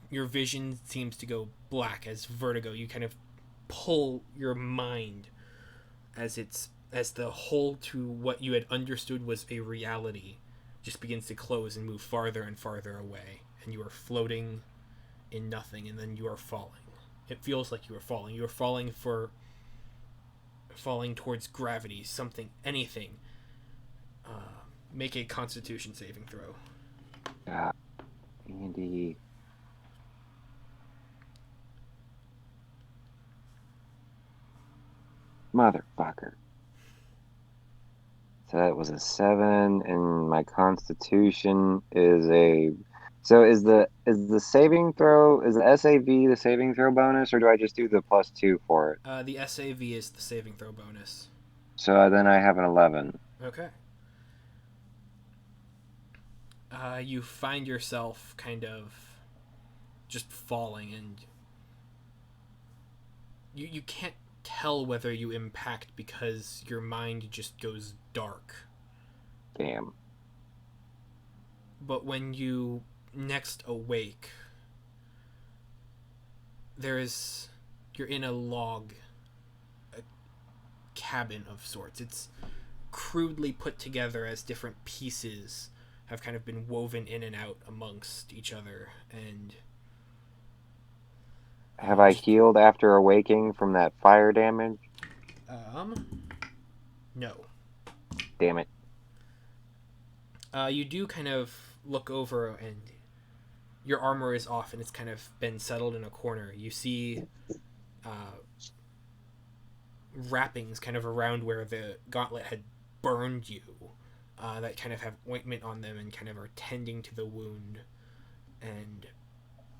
your vision seems to go black as vertigo. You kind of pull your mind as the hole to what you had understood was a reality just begins to close and move farther and farther away, and you are floating in nothing, and then you are falling. It feels like you are falling. You are falling towards gravity, something, anything. Make a Constitution saving throw. God, Andy. Motherfucker. So that was a 7, and my Constitution is a. So is the saving throw, is the SAV the saving throw bonus, or do I just do the +2 for it? The SAV is the saving throw bonus. So then I have an 11. Okay. You find yourself kind of just falling, and you can't tell whether you impact because your mind just goes dark. Damn. But when you next awake, you're in a cabin of sorts. It's crudely put together as different pieces have kind of been woven in and out amongst each other, and Have I healed after awaking from that fire damage? no. Damn it. You do kind of look over, and your armor is off, and it's kind of been settled in a corner. You see wrappings kind of around where the gauntlet had burned you, that kind of have ointment on them and kind of are tending to the wound. And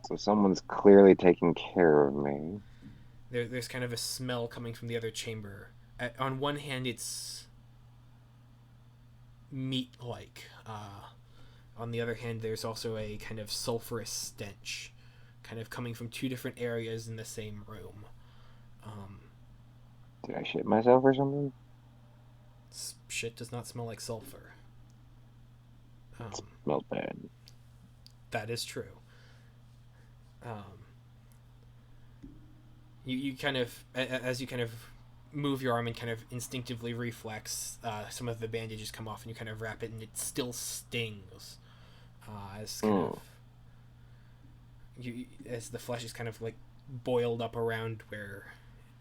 So someone's clearly taking care of me. there's kind of a smell coming from the other chamber. On one hand, it's meat-like. On the other hand, there's also a kind of sulfurous stench kind of coming from two different areas in the same room. Did I shit myself or something? Shit does not smell like sulfur. Smells bad. That is true. You kind of, as you kind of move your arm and kind of instinctively reflex, some of the bandages come off, and you kind of wrap it, and it still stings. As kind of as the flesh is kind of like boiled up around where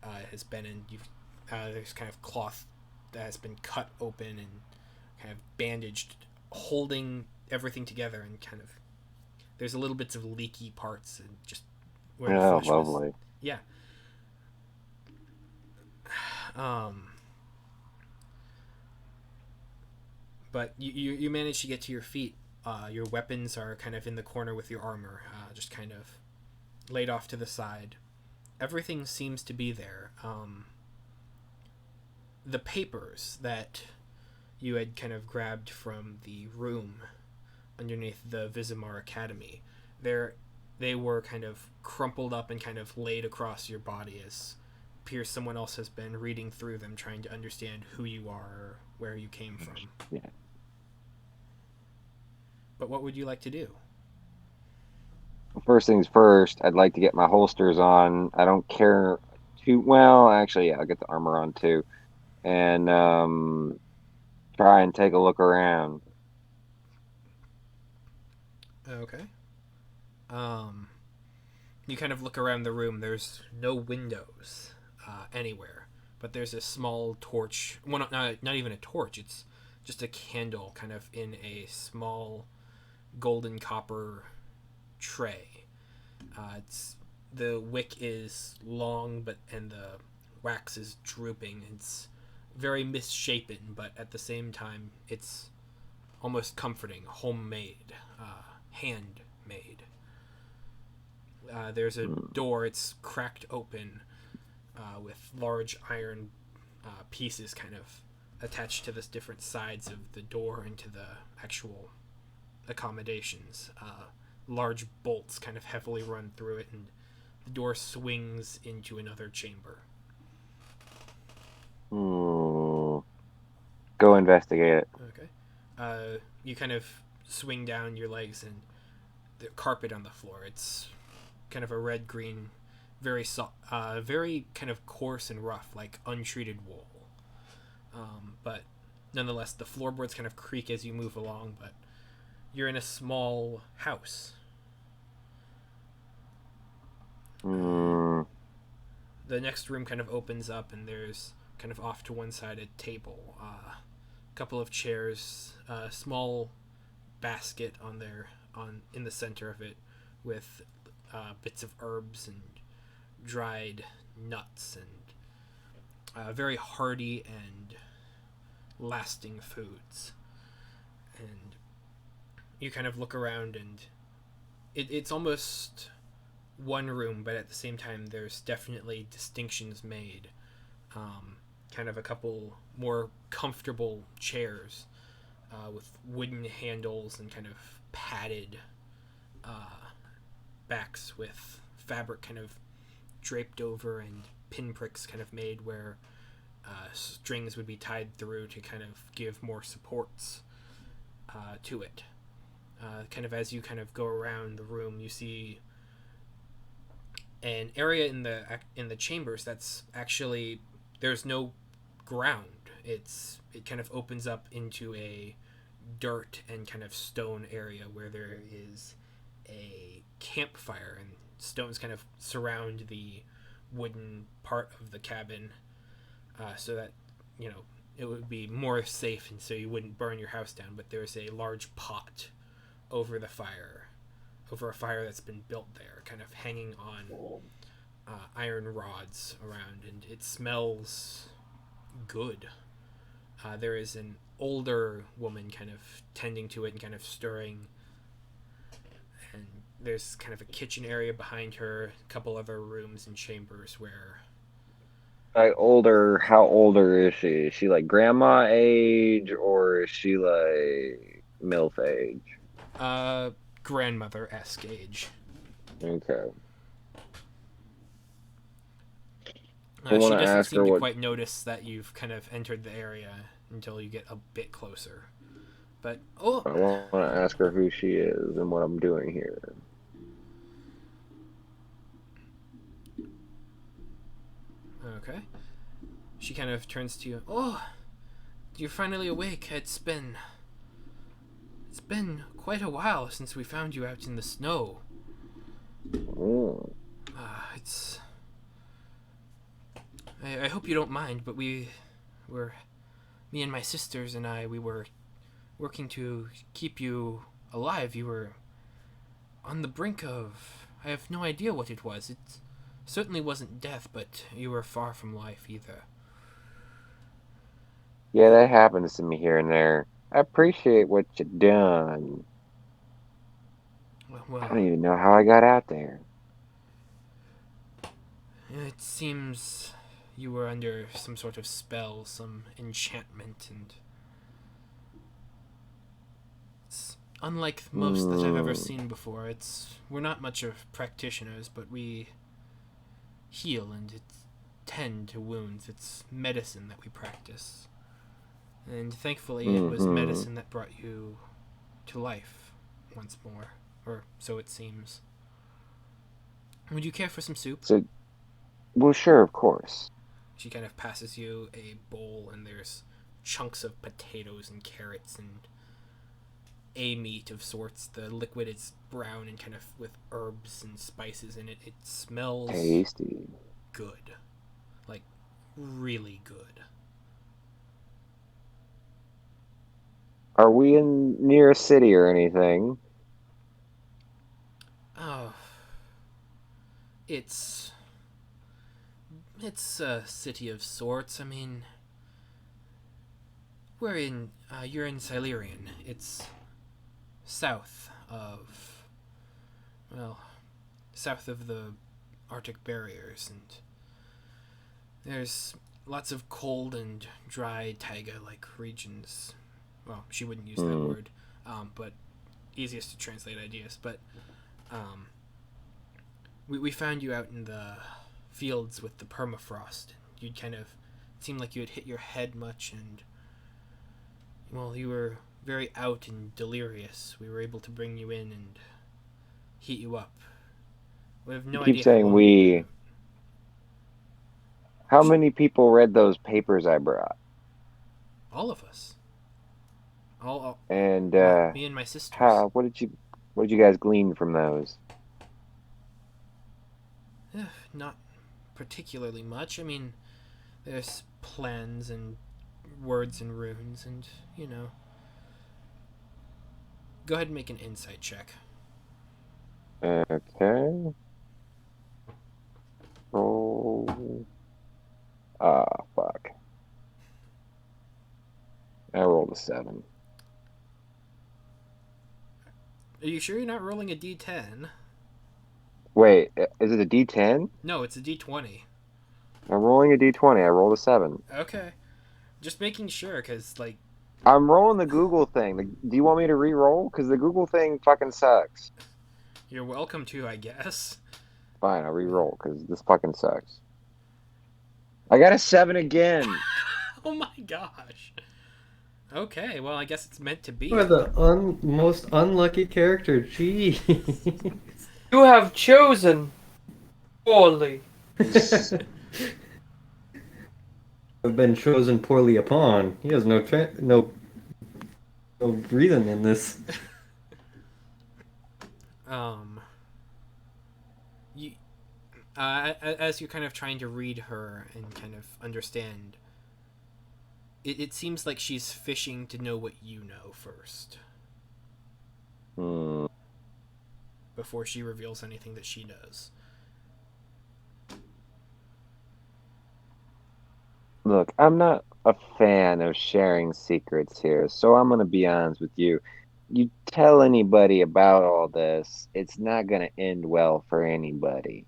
it has been, and there's kind of cloth that has been cut open and kind of bandaged, holding everything together, and kind of there's a little bits of leaky parts and just where the flesh lovely. was. Yeah. But you manage to get to your feet. Your weapons are kind of in the corner with your armor, just kind of laid off to the side. Everything seems to be there. The papers that you had kind of grabbed from the room underneath the Vizimar Academy, they were kind of crumpled up and kind of laid across your body, as appears someone else has been reading through them, trying to understand who you are or where you came from. Yeah. But what would you like to do? First things first, I'd like to get my holsters on. I don't care too well. Actually, yeah, I'll get the armor on too, and try and take a look around. Okay. You kind of look around the room. There's no windows anywhere, but there's a small torch. Well, not even a torch. It's just a candle, kind of in a small golden copper tray. The wick is long, and the wax is drooping. It's very misshapen, but at the same time, it's almost comforting. Homemade, handmade. There's a door. It's cracked open with large iron pieces kind of attached to the different sides of the door into the actual accommodations. Large bolts kind of heavily run through it, and the door swings into another chamber. Go investigate it. Okay. You kind of swing down your legs, and the carpet on the floor. It's kind of a red-green, very very kind of coarse and rough, like untreated wool. But nonetheless, the floorboards kind of creak as you move along, but you're in a small house. The next room kind of opens up, and there's kind of off to one side a table, a couple of chairs, a small basket in the center of it with bits of herbs and dried nuts and very hearty and lasting foods. And you kind of look around, and it's almost one room, but at the same time there's definitely distinctions made. kind of a couple more comfortable chairs with wooden handles and kind of padded backs with fabric kind of draped over and pinpricks kind of made where strings would be tied through to kind of give more supports to it. Kind of as you kind of go around the room, you see an area in the chambers that's actually, there's no ground. It kind of opens up into a dirt and kind of stone area where there is a campfire, and stones kind of surround the wooden part of the cabin, so that it would be more safe and so you wouldn't burn your house down. But there's a large pot over a fire that's been built there, kind of hanging on iron rods around, and it smells good. There is an older woman kind of tending to it and kind of stirring, and there's kind of a kitchen area behind her, a couple other rooms and chambers where... How older is she? Is she like grandma age, or is she like MILF age? Grandmother-esque age. Okay. She doesn't seem to quite notice that you've kind of entered the area until you get a bit closer. But, I want to ask her who she is and what I'm doing here. Okay. She kind of turns to you. Oh, you're finally awake. It's been quite a while since we found you out in the snow. Oh. I hope you don't mind, but me and my sisters and we were working to keep you alive. You were on the brink of... I have no idea what it was. It certainly wasn't death, but you were far from life either. Yeah, that happens to me here and there. I appreciate what you done. Well, I don't even know how I got out there. It seems you were under some sort of spell, some enchantment, and it's unlike most that I've ever seen before. We're not much of practitioners, but we heal and tend to wounds. It's medicine that we practice. And thankfully it was medicine that brought you to life once more. Or so it seems. Would you care for some soup? Well, sure, of course. She kind of passes you a bowl, and there's chunks of potatoes and carrots and a meat of sorts. The liquid is brown and kind of with herbs and spices in it. It smells tasty. Good. Like, really good. Are we near a city or anything? Oh. It's a city of sorts. I mean, you're in Silurian. It's south of the Arctic barriers, and there's lots of cold and dry taiga-like regions. Well, she wouldn't use that word, but easiest to translate ideas. But we found you out in the fields with the permafrost. You'd kind of, it seemed like you had hit your head much, and well, you were very out and delirious. We were able to bring you in and heat you up. We have no idea. Keep saying we. How many people read those papers I brought? All of us. All and me and my sisters. What did you guys glean from those? Not particularly much. I mean, there's plans and words and runes, and Go ahead and make an insight check. Okay. Roll. Fuck. I rolled a 7. Are you sure you're not rolling a D10? Wait, is it a D10? No, it's a D20. I'm rolling a d20. I rolled a 7. Okay. Just making sure, because, like, I'm rolling the Google thing. Do you want me to re-roll? Because the Google thing fucking sucks. you're welcome to, I guess. Fine, I'll re-roll because this fucking sucks. I got a 7 again. Oh my gosh. Okay, well, I guess it's meant to be. You are the most unlucky character. Gee. You have chosen poorly. Have been chosen poorly upon. He has no reason in this. You, as you're kind of trying to read her and kind of understand, it seems like she's fishing to know what you know first Hmm. before she reveals anything that she knows. Look, I'm not a fan of sharing secrets here, so I'm gonna be honest with you. You tell anybody about all this, it's not gonna end well for anybody.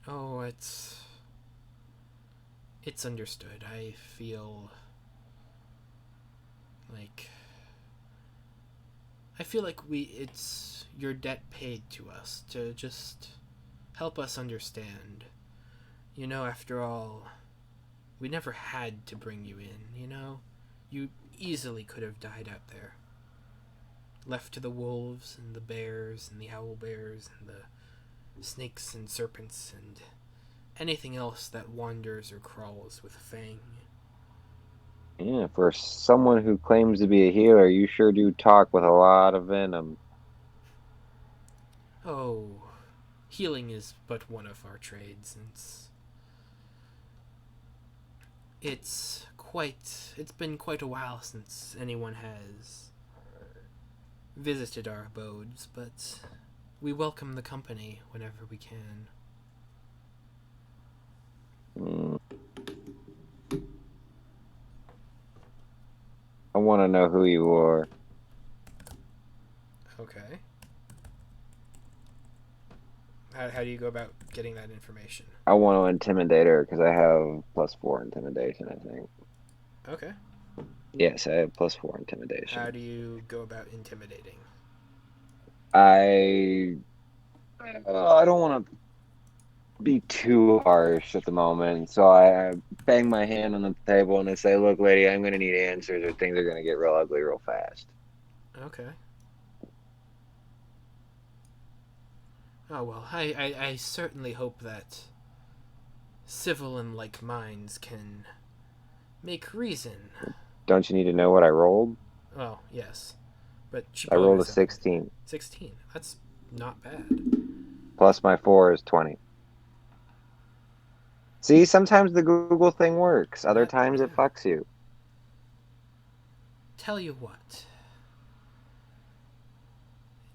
Oh, it's understood. I feel like it's your debt paid to us to just help us understand. You know, after all, we never had to bring you in, you know? You easily could have died out there. Left to the wolves and the bears and the owl bears and the snakes and serpents and anything else that wanders or crawls with a fang. Yeah, for someone who claims to be a healer, you sure do talk with a lot of venom. Oh, healing is but one of our trades, and it's been quite a while since anyone has visited our abodes, but we welcome the company whenever we can. Mm. I want to know who you are. Okay. How do you go about getting that information? I want to intimidate her because I have +4 intimidation, I think. Okay. Yes, I have +4 intimidation. How do you go about intimidating? I I don't want to be too harsh at the moment, so I bang my hand on the table and I say, "Look, lady, I'm gonna need answers, or things are gonna get real ugly real fast." Okay. Oh, well, I certainly hope that civil and like minds can make reason. Don't you need to know what I rolled? Well, yes. But she I probably rolled a was 16. 16. That's not bad. Plus my 4 is 20. See, sometimes the Google thing works. Other times Yeah. it fucks you. Tell you what.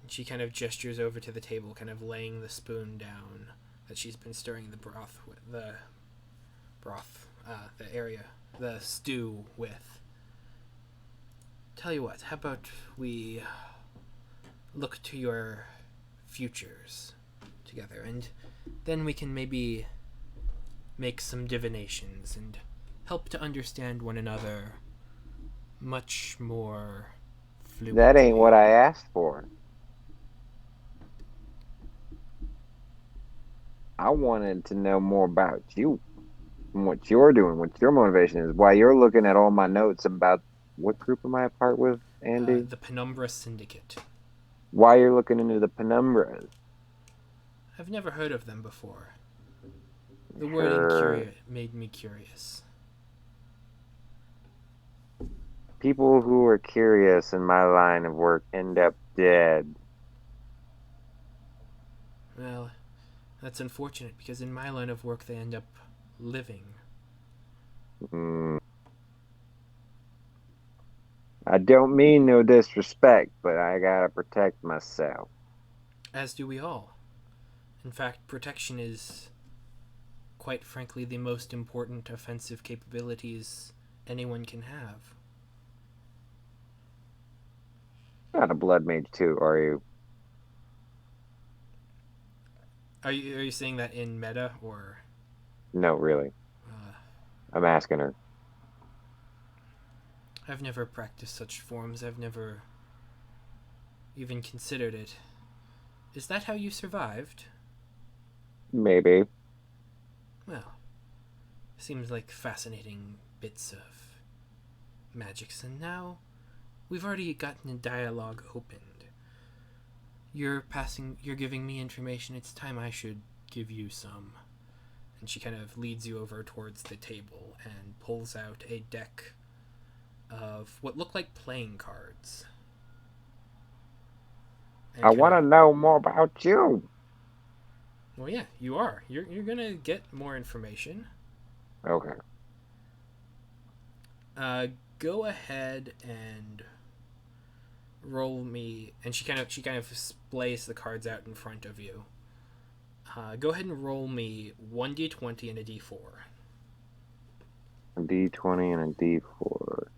And she kind of gestures over to the table, kind of laying the spoon down that she's been stirring the broth with. The stew with. Tell you what, how about we look to your futures together, and then we can maybe make some divinations and help to understand one another much more fluently. That ain't what I asked for. I wanted to know more about you and what you're doing, what your motivation is, why you're looking at all my notes about what group am I a part with, Andy? The Penumbra Syndicate. Why you're looking into the penumbras. I've never heard of them before. The Sure. wording made me curious. People who are curious in my line of work end up dead. Well, that's unfortunate because in my line of work they end up living. Mm. I don't mean no disrespect, but I gotta protect myself. As do we all. In fact, protection is, quite frankly, the most important offensive capabilities anyone can have. You're not a blood mage too, are you? Are you saying that in meta or? No, really. Uh, I'm asking her. I've never practiced such forms. I've never even considered it. Is that how you survived? Maybe. Well, seems like fascinating bits of magics, and now we've already gotten a dialogue opened. You're giving me information. It's time I should give you some. And she kind of leads you over towards the table and pulls out a deck of what look like playing cards. And I want to know more about you. Well, yeah, you are. You're gonna get more information. Okay. Go ahead and roll me. And she kind of displays the cards out in front of you. Go ahead and roll me 1d20 and a d4. A d20 and a d4.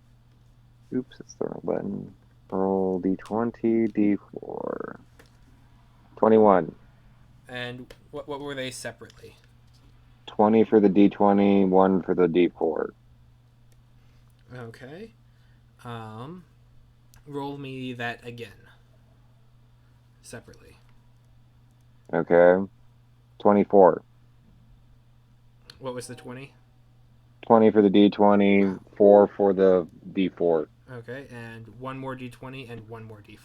Oops, that's the wrong button. Roll d20, d4. 21. And what were they separately? 20 for the d20, 1 for the d4. Okay. Roll me that again. Separately. Okay. 24. What was the 20? 20 for the d20, Wow. 4 for the d4. Okay, and one more d20 and one more d4.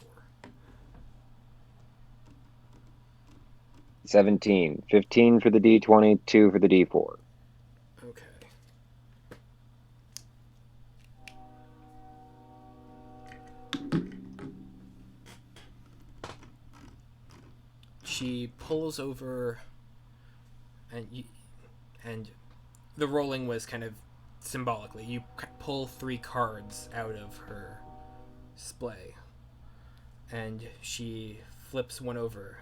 17. 15 for the d20, 2 for the d4. Okay. She pulls over, and the rolling was kind of symbolically. You pull 3 cards out of her splay, and she flips one over.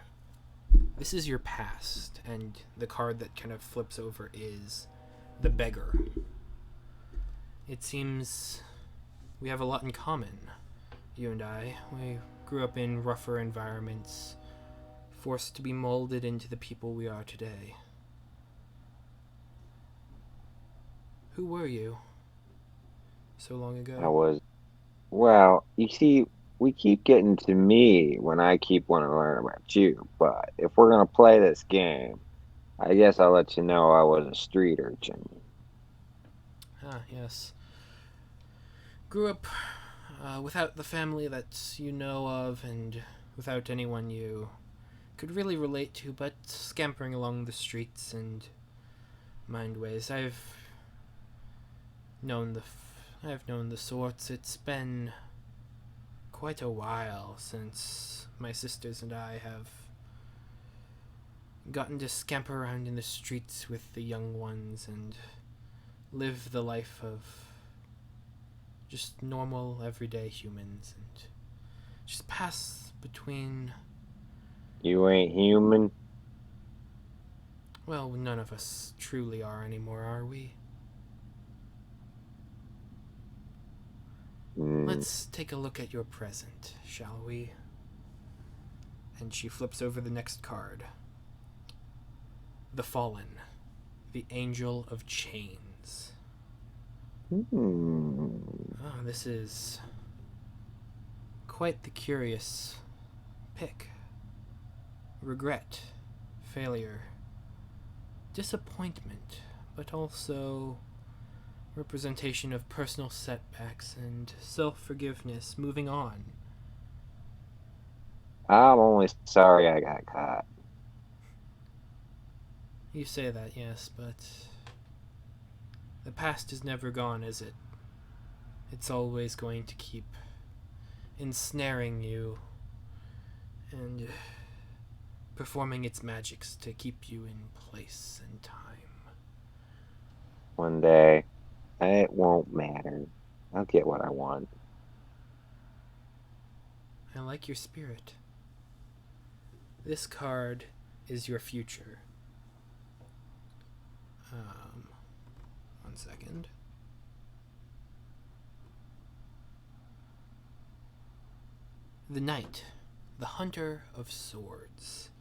This is your past, and the card that kind of flips over is the beggar. It seems we have a lot in common, you and I. We grew up in rougher environments, forced to be molded into the people we are today. Who were you so long ago? Well, you see, we keep getting to me when I keep wanting to learn about you, but if we're going to play this game, I guess I'll let you know I was a street urchin. Ah, yes. Grew up without the family that you know of, and without anyone you could really relate to, but scampering along the streets and mindways. I've known the sorts. It's been quite a while since my sisters and I have gotten to scamper around in the streets with the young ones and live the life of just normal, everyday humans and just pass between. You ain't human? Well, none of us truly are anymore, are we? Let's take a look at your present, shall we? And she flips over the next card. The Fallen, the Angel of Chains. Oh, this is quite the curious pick. Regret, failure, disappointment, but also representation of personal setbacks and self-forgiveness, moving on. I'm only sorry I got caught. You say that, yes, but the past is never gone, is it? It's always going to keep ensnaring you and performing its magics to keep you in place and time. One day, it won't matter. I'll get what I want. I like your spirit. This card is your future. 1 second. The Knight, the Hunter of Swords.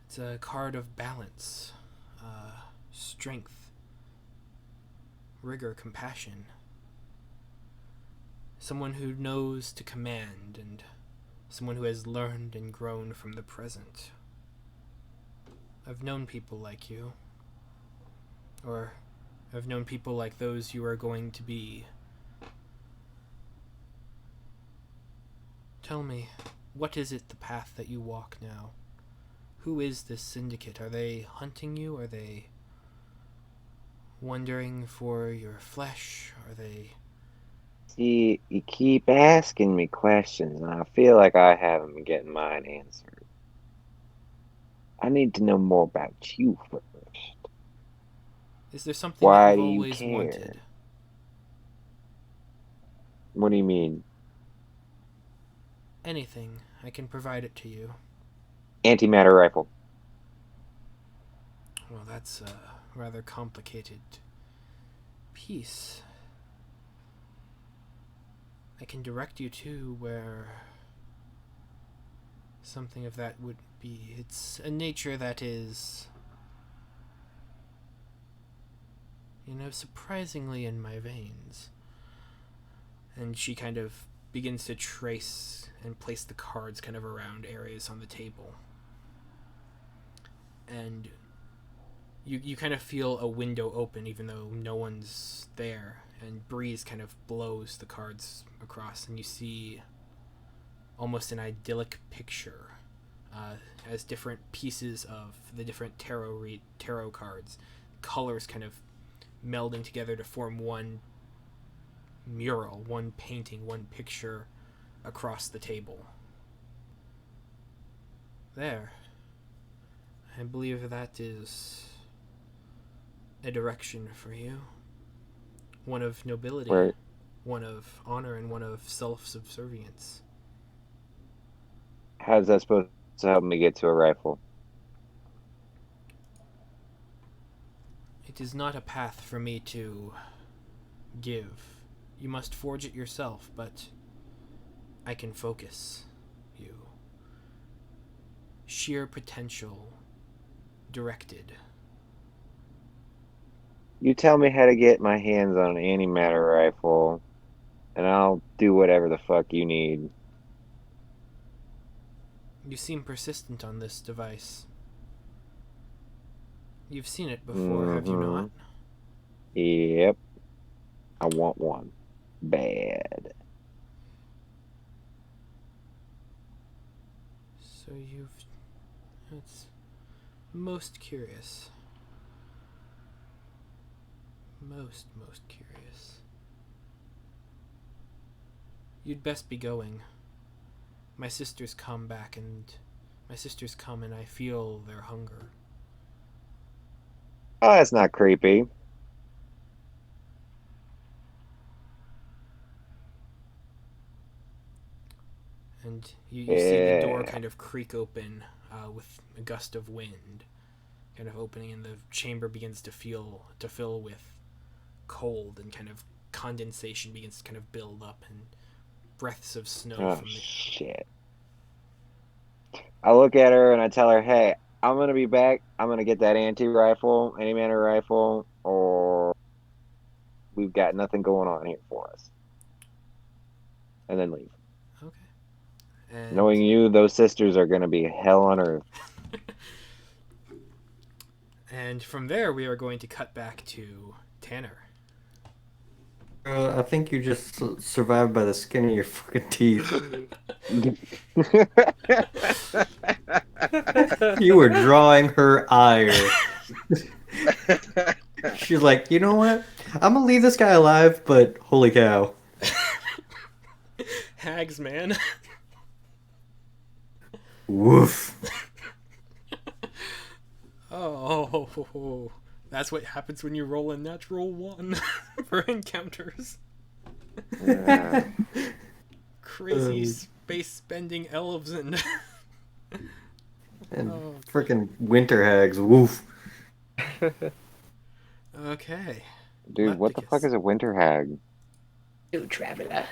It's a card of balance, strength, rigor, compassion. Someone who knows to command, and someone who has learned and grown from the present. I've known people like you. Or I've known people like those you are going to be. Tell me, what is it, the path that you walk now? Who is this syndicate? Are they hunting you? Are they wandering for your flesh? Are they... See, you keep asking me questions, and I feel like I haven't been getting mine answered. I need to know more about you first. Is there something Why that do you've you always care? wanted? What do you mean? Anything. I can provide it to you. Antimatter rifle. Well, that's a rather complicated piece. I can direct you to where something of that would be. It's a nature that is, surprisingly in my veins. And she kind of begins to trace and place the cards kind of around areas on the table. And you kind of feel a window open even though no one's there, and breeze kind of blows the cards across, and you see almost an idyllic picture as different pieces of the different tarot cards, colors kind of melding together to form one mural, one painting, one picture across the table. There. I believe that is a direction for you. One of nobility, Right. one of honor, and one of self-subservience. How's that supposed to help me get to a rifle? It is not a path for me to give. You must forge it yourself, but I can focus you. Sheer potential, directed. You tell me how to get my hands on an antimatter rifle, and I'll do whatever the fuck you need. You seem persistent on this device. You've seen it before, have you not? Yep. I want one. Bad. So that's most curious. Most curious. You'd best be going. My sisters come and I feel their hunger. Oh, that's not creepy. And you see the door Yeah. kind of creak open with a gust of wind kind of opening, and the chamber begins to fill with cold, and kind of condensation begins to kind of build up, and breaths of snow Oh, from the... shit. I look at her and I tell her, hey, I'm going to be back. I'm going to get that antimatter rifle, or we've got nothing going on here for us. And then leave. Okay. And Knowing you, those sisters are going to be hell on earth. and from there, we are going to cut back to Tanner. I think you just survived by the skin of your fucking teeth. You were drawing her ire. She's like, you know what? I'm gonna leave this guy alive, but holy cow. Hags, man. Woof. Oh, that's what happens when you roll a natural 1 for encounters. Crazy space-bending elves and Freaking winter hags. Woof. Okay. Dude, what the fuck is a winter hag? Ooh, traveler.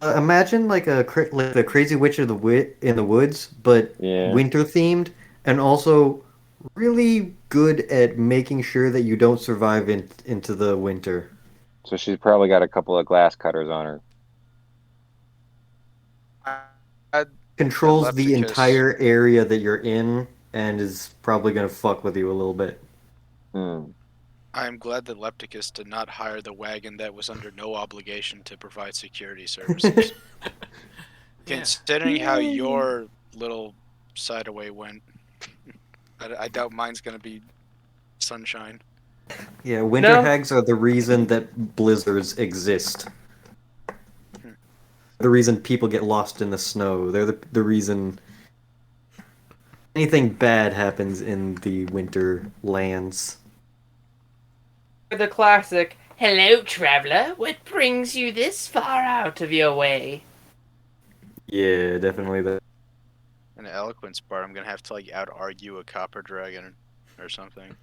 Imagine like the crazy witch of in the woods, but Yeah. winter themed, and also really good at making sure that you don't survive into the winter. So she's probably got a couple of glass cutters on her. I, Controls the Lepticus, entire area that you're in and is probably gonna fuck with you a little bit. Hmm. I'm glad that Lepticus did not hire the wagon that was under no obligation to provide security services. Yeah. Considering how your little side away went, I doubt mine's gonna be sunshine. Yeah, winter No. hags are the reason that blizzards exist. Hmm. The reason people get lost in the snow. They're the reason anything bad happens in the winter lands. The classic, "Hello, traveler. What brings you this far out of your way?" Yeah, definitely that. In an eloquence part, I'm gonna have to like out argue a copper dragon or something.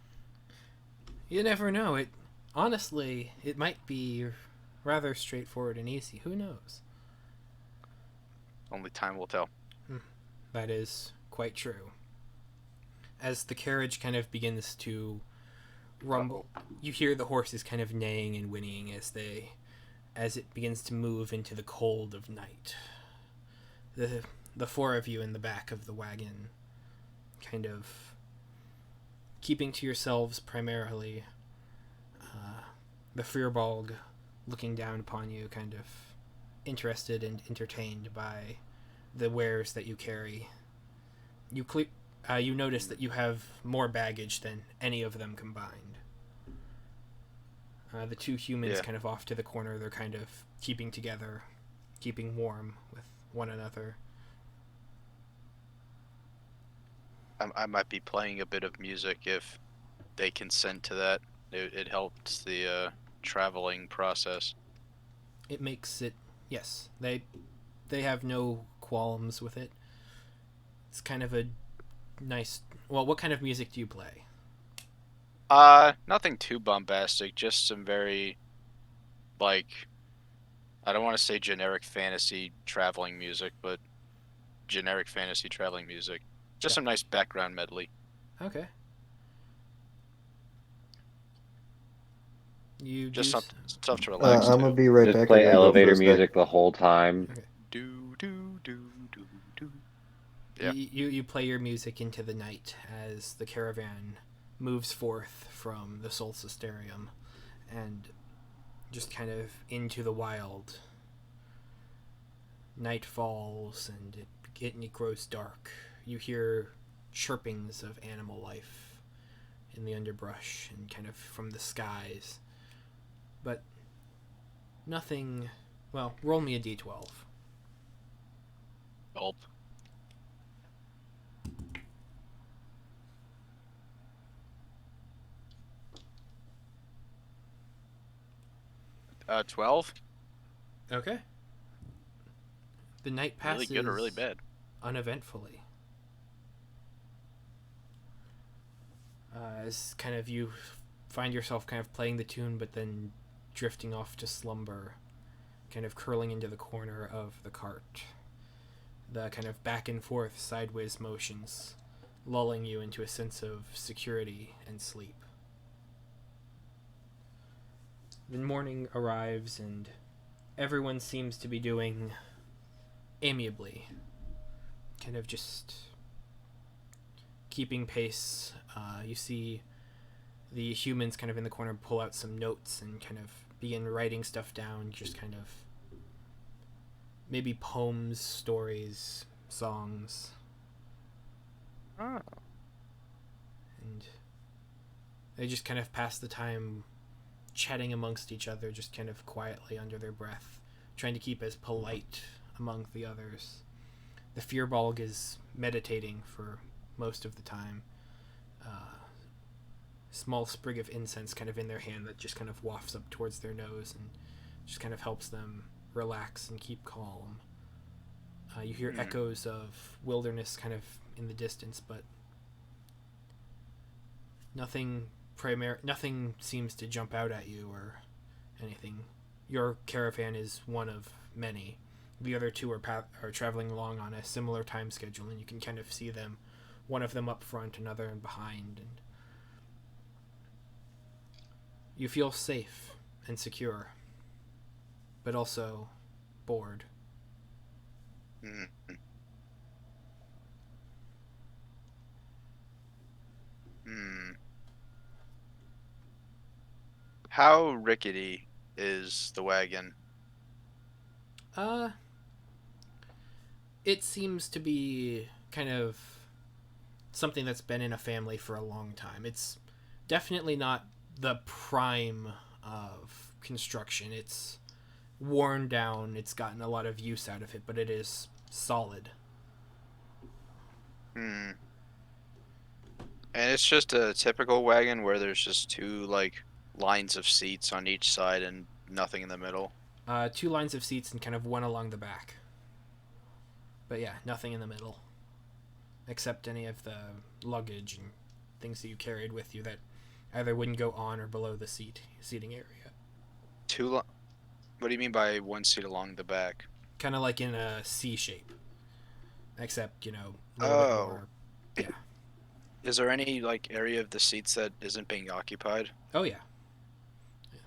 You never know. Honestly, it might be rather straightforward and easy. Who knows? Only time will tell. That is quite true. As the carriage kind of begins to rumble, you hear the horses kind of neighing and whinnying as it begins to move into the cold of night. The four of you in the back of the wagon, kind of keeping to yourselves primarily. The Fearbog looking down upon you, kind of interested and entertained by the wares that you carry. You notice that you have more baggage than any of them combined. The two humans kind of off to the corner, they're kind of keeping together, keeping warm with one another. I might be playing a bit of music if they consent to that. It helps the traveling process. It makes it, yes, they have no qualms with it. It's kind of a nice. Well, what kind of music do you play? Nothing too bombastic, just some very, like, I don't want to say generic fantasy traveling music, but generic fantasy traveling music. Just some nice background medley. Okay. You Just do. stuff to relax I'm to. gonna be right Just back. I play gotta go for elevator a sec. music the whole time. Okay. Do do do do do. Yeah. You play your music into the night as the caravan moves forth from the Solstisterium and just kind of into the wild. Night falls and it grows dark. You hear chirpings of animal life in the underbrush and kind of from the skies. But nothing. Well, roll me a d12. Gulp. 12? Okay. The night passes Really good or really bad? uneventfully. As kind of you find yourself kind of playing the tune, but then drifting off to slumber, kind of curling into the corner of the cart. The kind of back and forth sideways motions lulling you into a sense of security and sleep. The morning arrives and everyone seems to be doing amiably, kind of just keeping pace. You see the humans kind of in the corner pull out some notes and kind of begin writing stuff down, just kind of maybe poems, stories, songs. Oh. And they just kind of pass the time chatting amongst each other, just kind of quietly under their breath, trying to keep as polite among the others. The Fearbog is meditating for most of the time. Small sprig of incense kind of in their hand that just kind of wafts up towards their nose and just kind of helps them relax and keep calm. You hear echoes of wilderness kind of in the distance, but nothing seems to jump out at you or anything. Your caravan is one of many. The other two are traveling along on a similar time schedule, and you can kind of see them one of them up front, another in behind, and you feel safe and secure, but also bored. Mm. Hmm. How rickety is the wagon? It seems to be kind of something that's been in a family for a long time. It's definitely not the prime of construction. It's worn down, it's gotten a lot of use out of it, but it is solid. Hmm. And it's just a typical wagon where there's just two like lines of seats on each side and nothing in the middle. Two lines of seats and kind of one along the back. But yeah, nothing in the middle. Except any of the luggage and things that you carried with you that either wouldn't go on or below the seating area. What do you mean by one seat along the back? Kind of like in a C shape. Except, a little bit Oh. more. Yeah. Is there any like area of the seats that isn't being occupied? Oh, yeah.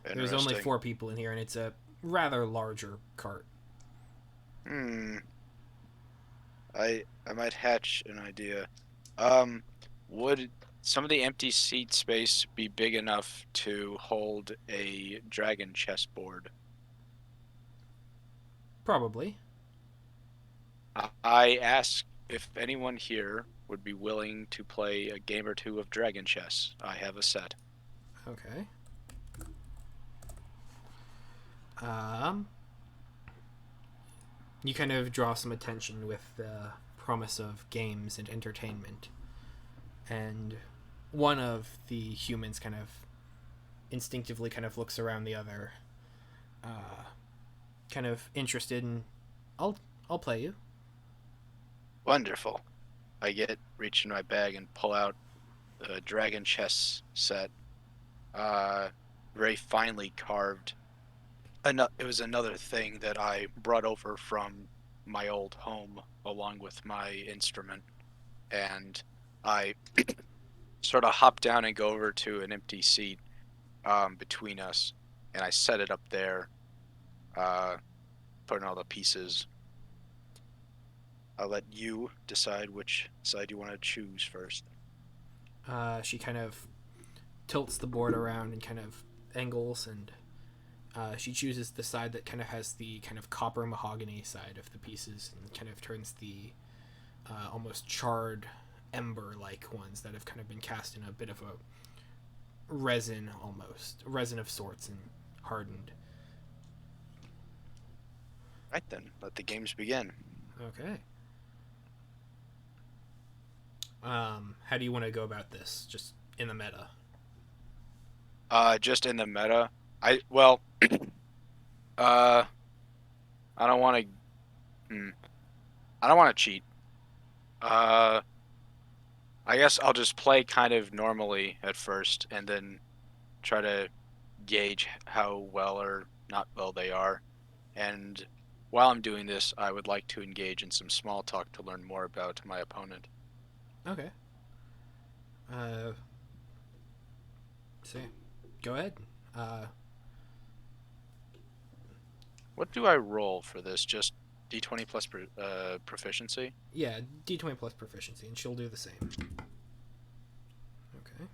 There's only Interesting. 4 people in here, and it's a rather larger cart. Hmm. I might hatch an idea. Would some of the empty seat space be big enough to hold a dragon chessboard? Probably. I asked if anyone here would be willing to play a game or two of dragon chess. I have a set. Okay. You kind of draw some attention with the promise of games and entertainment. And one of the humans kind of instinctively kind of looks around the other, kind of interested in, I'll play you. Wonderful. I reach in my bag and pull out a dragon chess set. Very finely carved. It was another thing that I brought over from my old home along with my instrument. And I sort of hop down and go over to an empty seat between us. And I set it up there, putting all the pieces. I'll let you decide which side you want to choose first. She kind of tilts the board around and kind of angles, and she chooses the side that kind of has the kind of copper mahogany side of the pieces, and kind of turns the almost charred ember-like ones that have kind of been cast in a bit of a resin of sorts, and hardened. Right then, let the games begin. Okay. How do you want to go about this? Just in the meta? Just in the meta, I don't want to. I don't want to cheat. I guess I'll just play kind of normally at first, and then try to gauge how well or not well they are. And while I'm doing this, I would like to engage in some small talk to learn more about my opponent. Okay. So, go ahead. What do I roll for this? Just D20 plus proficiency? Yeah, D20 plus proficiency, and she'll do the same. Okay.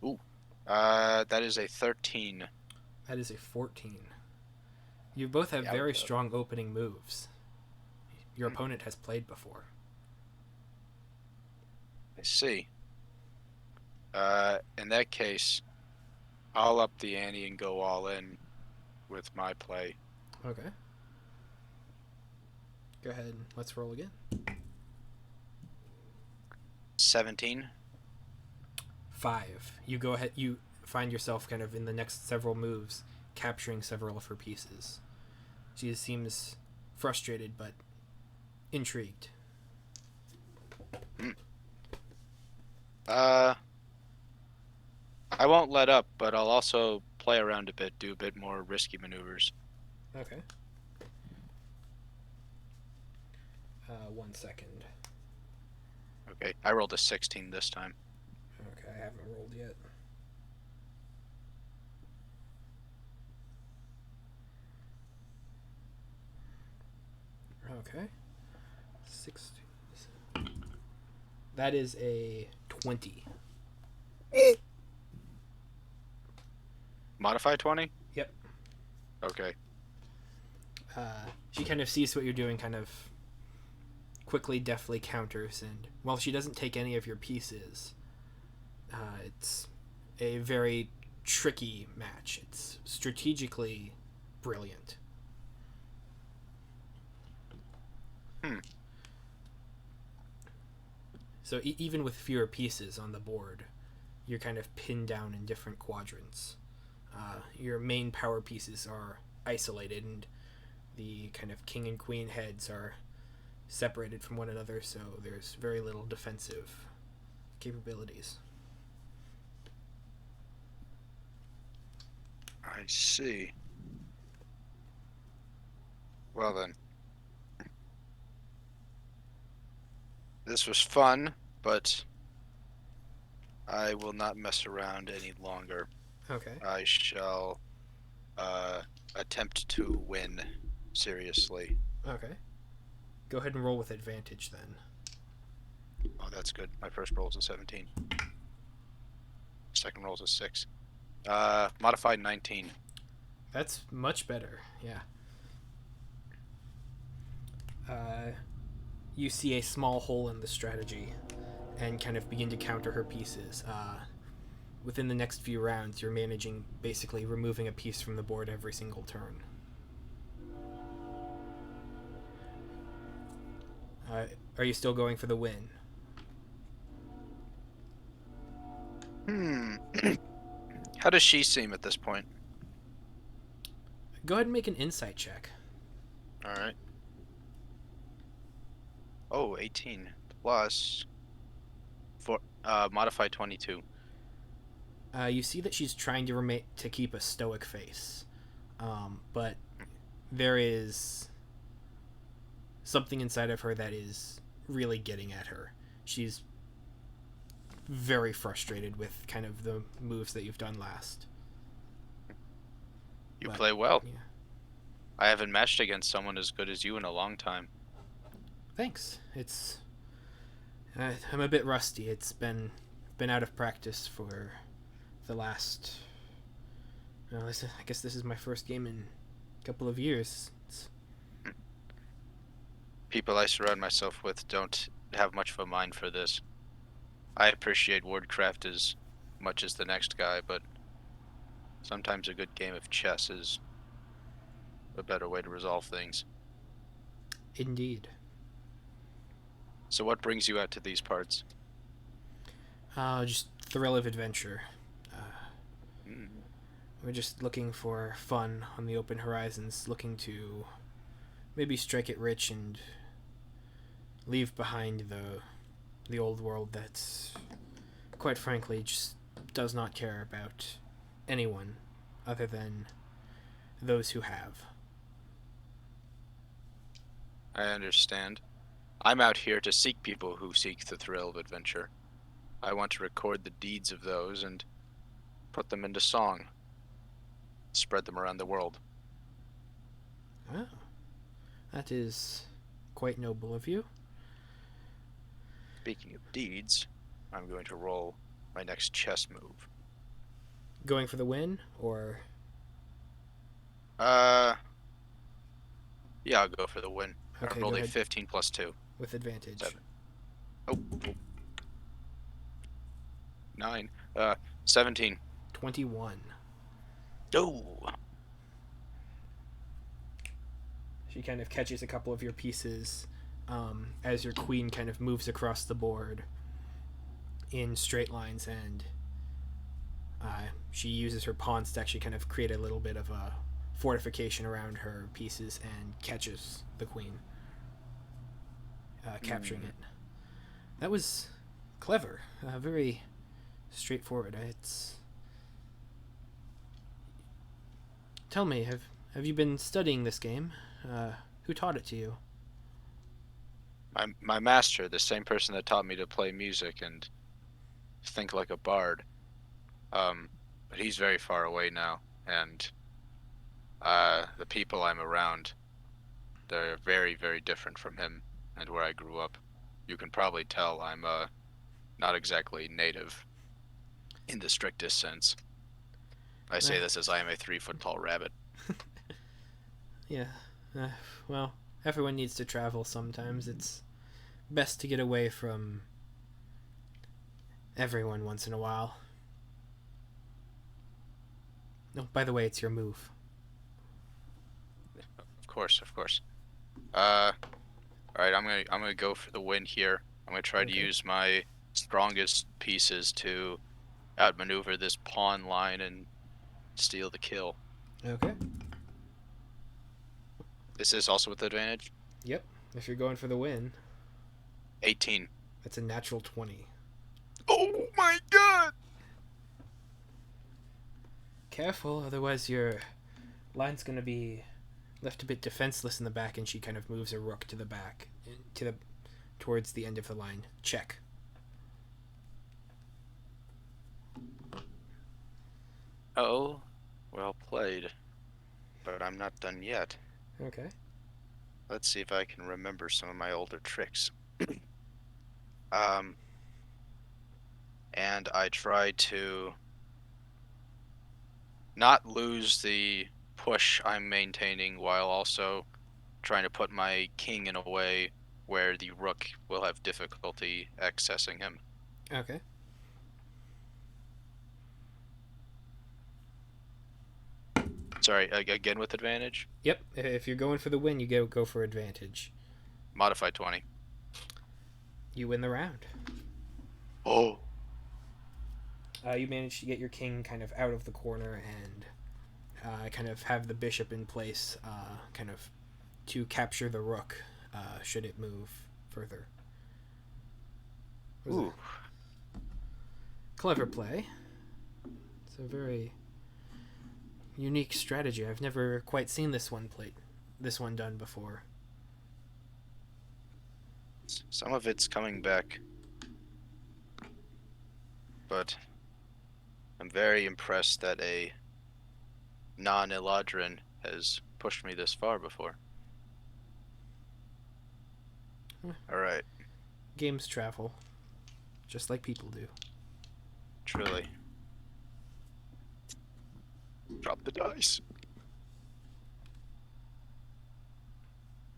Ooh. That is a 13. That is a 14. You both have very strong opening moves. Your opponent has played before. I see. In that case, I'll up the ante and go all in with my play. Okay. Go ahead. Let's roll again. 17. 5. You go ahead. You find yourself kind of in the next several moves capturing several of her pieces. She seems frustrated but intrigued. I won't let up, but I'll also play around a bit, do a bit more risky maneuvers. Okay. 1 second. Okay, I rolled a 16 this time. Okay, I haven't rolled yet. Okay. 16. That is a 20. Modify 20? Yep. Okay. She kind of sees what you're doing, kind of quickly, deftly counters, and while she doesn't take any of your pieces, it's a very tricky match. It's strategically brilliant. So even with fewer pieces on the board, you're kind of pinned down in different quadrants. Your main power pieces are isolated, and the kind of king and queen heads are separated from one another, so there's very little defensive capabilities. I see. Well then. This was fun, but I will not mess around any longer. Okay. I shall attempt to win seriously. Okay. Go ahead and roll with advantage then. Oh, that's good. My first roll is a 17. Second roll is a 6. Modified 19. That's much better, yeah. You see a small hole in the strategy and kind of begin to counter her pieces. Within the next few rounds, you're managing basically removing a piece from the board every single turn. Are you still going for the win? How does she seem at this point? Go ahead and make an insight check. Alright. Oh, 18 plus modified 22. You see that she's trying to keep a stoic face, but there is something inside of her that is really getting at her. She's very frustrated with kind of the moves that you've done last. You play well. Yeah. I haven't matched against someone as good as you in a long time. Thanks. It's I'm a bit rusty. It's been out of practice for the last. Well, I guess this is my first game in a couple of years. People I surround myself with don't have much of a mind for this. I appreciate wordcraft as much as the next guy, but sometimes a good game of chess is a better way to resolve things. Indeed. So what brings you out to these parts? Just thrill of adventure. We're just looking for fun on the open horizons, looking to maybe strike it rich and leave behind the old world that's, quite frankly, just does not care about anyone other than those who have. I understand. I'm out here to seek people who seek the thrill of adventure. I want to record the deeds of those and put them into song. Spread them around the world. Oh, that is quite noble of you. Speaking of deeds, I'm going to roll my next chess move. Going for the win, or? Yeah, I'll go for the win. Okay, I rolled go a ahead. 15 plus 2. With advantage. 7. Oh. 9. 17. 21. Oh. She kind of catches a couple of your pieces as your queen kind of moves across the board in straight lines, and she uses her pawns to actually kind of create a little bit of a fortification around her pieces and catches the queen, capturing it. That was clever. Very straightforward. Tell me, have you been studying this game? Who taught it to you? my master, the same person that taught me to play music and think like a bard. But he's very far away now, and the people I'm around, they're very, very different from him and where I grew up. You can probably tell I'm not exactly native in the strictest sense. I say this as I am a 3-foot tall rabbit. Yeah. Well, everyone needs to travel sometimes. It's best to get away from everyone once in a while. Oh, by the way, it's your move. Of course. All right, I'm gonna go for the win here. I'm gonna try to use my strongest pieces to outmaneuver this pawn line and steal the kill. Okay. This is also with advantage. Yep. If you're going for the win, 18. that's a natural 20. Oh my god! Careful, otherwise your line's gonna be left a bit defenseless in the back, and she kind of moves a rook to the back, towards the end of the line. Check. Oh, well played. But I'm not done yet. Okay. Let's see if I can remember some of my older tricks. And I try to not lose the push I'm maintaining while also trying to put my king in a way where the rook will have difficulty accessing him. Okay. Sorry, again with advantage? Yep. If you're going for the win, you go for advantage. Modify 20. You win the round. Oh. You manage to get your king kind of out of the corner and kind of have the bishop in place, kind of to capture the rook should it move further. Ooh. Clever play. It's a very unique strategy. I've never quite seen this one done before. Some of it's coming back. But I'm very impressed that a non-Eladrin has pushed me this far before. Alright, Games travel, just like people do. truly. Drop the dice.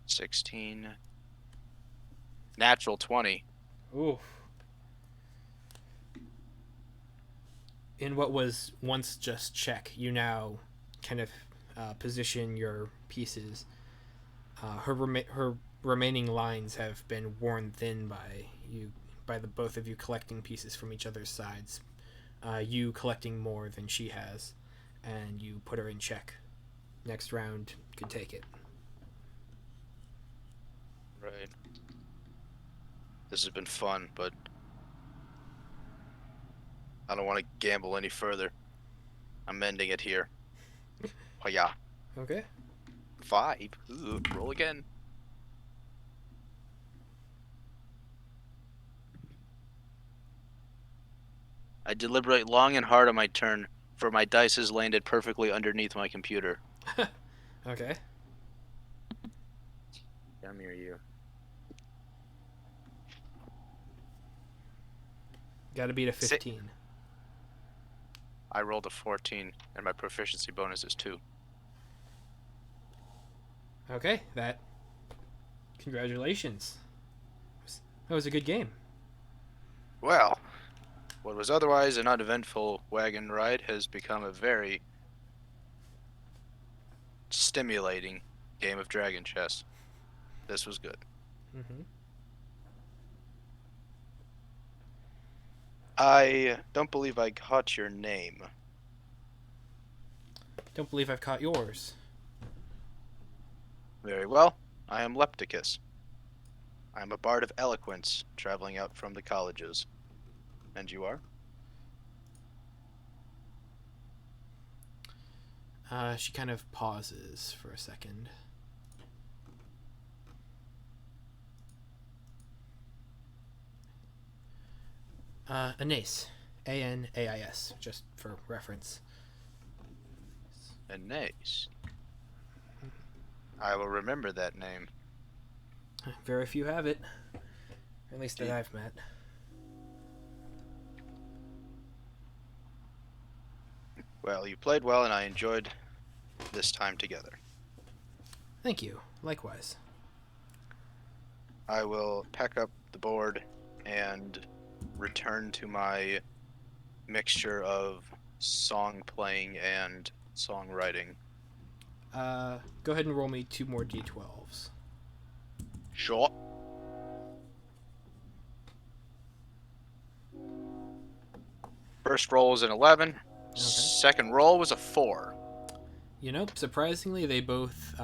16. Natural 20. Ooh. In what was once just check, you now kind of position your pieces. Her remaining lines have been worn thin by the both of you collecting pieces from each other's sides. You collecting more than she has, and you put her in check. Next round, you could take it. Right. This has been fun, but I don't want to gamble any further. I'm ending it here. Oh yeah. Okay. 5. Ooh, roll again. I deliberate long and hard on my turn, for my dice has landed perfectly underneath my computer. Okay. Come here, you. Got to beat a 15. I rolled a 14, and my proficiency bonus is 2. Okay, congratulations. That was a good game. Well, what was otherwise an uneventful wagon ride has become a very stimulating game of dragon chess. This was good. Mm-hmm. I don't believe I caught your name. Don't believe I've caught yours. Very well. I am Lepticus. I am a bard of eloquence, traveling out from the colleges. And you are? She kind of pauses for a second. Anais. Anais, just for reference. Nice. I will remember that name. Very few have it. At least that I've met. Well, you played well, and I enjoyed this time together. Thank you. Likewise. I will pack up the board and return to my mixture of song playing and songwriting. Go ahead and roll me 2 more d12s. Sure. First roll was an 11. Okay. Second roll was a 4. You know, surprisingly, they both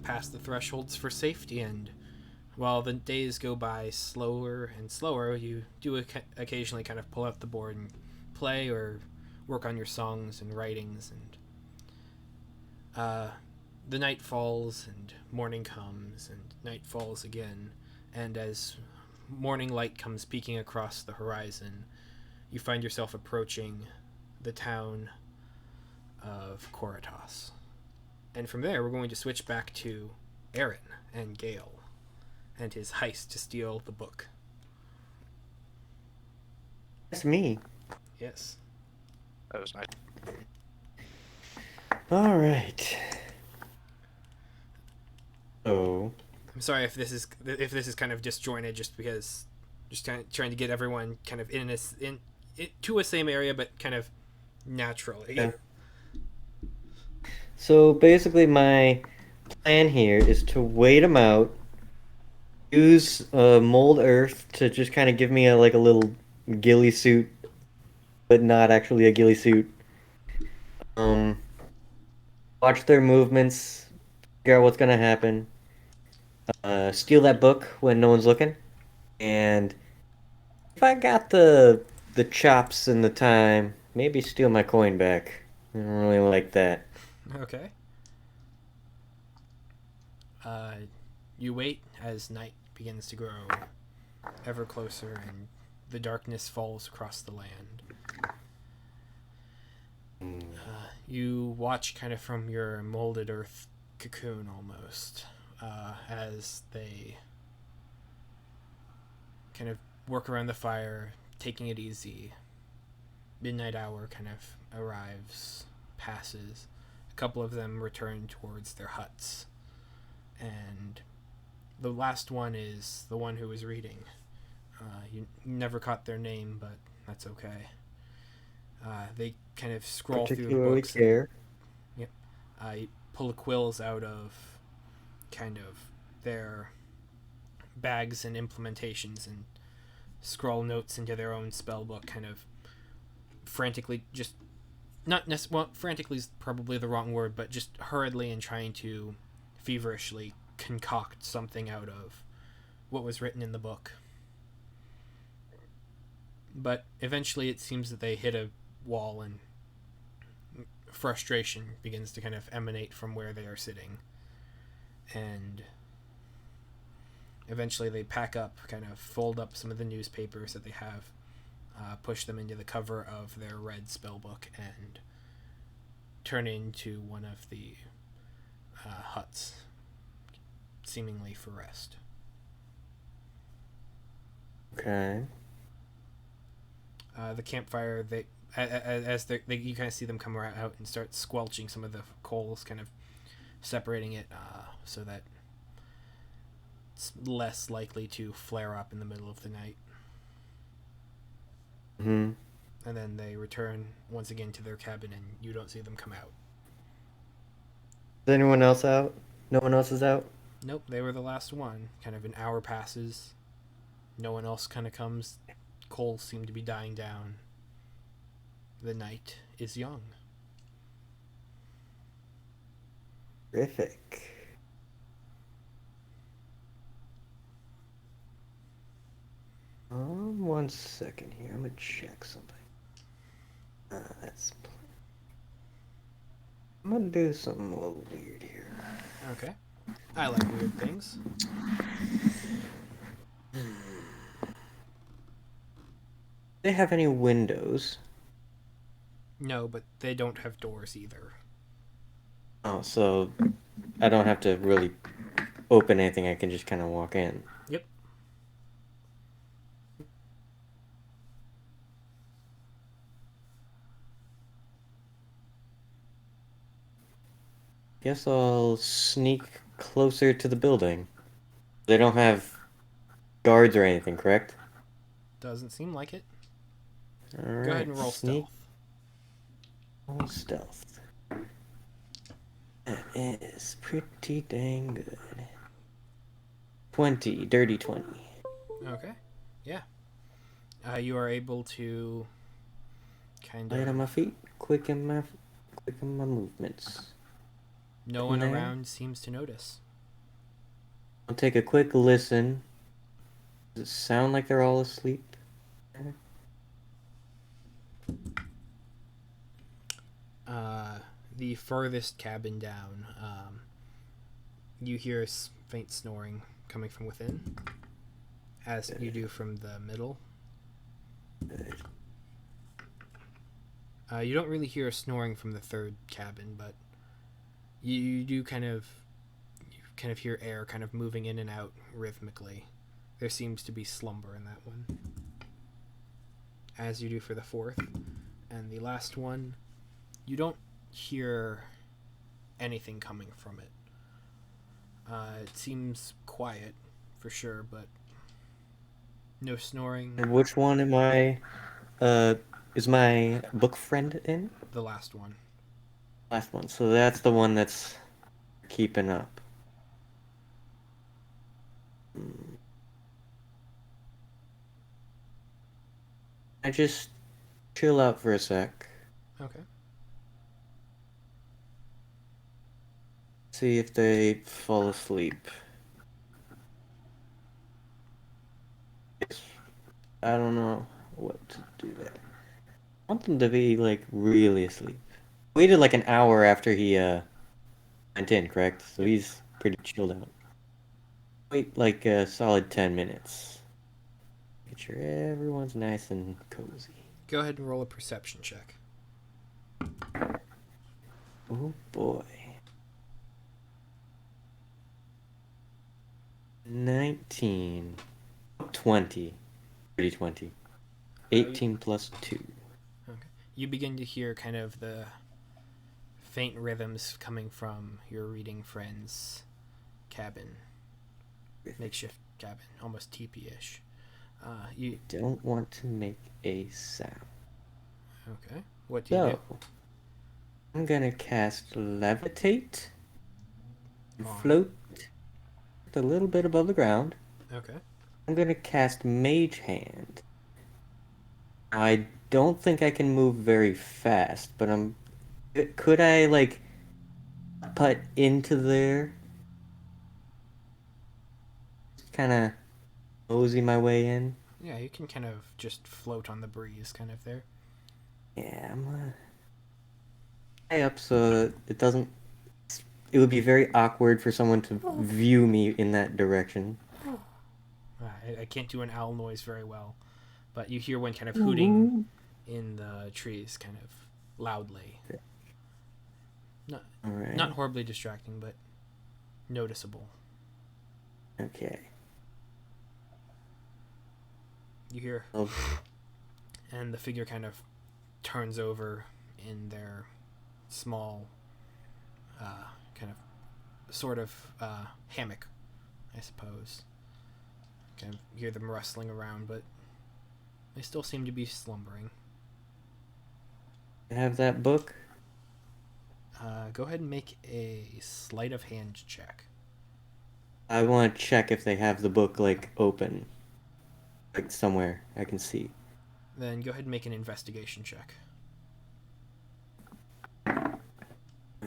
pass the thresholds for safety, and while the days go by slower and slower, you do occasionally kind of pull out the board and play or work on your songs and writings, and the night falls and morning comes and night falls again, and as morning light comes peeking across the horizon, you find yourself approaching the town of Koratos. And from there, we're going to switch back to Aaron and Gale and his heist to steal the book. That's me. Yes. That was nice. All right. So, I'm sorry if this is kind of disjointed, just because just trying to get everyone kind of to a same area, but kind of naturally. Okay. So basically, my plan here is to wait them out, use mold earth to just kind of give me a little ghillie suit, but not actually a ghillie suit. Watch their movements, figure out what's gonna happen. Steal that book when no one's looking, and if I got the chops and the time, maybe steal my coin back. I don't really like that. Okay. You wait as night begins to grow ever closer and the darkness falls across the land. You watch kind of from your molded earth cocoon almost as they kind of work around the fire, taking it easy. Midnight hour kind of arrives, passes. A couple of them return towards their huts, and the last one is the one who was reading. You never caught their name, but that's okay. They kind of scroll through the books. Care. Yep. You pull the quills out of kind of their bags and implementations and scroll notes into their own spell book, kind of frantically, just not necessarily, well, frantically is probably the wrong word, but just hurriedly and trying to feverishly concoct something out of what was written in the book. But eventually it seems that they hit a wall, and frustration begins to kind of emanate from where they are sitting. And eventually they pack up, kind of fold up some of the newspapers that they have, push them into the cover of their red spellbook, and turn into one of the huts, seemingly for rest. Okay. The campfire, you kind of see them come out and start squelching some of the coals, kind of separating it so that it's less likely to flare up in the middle of the night. Mm-hmm. And then they return once again to their cabin, and you don't see them come out. Is anyone else out? No one else is out? Nope, they were the last one. Kind of an hour passes. No one else kind of comes. Coals seem to be dying down. The night is young. Terrific. One second here. I'm gonna check something. I'm gonna do something a little weird here. Okay. I like weird things. they have any windows? No, but they don't have doors either. Oh, so I don't have to really open anything. I can just kind of walk in. Yep. Guess I'll sneak closer to the building. They don't have guards or anything, correct? Doesn't seem like it. Alright, Go ahead and roll sneak. stealth. Roll stealth. That is pretty dang good. 20, dirty 20. Okay. Yeah. You are able to kind Light on of... my feet, quicken my movements. No one There. around seems to notice. I'll take a quick listen. Does it sound like they're all asleep? The furthest cabin down, you hear faint snoring coming from within, as you do from the middle. You don't really hear snoring from the third cabin, but you do kind of hear air kind of moving in and out rhythmically. There seems to be slumber in that one, as you do for the fourth. And the last one, you don't hear anything coming from it. It seems quiet for sure, but no snoring. And which one am I? Is my book friend in? The last one. Last one. So that's the one that's keeping up. I just chill out for a sec. Okay. See if they fall asleep. I don't know what to do there. I want them to be like really asleep. Waited like an hour after he went in, correct? So he's pretty chilled out. Wait like a solid 10 minutes. Make sure everyone's nice and cozy. Go ahead and roll a perception check. Oh boy. 19. 20. Pretty 20. 18 plus 2. Okay. You begin to hear kind of the faint rhythms coming from your reading friend's cabin. Makeshift cabin, almost teepee-ish. You Don't want to make a sound. okay? What do you do? So, I'm gonna cast Levitate. On. Float a little bit above the ground. Okay. I'm gonna cast Mage Hand. I don't think I can move very fast, but could I, like, putt into there? Kind of mosey my way in? Yeah, you can kind of just float on the breeze, kind of there. Yeah, I'm high up so it doesn't... It would be very awkward for someone to view me in that direction. I can't do an owl noise very well, but you hear one kind of hooting in the trees, kind of loudly. Alright. Not horribly distracting, but noticeable. Okay. You hear, Oh. and the figure kind of turns over in their small, kind of, sort of hammock, I suppose. Kind of hear them rustling around, but they still seem to be slumbering. I have that book. Go ahead and make a sleight of hand check. I want to check if they have the book, like, open. Like, somewhere I can see. Then go ahead and make an investigation check.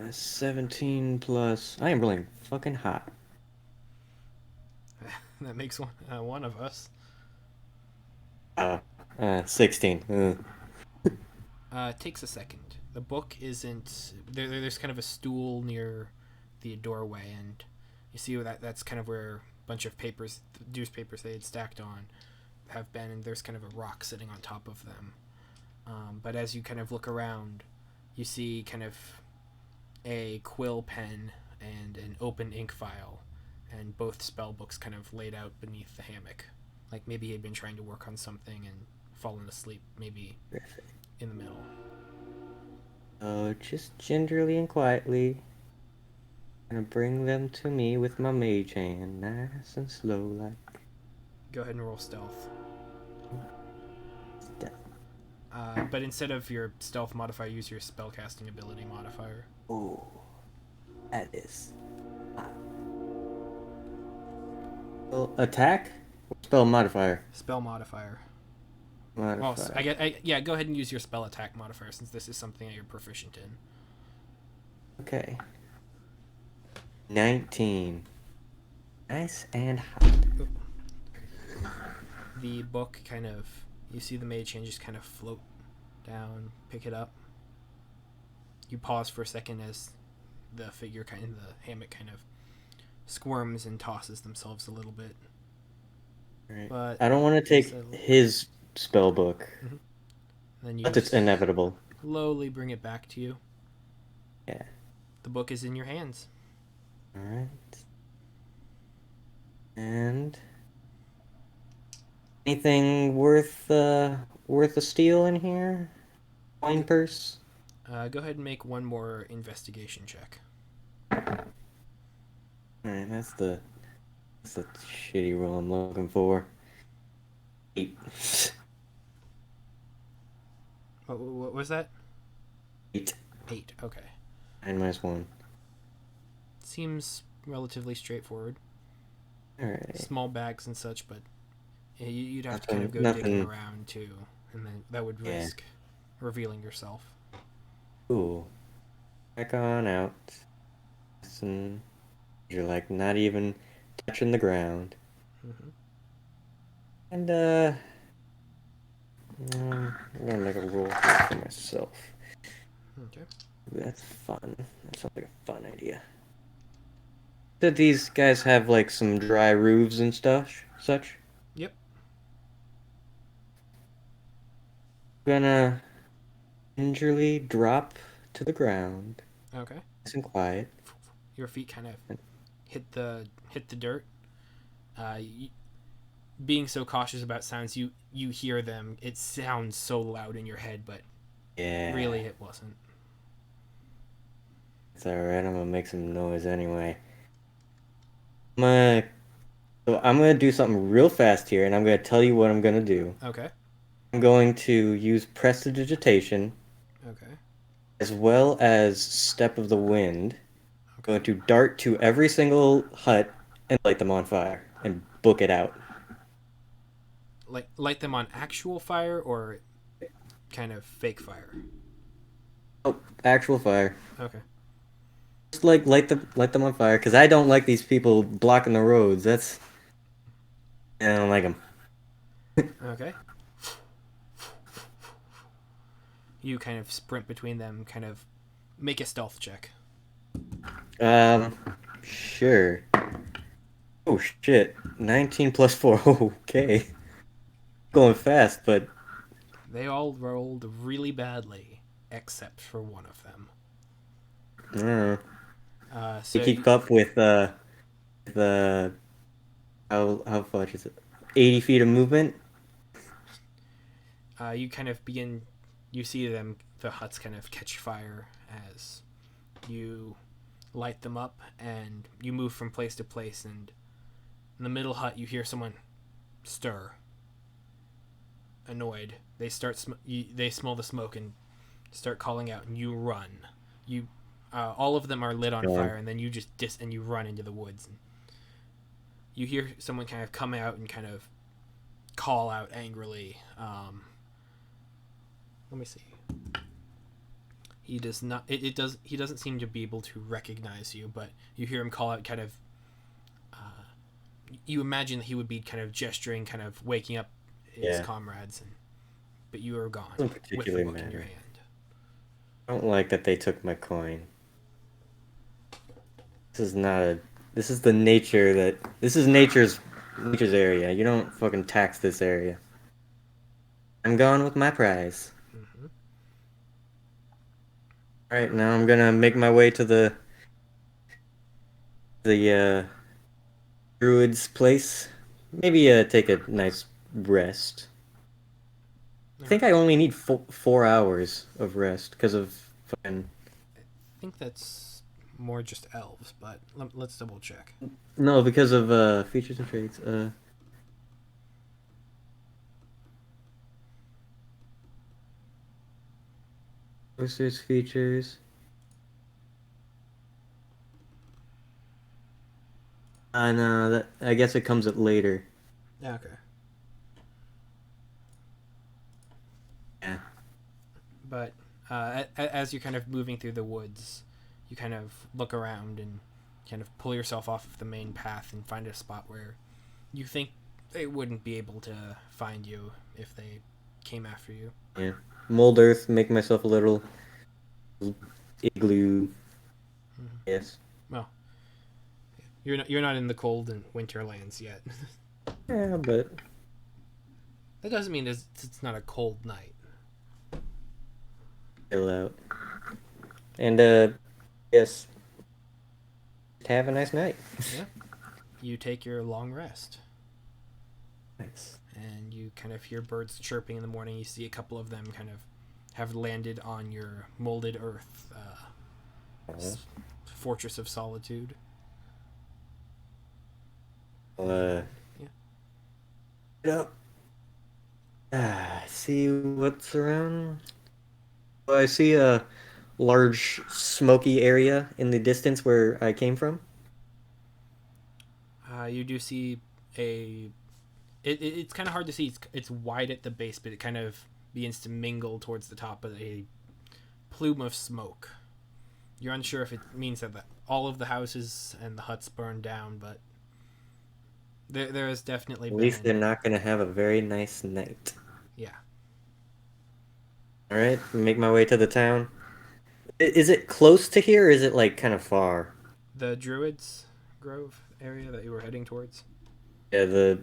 17 plus... I am rolling fucking hot. That makes one of us. 16. It takes a second. The book isn't... There's kind of a stool near the doorway, and you see that's kind of where a bunch of papers, newspapers they had stacked on. have been, and there's kind of a rock sitting on top of them. But as you kind of look around, you see kind of a quill pen and an open ink file, and both spell books kind of laid out beneath the hammock. Like maybe he had been trying to work on something and fallen asleep, maybe in the middle. Oh, just gingerly and quietly. Gonna bring them to me with my mage hand, nice and slow like. Go ahead and roll stealth. Stealth. But instead of your stealth modifier, use your spellcasting ability modifier. Ooh, that is. Well, attack? Spell modifier. Spell modifier. Modifier. Well, yeah, go ahead and use your spell attack modifier since this is something that you're proficient in. Okay. 19. Nice and hot. The book kind of, you see the mage hand just kind of float down, pick it up. You pause for a second as the figure kind of, the hammock kind of squirms and tosses themselves a little bit. Right. But I don't want to take his spell book. Then you But it's inevitable. slowly bring it back to you. Yeah. The book is in your hands. Alright. And anything worth a steal in here? Coin purse? Go ahead and make one more investigation check. Alright, that's the shitty roll I'm looking for. 8. What was that? 8. 8, okay. 9 minus 1. Seems relatively straightforward. Alright. Small bags and such, but you'd have to Nothing- kind of go nothing- digging around too, and then that would Yeah. risk revealing yourself. Cool. Back on out. And you're like not even touching the ground. Mm-hmm. And I'm gonna make a roll here for myself. Okay. That's fun. That sounds like a fun idea. Did these guys have like some dry roofs and such? Yep. Gonna gingerly drop to the ground, Okay. nice and quiet. Your feet kind of hit the dirt. Being so cautious about sounds, you hear them. It sounds so loud in your head, but Yeah. really it wasn't. It's alright, I'm gonna make some noise anyway. I'm gonna do something real fast here, and I'm gonna tell you what I'm gonna do. Okay. I'm going to use Prestidigitation, Okay. as well as Step of the Wind. I'm going to dart to every single hut and light them on fire, and book it out. Like light them on actual fire or kind of fake fire? Oh, actual fire. Okay. Just like light them on fire, because I don't like these people blocking the roads. I don't like them. Okay. You kind of sprint between them, kind of make a stealth check. Sure. Oh shit. 19 plus 4. Okay. Going fast, but They all rolled really badly, except for one of them. I don't know. So To keep up with the how far is it? 80 feet of movement? you kind of begin, you see them, the huts kind of catch fire as you light them up, and you move from place to place, and in the middle hut you hear someone stir. Annoyed, they they smell the smoke and start calling out, and you run. All of them are lit on fire, and then you just and you run into the woods. And you hear someone kind of come out and kind of call out angrily. Let me see. He does not. He doesn't seem to be able to recognize you, but you hear him call out, kind of. You imagine he would be kind of gesturing, kind of waking up his comrades, but you are gone Doesn't with the particularly book in your matter. hand. I don't like that they took my coin. This is nature's nature's area. You don't fucking tax this area. I'm going with my prize. Mm-hmm. Alright, now I'm gonna make my way to the druid's place. Maybe take a nice rest. I think I only need 4 hours of rest because of fucking. I think that's more just elves, but let's double check. No, because of features and traits. Sorcerer's features. No, that I guess it comes at later. Yeah, okay. Yeah. But as you're kind of moving through the woods, you kind of look around and kind of pull yourself off of the main path and find a spot where you think they wouldn't be able to find you if they came after you. Yeah. Mold earth, make myself a little igloo. Mhm. Yes. Well, you're not in the cold and winter lands yet. Yeah, but That doesn't mean it's not a cold night. chill out. And yes. Have a nice night. Yeah. You take your long rest. Nice. And you kind of hear birds chirping in the morning. You see a couple of them kind of have landed on your molded earth fortress of solitude. Yeah. Get up. See what's around. Well, I see a large smoky area in the distance where I came from. You do see it's kind of hard to see. It's wide at the base, but it kind of begins to mingle towards the top of a plume of smoke. You're unsure if it means that all of the houses and the huts burned down, but there has definitely At least they're not going to have a very nice night. Yeah. Alright, make my way to the town. Is it close to here, or is it, like, kind of far? The Druids Grove area that you were heading towards? Yeah, the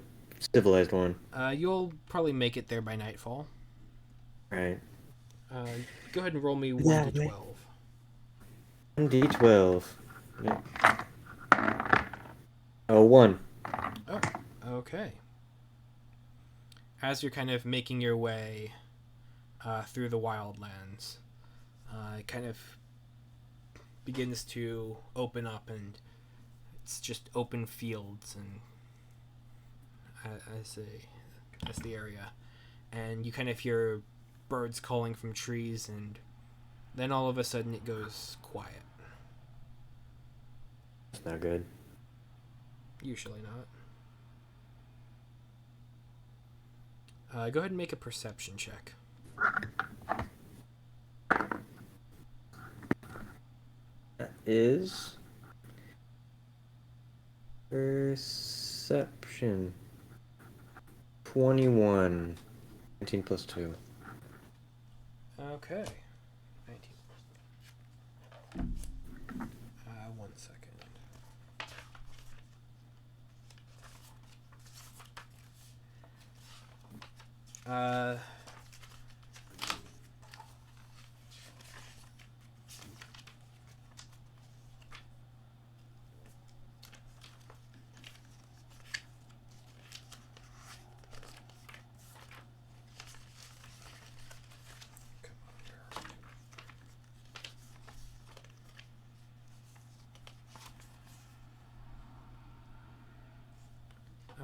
civilized one. You'll probably make it there by nightfall. Right. Go ahead and roll me 1d12. 1d12. Oh, 1. Oh, okay. As you're kind of making your way through the wildlands, it kind of begins to open up, and it's just open fields and as the area, and you kind of hear birds calling from trees, and then all of a sudden it goes quiet. That's not good. Usually not. Go ahead and make a perception check. That is perception. 21. 19 plus 2. Okay. 19. 1 second.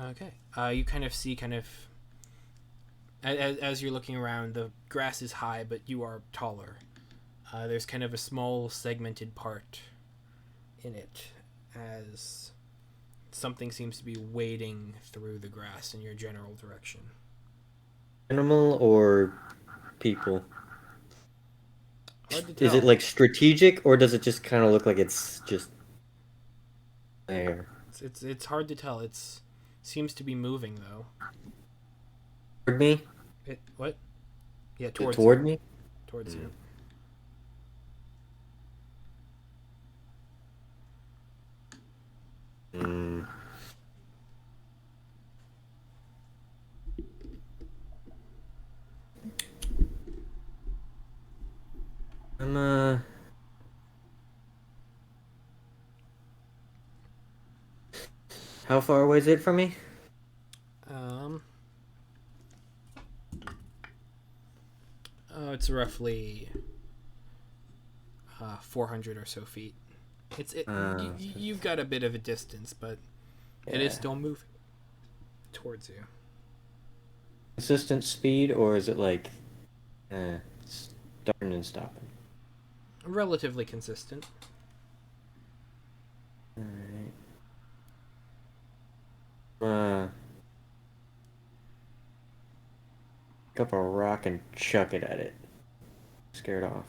Okay. You kind of see as you're looking around, the grass is high, but you are taller. There's kind of a small segmented part in it as something seems to be wading through the grass in your general direction. Animal or people? Hard to tell. Is it like strategic, or does it just kind of look like it's just there? It's hard to tell. It's seems to be moving though. Toward me? What? Yeah, towards Toward you. me? Towards you. I'm How far away is it from me? Um, it's roughly 400 or so feet. You've got a bit of a distance, but it is Yeah. still moving towards you. Consistent speed, or is it like starting and stopping? Relatively consistent. Alright. Pick up a rock and chuck it at it. Scared off.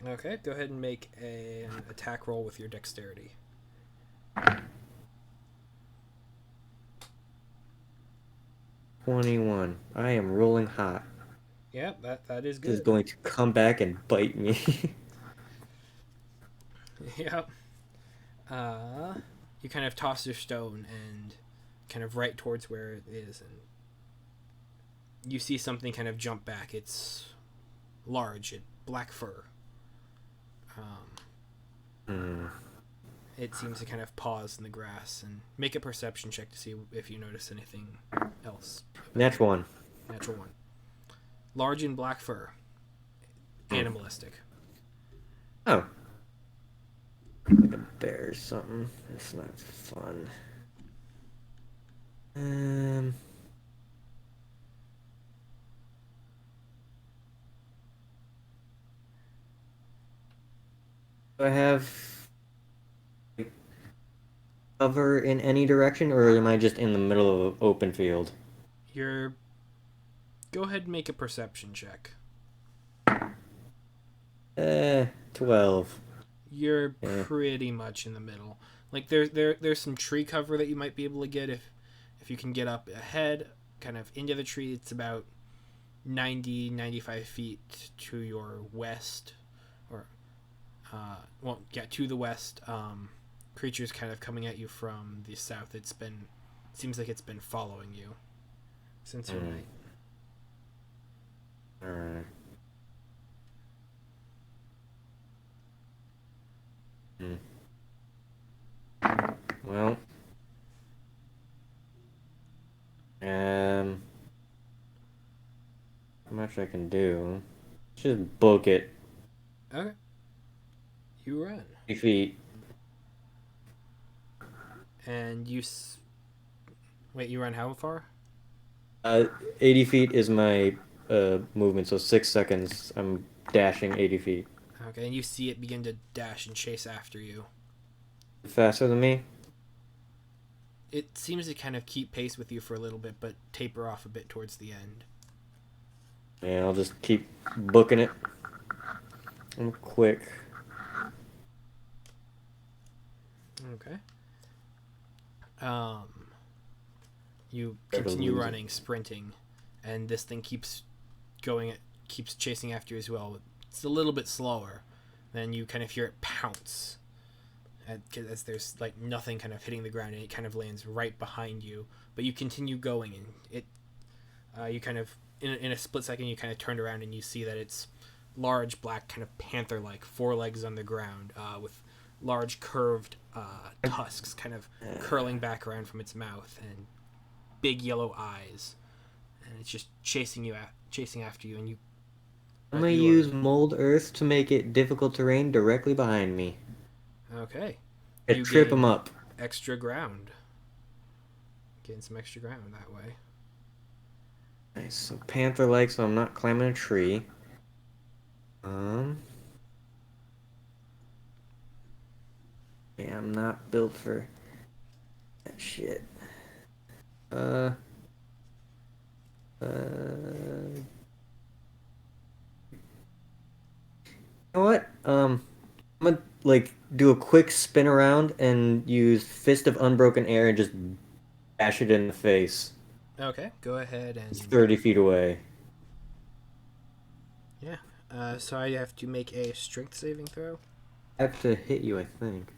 Okay, go ahead and make an attack roll with your dexterity. 21. I am rolling hot. Yeah, that is This is good. going to come back and bite me. Yep. You kind of toss your stone and kind of right towards where it is, and you see something kind of jump back. It's large, black fur. It seems to kind of pause in the grass and make a perception check to see if you notice anything else. Natural one. Natural one. Large and black fur. Animalistic. Oh. Like a bear or something. That's not fun. Do I have cover in any direction, or am I just in the middle of an open field? Go ahead and make a perception check. 12. You're pretty much in the middle. Like there's some tree cover that you might be able to get if you can get up ahead, kind of into the tree. It's about 95 feet to your west, or to the west. Creatures kind of coming at you from the south. Seems like it's been following you since your night. Alright. Well, how much I can do? Just book it. Okay. You run. 3 feet. And wait, you run how far? 80 feet is my movement, so 6 seconds. I'm dashing 80 feet. Okay, and you see it begin to dash and chase after you. Faster than me? It seems to kind of keep pace with you for a little bit, but taper off a bit towards the end. Yeah, I'll just keep booking it. I'm quick. Okay. You continue running, sprinting, and this thing keeps going. It keeps chasing after you as well. It's a little bit slower. Then you kind of hear it pounce, as there's like nothing kind of hitting the ground, and it kind of lands right behind you. But you continue going, and you kind of in a split second you kind of turned around and you see that it's large, black, kind of panther-like, 4 legs on the ground, with large curved tusks kind of curling back around from its mouth, and big yellow eyes, and it's just chasing after you. And you I'm gonna use mold earth to make it difficult terrain directly behind me. Okay. And trip them up. Extra ground. Getting some extra ground that way. Nice. So panther-like, so I'm not climbing a tree. Yeah, I'm not built for that shit. You know what? I'm gonna like do a quick spin around and use Fist of Unbroken Air and just bash it in the face. Okay, go ahead and... It's 30 feet away. Yeah. So I have to make a strength saving throw. I have to hit you, I think.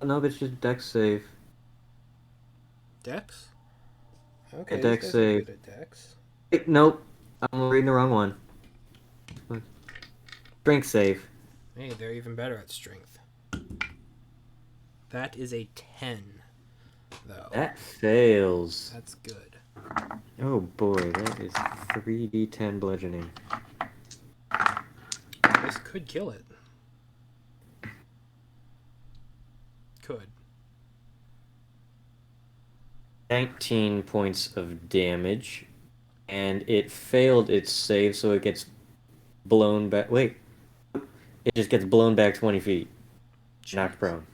No, but it's just dex save. Dex? Okay, Dex these guys are save. good at Dex. Nope. I'm reading the wrong one. Strength save. Hey, they're even better at strength. That is a 10, though. That fails. That's good. Oh boy, that is 3d10 bludgeoning. This could kill it. Could. 19 points of damage, and it failed its save, so it gets blown back. Wait, it just gets blown back 20 feet, knocked prone.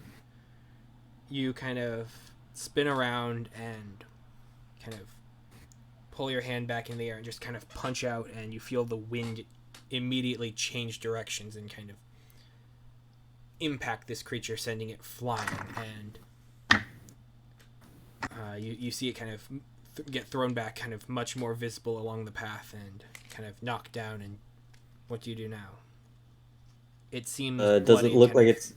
You kind of spin around and kind of pull your hand back in the air and just kind of punch out, and you feel the wind immediately change directions and kind of impact this creature, sending it flying, and you see it kind of get thrown back, kind of much more visible along the path, and kind of knocked down. And what do you do now? It seems does it look like it's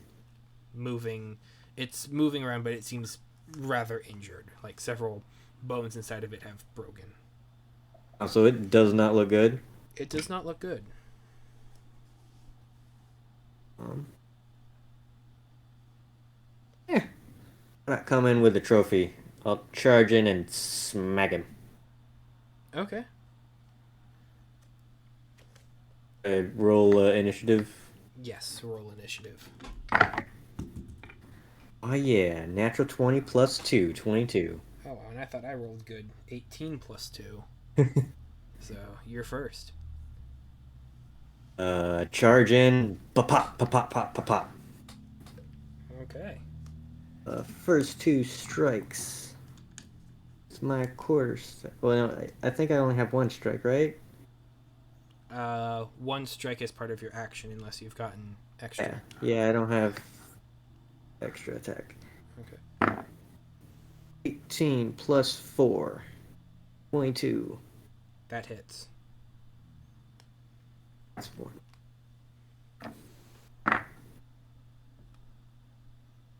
moving? It's moving around, but it seems rather injured. Like several bones inside of it have broken. Oh, so it does not look good? It does not look good. Yeah. I'm not coming with a trophy. I'll charge in and smack him. Okay. Roll initiative. Yes, roll initiative. Oh yeah, natural 20 plus 2, 22. Oh, and I thought I rolled good. 18 plus 2. So, you're first. Charge in, pop, pop, pop, pop, pop, pop. Okay. First 2 strikes. It's my quarter strike. Well, no, I think I only have 1 strike, right? 1 strike is part of your action unless you've gotten extra. Yeah, I don't have extra attack. Okay. 18 plus 4. 22. That hits. That's 4.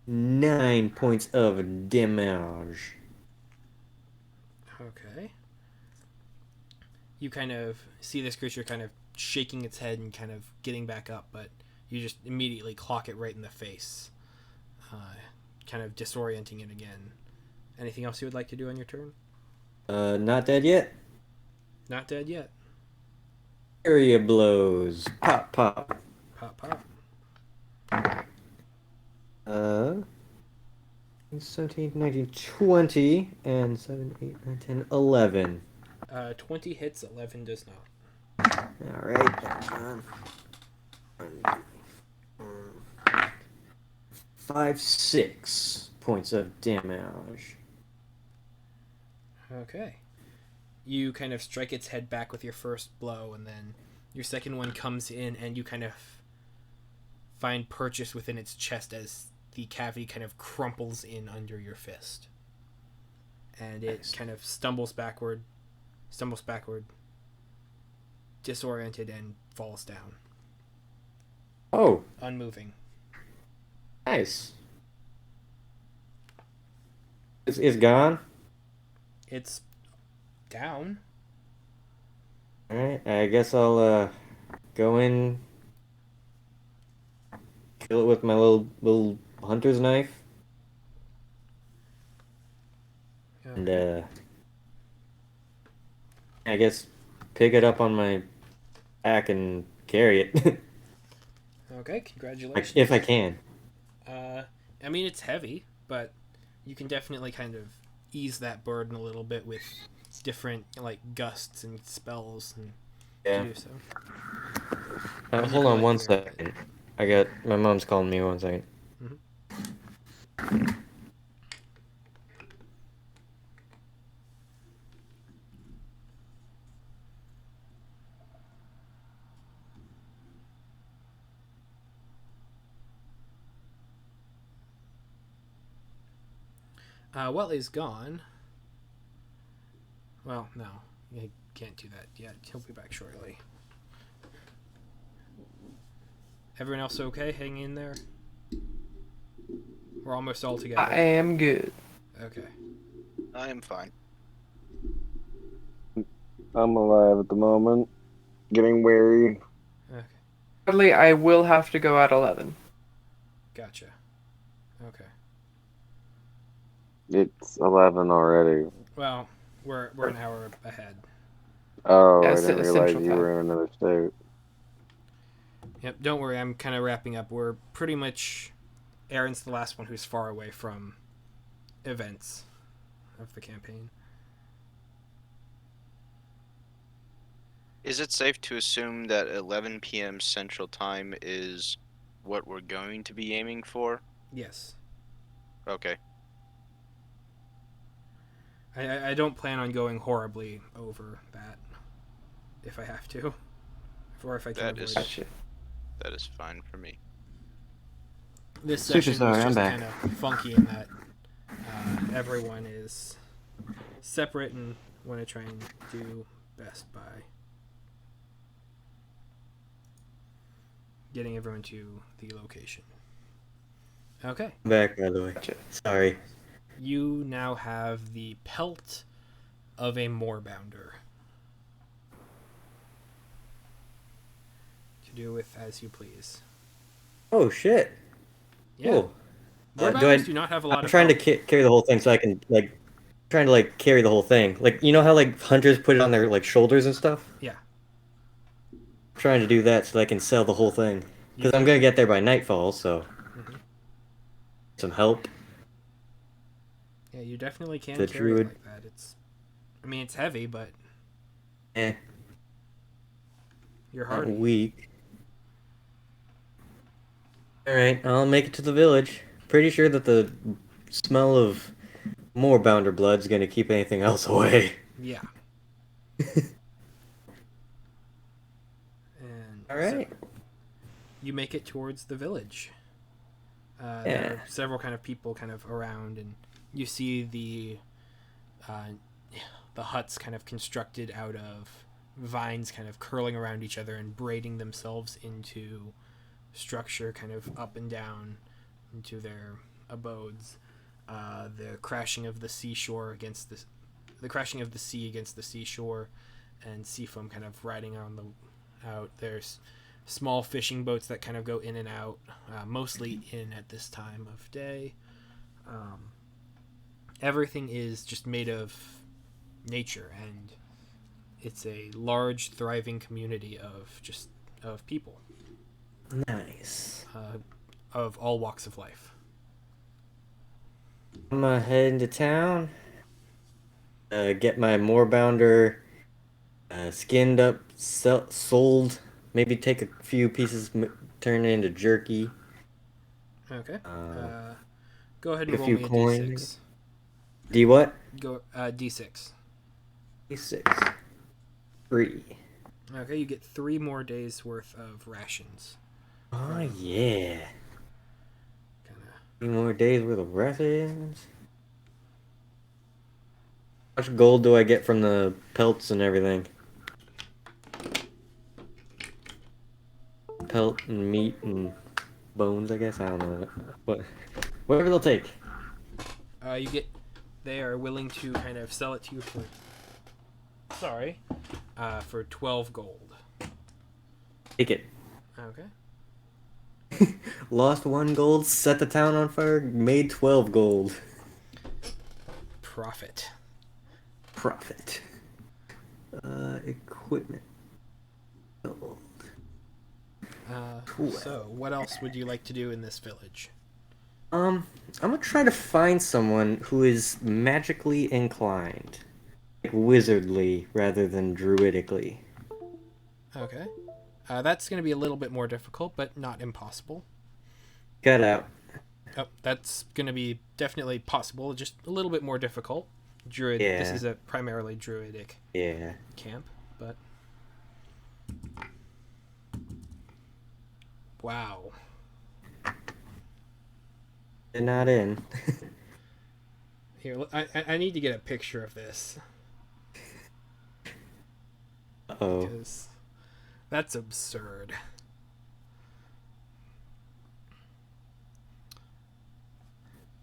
9 points of damage. Okay. You kind of see this creature kind of shaking its head and kind of getting back up, but you just immediately clock it right in the face, kind of disorienting it again. Anything else you would like to do on your turn? Not dead yet. Not dead yet. Area blows. Pop, pop. Pop, pop. 17, 19, 20, and 7, 8, 9, 10, 11. 20 hits, 11 does not. Alright. 5, 6 points of damage. Okay. You kind of strike its head back with your first blow, and then your second one comes in, and you kind of find purchase within its chest as the cavity kind of crumples in under your fist. And it kind of stumbles backward, disoriented, and falls down. Oh, Unmoving. nice. It's gone? It's down. Alright, I guess I'll go in, kill it with my little hunter's knife, and I guess pick it up on my back and carry it. Okay, congratulations. If I can. I mean, it's heavy, but you can definitely kind of ease that burden a little bit with different, like, gusts and spells and do so. Hold on one second. My mom's calling me 1 second. Well, he's gone. Well, no. You can't do that yet. He'll be back shortly. Everyone else okay? Hang in there? We're almost all together. I am good. Okay. I am fine. I'm alive at the moment. Getting wary. Okay. Sadly, I will have to go at 11. Gotcha. Okay. It's 11 already. Well, we're an hour ahead. Oh, Yeah, I didn't realize Central you Time. were in another state. Yep. Don't worry. I'm kind of wrapping up. We're pretty much. Aaron's the last one who's far away from events of the campaign. Is it safe to assume that 11 p.m. Central Time is what we're going to be aiming for? Yes. Okay. I don't plan on going horribly over that if I have to. Or if I can avoid it. Gotcha. That is fine for me. This Super session sorry, was I'm just back. kind of funky in that everyone is separate and want to try and do best by getting everyone to the location. Okay. I'm back, by the way. Sorry. You now have the pelt of a moorbounder to do with as you please. Oh, shit. Yeah. Cool. Moorbounders do not have a lot I'm of trying to pelt. carry the whole thing so I can, like, trying to, like, carry the whole thing. Like, you know how, like, hunters put it on their, like, shoulders and stuff? Yeah. I'm trying to do that so I can sell the whole thing. You Because I'm can- going to get there by nightfall, so. Mhm. Some help. Yeah, you definitely can The carry it druid. like that. It's heavy, but Eh, you're not hardy. weak. Alright, I'll make it to the village. Pretty sure that the smell of more bounder blood's going to keep anything else away. Yeah. And Alright. so you make it towards the village. Yeah. There are several kind of people kind of around, and you see the huts kind of constructed out of vines kind of curling around each other and braiding themselves into structure kind of up and down into their abodes. The crashing of the seashore against the crashing of the sea against the seashore, and sea foam kind of riding on the out. There's small fishing boats that kind of go in and out, mostly in at this time of day. Everything is just made of nature, and it's a large, thriving community of people Nice. of all walks of life. I'm gonna head into town. Get my moorbounder skinned up, sold. Maybe take a few pieces, turn it into jerky. Okay. Go ahead and a roll few me a coins. d6. D what? Go d6. D6. 3. Okay, you get 3 more days worth of rations. Oh yeah. Kind of. 3 more days worth of rations. How much gold do I get from the pelts and everything? Pelt and meat and bones, I guess. I don't know. Whatever they'll take. They are willing to kind of sell it to you for 12 gold. Take it. Okay. Lost 1 gold, set the town on fire, made 12 gold. Profit. Profit. Equipment. Gold. Cool. So, what else would you like to do in this village? I'm gonna try to find someone who is magically inclined. Like wizardly rather than druidically. Okay. That's going to be a little bit more difficult, but not impossible. Cut out. Oh, that's going to be definitely possible, just a little bit more difficult. Druid. Yeah. This is a primarily druidic Yeah. camp, but wow. They're not in. Here, I need to get a picture of this Oh. because that's absurd.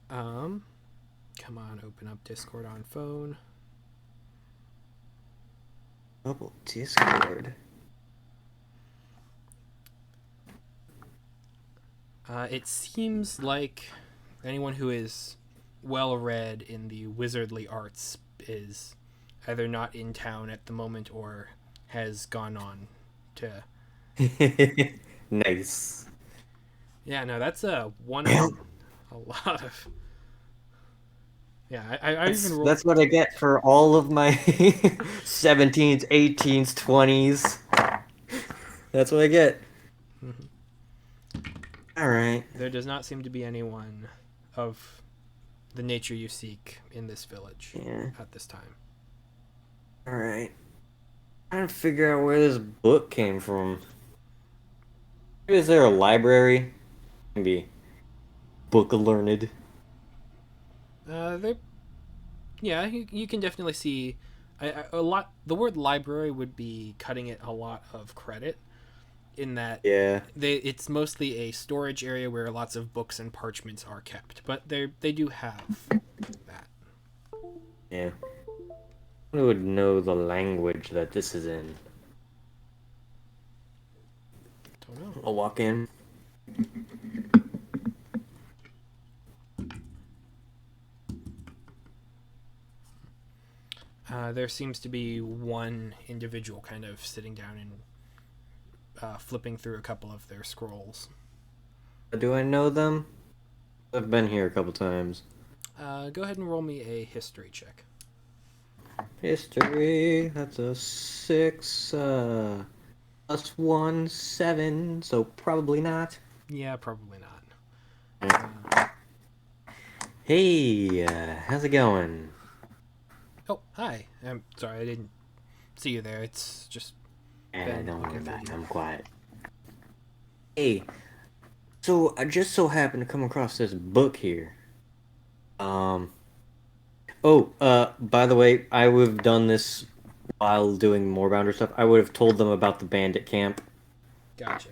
Come on, open up Discord on phone. Double Discord. It seems like anyone who is well read in the wizardly arts is either not in town at the moment or has gone on to. Nice. Yeah, no, that's a one in a lot of. Yeah, I even rolled. That's what I get for all of my 17s, 18s, 20s. That's what I get. Mhm. All right. There does not seem to be anyone of the nature you seek in this village Yeah. at this time. All right. Trying to figure out where this book came from. Is there a library? Maybe book learned. There, yeah, you can definitely see a lot. The word library would be cutting it a lot of credit in that Yeah. it's mostly a storage area where lots of books and parchments are kept, but they do have that. Yeah. Who would know the language that this is in? Don't know. I'll walk in. There seems to be one individual kind of sitting down and flipping through a couple of their scrolls. Do I know them? I've been here a couple times. Go ahead and roll me a history check. History. That's a 6. Plus 1, 7. So probably not. Yeah, probably not. Hey, how's it going? Oh, hi. I'm sorry, I didn't see you there. It's just Don't worry looking about it. through. I'm quiet. Hey, so I just so happened to come across this book here. By the way, I would have done this while doing Moorbounder stuff. I would have told them about the bandit camp. Gotcha.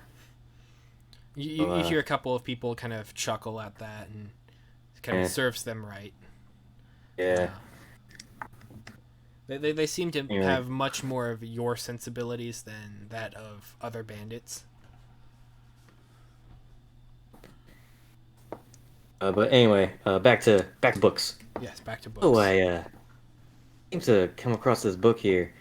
You hear a couple of people kind of chuckle at that, and it kind of serves them right. Yeah. They seem to Yeah. have much more of your sensibilities than that of other bandits. But anyway, back to books. Yes, back to books. Oh, I seem to come across this book here.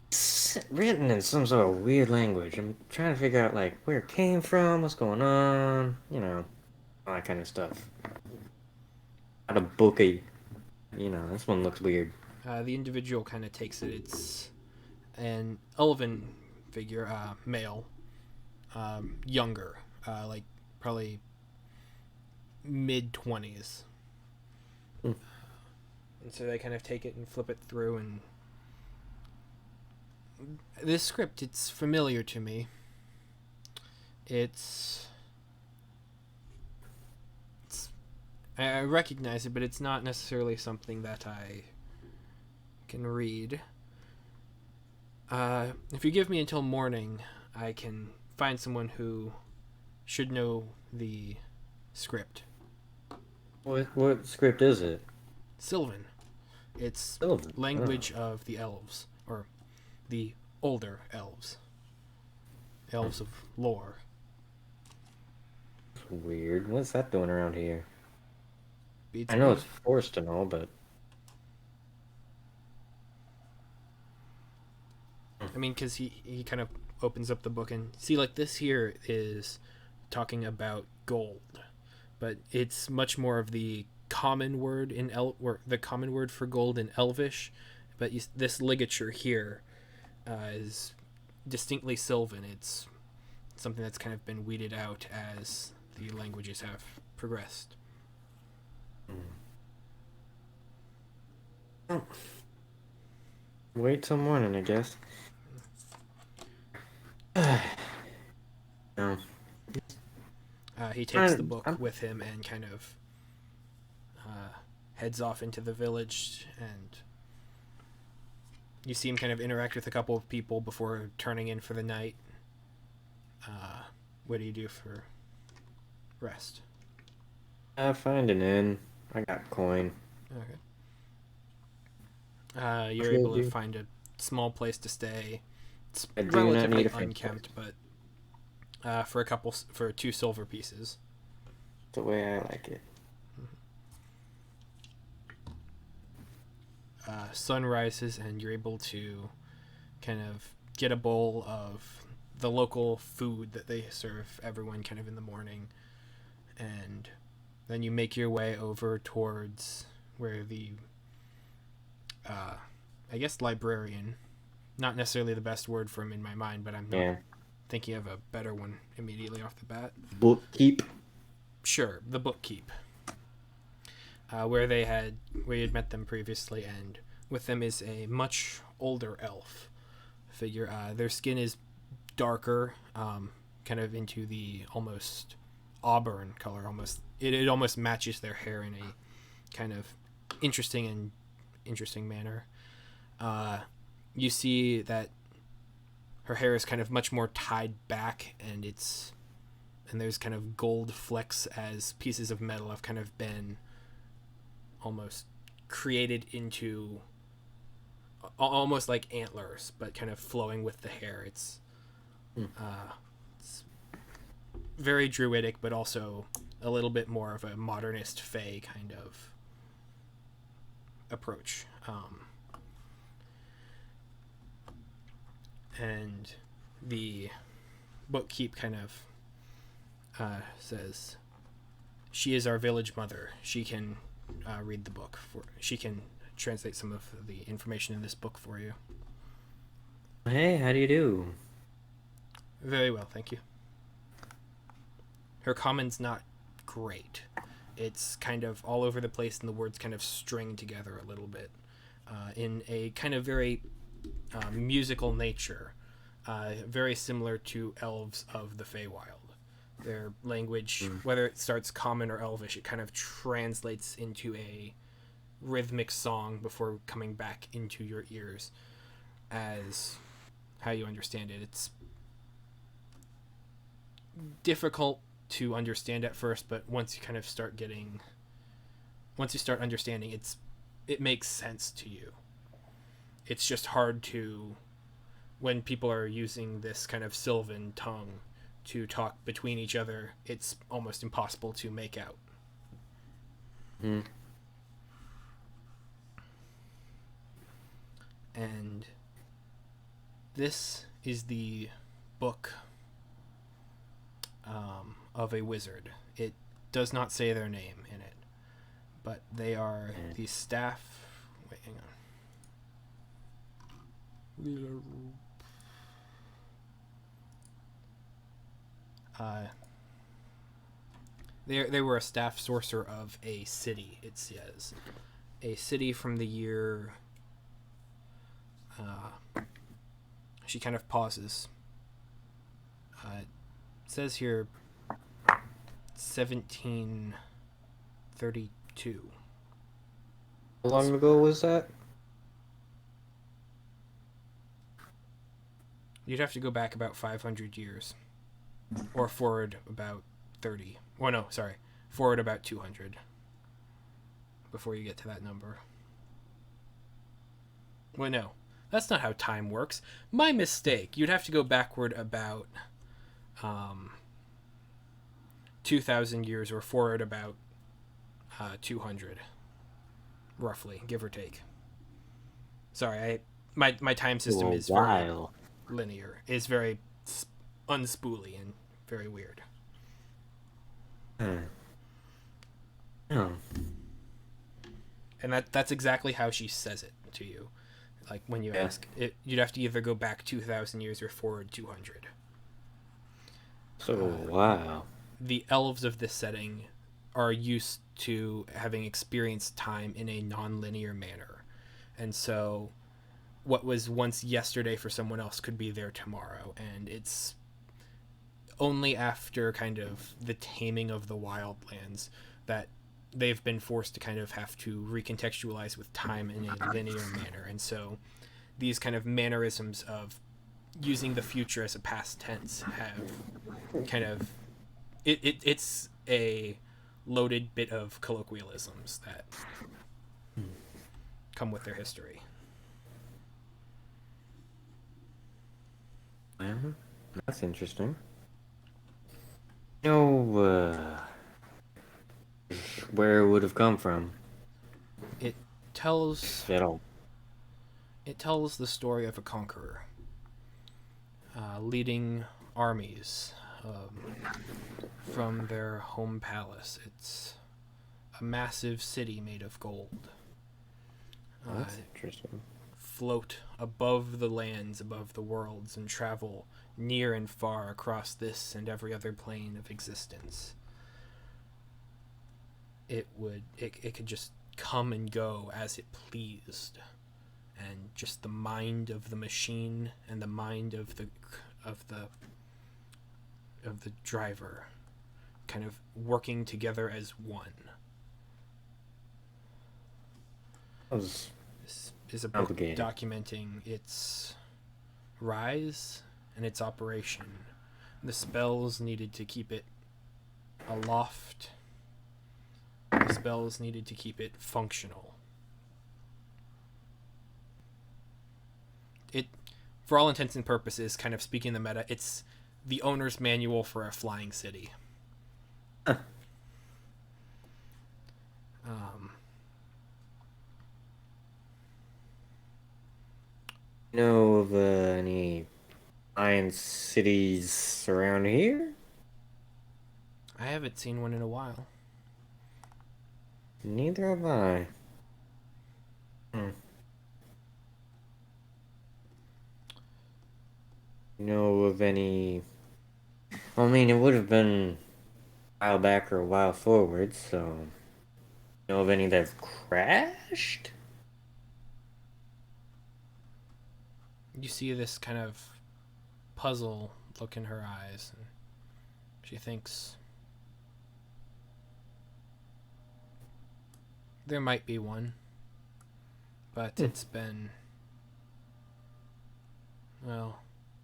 It's written in some sort of weird language. I'm trying to figure out like where it came from, what's going on, all that kind of stuff. Not a bookie. This one looks weird. The individual kind of takes it. It's an elven figure, male, younger, like probably mid-20s. Hmm. And so they kind of take it and flip it through, and this script, it's familiar to me. I recognize it, but it's not necessarily something that I can read. If you give me until morning, I can find someone who should know the script. What script is it? Sylvan. It's Sylvan. language of the elves, or the older elves. Elves of lore. Weird. What's that doing around here? Beats I know me. it's forced and all, but I mean, because he kind of opens up the book and see, like, this here is talking about gold, but it's much more of the common word in the common word for gold in Elvish, but this ligature here is distinctly Sylvan. It's something that's kind of been weeded out as the languages have progressed. wait till morning, I guess. No. He takes the book with him and kind of heads off into the village, and you see him kind of interact with a couple of people before turning in for the night. What do you do for rest? Find an inn. I got coin. Okay. You're able to find a small place to stay. It's I do not relatively need a French unkempt, but for 2 silver pieces. The way I like it. Sun rises and you're able to kind of get a bowl of the local food that they serve everyone kind of in the morning, and then you make your way over towards where the I guess librarian, not necessarily the best word for him in my mind, but I'm not thinking of a better one immediately off the bat. Bookkeep. Sure, the bookkeep. Where you had met them previously, and with them is a much older elf figure. Their skin is darker, kind of into the almost auburn color. It almost matches their hair in a kind of interesting manner. You see that her hair is kind of much more tied back, and there's kind of gold flecks as pieces of metal have kind of been almost created into almost like antlers, but kind of flowing with the hair. It's very druidic, but also a little bit more of a modernist fae kind of approach. And the bookkeep kind of says, "She is our village mother. She can read the book. She can translate some of the information in this book for you." Hey, how do you do? Very well, thank you. Her common's not great. It's kind of all over the place, and the words kind of string together a little bit in a kind of very musical nature, very similar to elves of the Feywild. Their language, whether it starts common or elvish, it kind of translates into a rhythmic song before coming back into your ears as how you understand it. It's difficult to understand at first, but once you start understanding, it makes sense to you. It's just hard to, when people are using this kind of Sylvan tongue to talk between each other, it's almost impossible to make out. And this is the book of a wizard. It does not say their name in it, but they are the staff. Wait, hang on. They were a staff sorcerer of a city, it says. A city from the year... she kind of pauses. It says here 1732. How long ago was that? You'd have to go back about 500 years. Or forward about 30. Well, no, sorry. Forward about 200. Before you get to that number. Well, no. That's not how time works. My mistake. You'd have to go backward about 2,000 years, or forward about 200. Roughly, give or take. Sorry, my time system is very linear. It's very unspooly and very weird. Oh. And that's exactly how she says it to you. Like, when you ask, you'd have to either go back 2,000 years or forward 200. So, wow. The elves of this setting are used to having experienced time in a non-linear manner. And so what was once yesterday for someone else could be there tomorrow. And it's only after kind of the taming of the wildlands that they've been forced to kind of have to recontextualize with time in a linear manner. And so these kind of mannerisms of using the future as a past tense have kind of... It's a loaded bit of colloquialisms that come with their history. That's interesting. know where it would have come from It tells at all. it tells the story of a conqueror leading armies from their home palace. It's a massive city made of gold. That's interesting. Float above the lands, above the worlds, and travel near and far across this and every other plane of existence. It could just come and go as it pleased, and just the mind of the machine and the mind of the driver kind of working together as one. That was This is a book complicated. documenting its rise and its operation. The spells needed to keep it aloft. The spells needed to keep it functional. It, for all intents and purposes, kind of speaking the meta, it's the owner's manual for a flying city. Huh. Know of any giant cities around here? I haven't seen one in a while. Neither have I. Know of any? I mean, it would have been a while back or a while forward, so. Know of any that have crashed? You see this kind of puzzle look in her eyes, and she thinks there might be one, but it's been, well,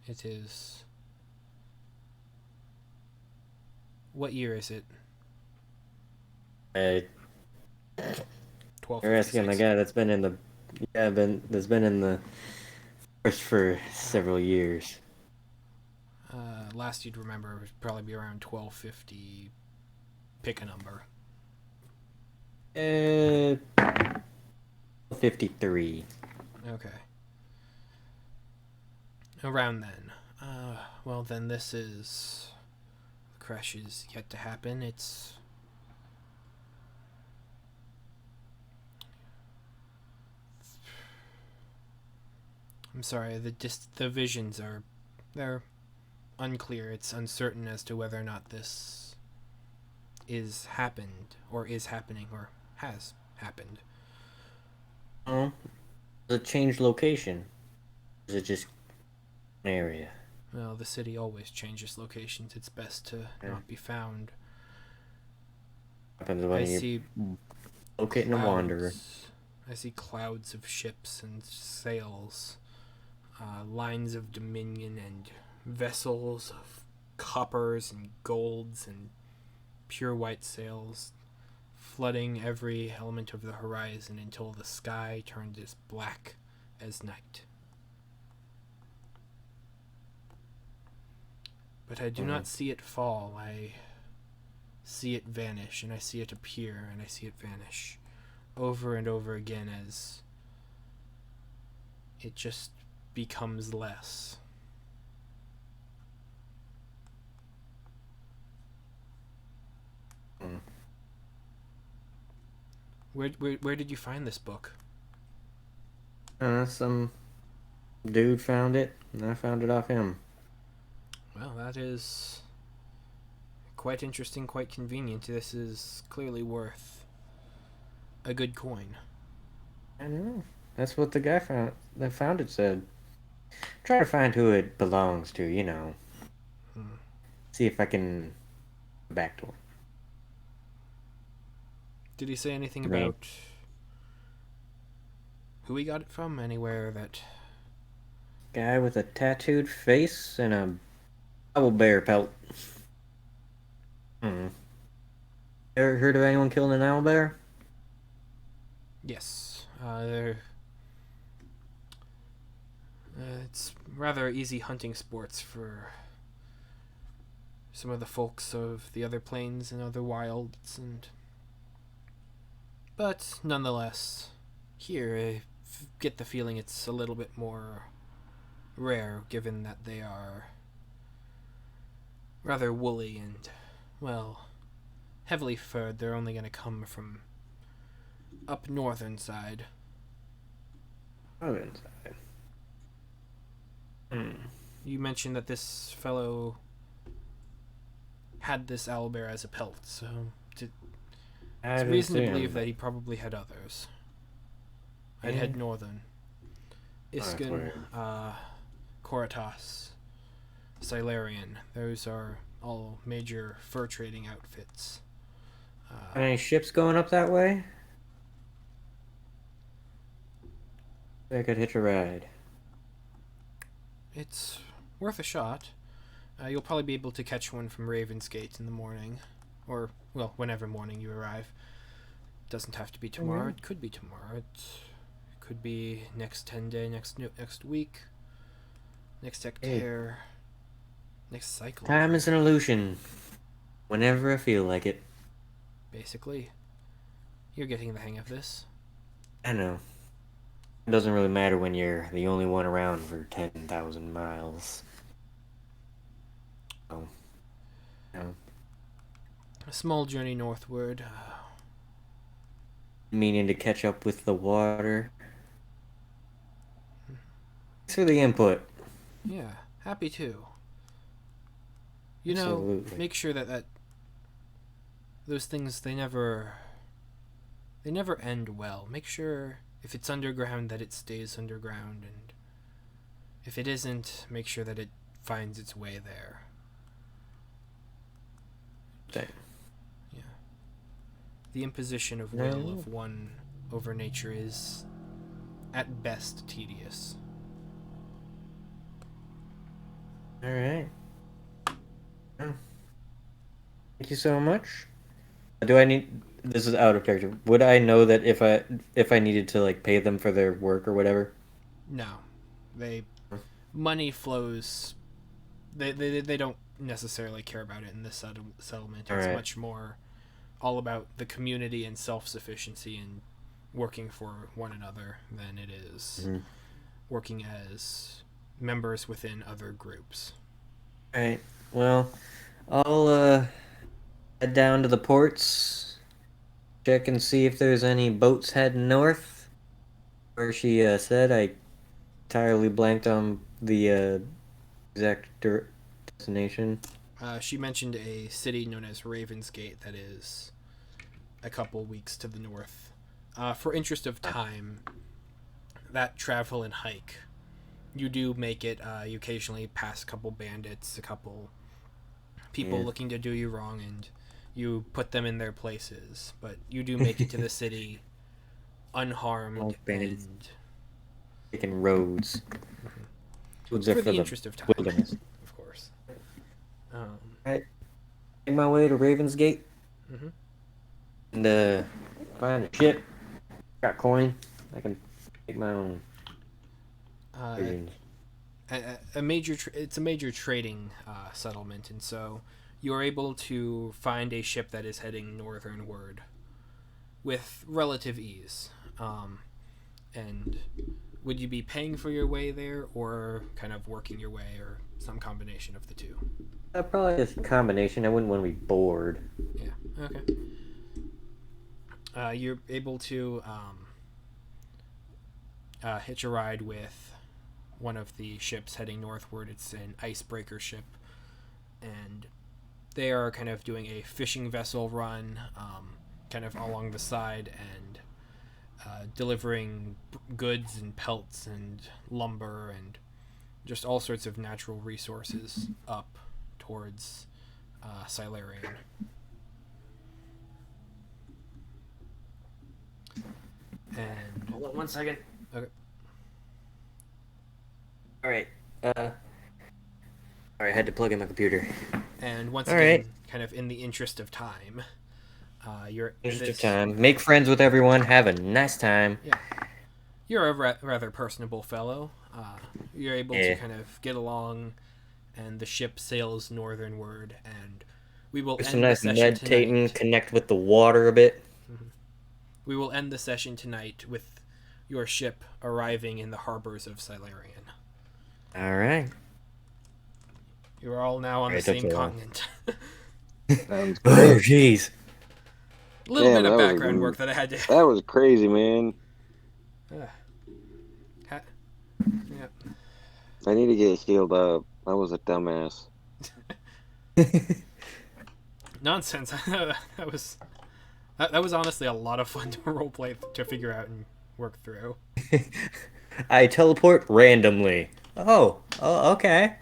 it is. What year is it? 12. You're asking the guy that's been in the that's been in the force for several years. Last you'd remember would probably be around 1250. Pick a number. 53. Okay. Around then. Well, then this is. The crash is yet to happen. It's. I'm sorry, the visions are. They're unclear. It's uncertain as to whether or not this is happened, or is happening, or has happened. Oh, does it change location? Is it just an area? Well, the city always changes locations. It's best to not be found. Happens when I you see locating a wanderer. I see clouds of ships and sails, lines of dominion and vessels of coppers and golds and pure white sails, flooding every element of the horizon until the sky turned as black as night. But I do not see it fall. I see it vanish, and I see it appear, and I see it vanish over and over again as it just becomes less. Where did you find this book? Some dude found it, and I found it off him. Well, that is quite interesting, quite convenient. This is clearly worth a good coin. I know. That's what the guy that found it said. Try to find who it belongs to, you know. See if I can go back to him. Did he say anything Name. about who he got it from? Anywhere that... Guy with a tattooed face and a owl bear pelt. Ever heard of anyone killing an owl bear? Yes. It's rather easy hunting sports for some of the folks of the other plains and other wilds, but nonetheless, here I get the feeling it's a little bit more rare, given that they are rather woolly and, well, heavily furred. They're only going to come from up northern side. Northern side. You mentioned that this fellow had this owlbear as a pelt, so it's reason to believe that he probably had others. I'd head northern. Iskin, Koratas, Silarian. Those are all major fur trading outfits. Any ships going up that way? I could hitch a ride. It's worth a shot. You'll probably be able to catch one from Ravensgate in the morning. Or, well, whenever morning you arrive. Doesn't have to be tomorrow. It could be tomorrow. It could be next 10 day, next week, next hectare, next cycle. Time is an illusion. Whenever I feel like it. Basically. You're getting the hang of this. I know. It doesn't really matter when you're the only one around for 10,000 miles. Oh. No. A small journey northward. Meaning to catch up with the water. Thanks for the input. Yeah, happy to. You Absolutely. know, make sure that those things, they never end well. Make sure if it's underground that it stays underground, and if it isn't, make sure that it finds its way there. Dang. Yeah. The imposition of will of one over nature is, at best, tedious. Alright. Thank you so much. Do I need... This is out of character. Would I know that if I needed to, like, pay them for their work or whatever? No. Money flows... They don't necessarily care about it in this settlement. It's much more all about the community and self-sufficiency and working for one another than it is working as members within other groups. Alright. Well, I'll head down to the ports, check and see if there's any boats heading north. Where she said, I entirely blanked on the exact destination. She mentioned a city known as Ravensgate that is a couple weeks to the north. For interest of time, that travel and hike, you do make it. You occasionally pass a couple bandits, a couple people looking to do you wrong, and you put them in their places. But you do make it to the city unharmed and taking roads. for the interest of time, wilderness. of course. Right. Make my way to Ravensgate. Mhm. And find a ship. Got coin. I can make my own. It's a major trading settlement, and so you are able to find a ship that is heading northernward with relative ease. And would you be paying for your way there, or kind of working your way, or some combination of the two? Probably a combination. I wouldn't want to be bored. Yeah. Okay. You're able to hitch a ride with one of the ships heading northward. It's an icebreaker ship, and they are kind of doing a fishing vessel run, kind of along the side, and delivering goods and pelts and lumber and just all sorts of natural resources up towards Silarian. And Hold on 1 second. Okay. Alright. Alright, I had to plug in my computer. And once All again, right. kind of in the interest of time, Make friends with everyone. Have a nice time. Yeah. You're a rather personable fellow. You're able to kind of get along and the ship sails northernward, and we will Do end some the nice session meditating, tonight. connect with the water a bit. We will end the session tonight with your ship arriving in the harbors of Silarion. All right. You are all now on the Right, took same so long. continent. Sounds Oh, great. jeez. A little Damn, bit of that was a background good- work that I had to. That was crazy, man. Yeah. I need to get healed up. I was a dumbass. Nonsense. that was honestly a lot of fun to roleplay to figure out and work through. I teleport randomly. Oh, okay.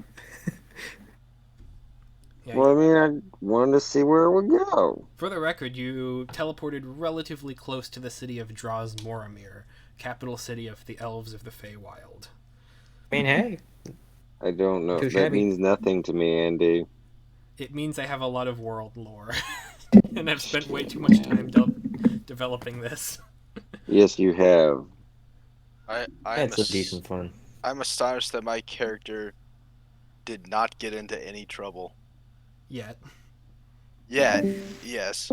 Yeah, Well, I mean, I wanted to see where it would go. for the record, you teleported relatively close to the city of Draz-Moramir, capital city of the elves of the Feywild. I mean, hey. I don't know. Too That shabby. means nothing to me, Andy. It means I have a lot of world lore, and I've spent way too much time developing this. Yes, you have. I'm That's a decent fun. I'm astonished that my character did not get into any trouble. Yet. Yeah, yes.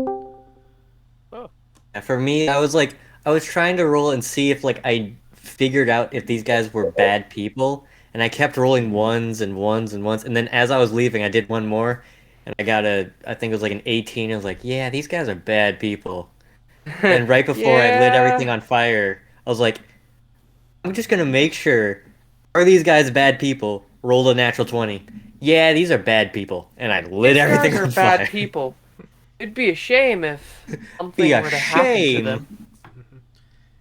For me, I was trying to roll and see if I figured out if these guys were bad people, and I kept rolling ones and ones and ones, and then as I was leaving, I did one more, and I got I think it was like an 18. I was like, yeah, these guys are bad people. And right before I lit everything on fire, I was like, I'm just gonna make sure. Are these guys bad people? Rolled a natural 20. Yeah, these are bad people, and I lit everything These on guys are fire. bad people. It'd be a shame if something Be a were to happen to shame. them.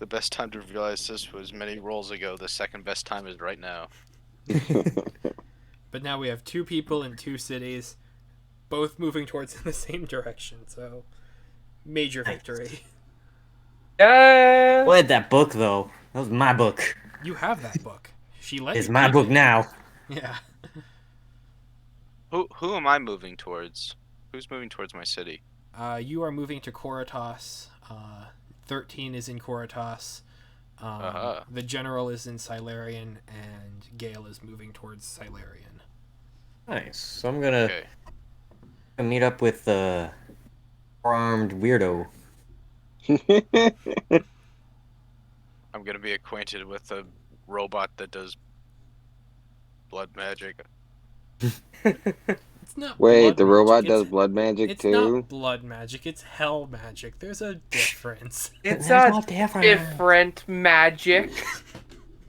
The best time to realize this was many rolls ago. The second best time is right now. But now we have 2 people in 2 cities, both moving towards the same direction, so major victory. Yeah. What had that book though? That was my book. You have that book. She let It's you my keep book it. now. Yeah. Who am I moving towards? Who's moving towards my city? You are moving to Koratos. 13 is in Koratos. The general is in Silarion, and Gale is moving towards Silarion. Nice. So I'm gonna Okay. meet up with the armed weirdo. I'm gonna be acquainted with a robot that does blood magic. It's not Wait, blood the magic. robot It's- does blood magic It's too? not blood magic. It's hell magic. There's a difference. It's There's a no difference. different magic.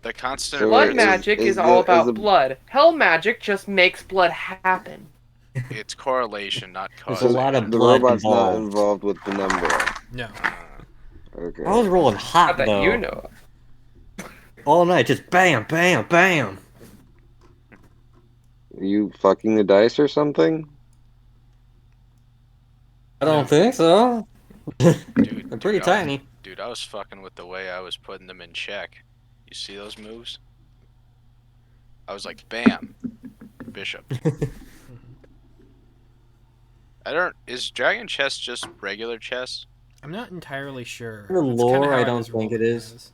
The constant. So Blood is- magic is is the- all is about the- blood. Hell magic just makes blood happen. It's correlation, not There's causation. a lot of The blood robot's not involved. involved with the number. No. Okay. I was rolling hot Not that though. you know. All night, just bam, bam, bam. You fucking the dice or something? I don't think so. Dude, They're pretty dude, tiny. Dude, I was fucking with the way I was putting them in check. You see those moves? I was like, bam, bishop. Is dragon chess just regular chess? I'm not entirely sure. The That's kinda lore, how I don't was think it rolling is. those.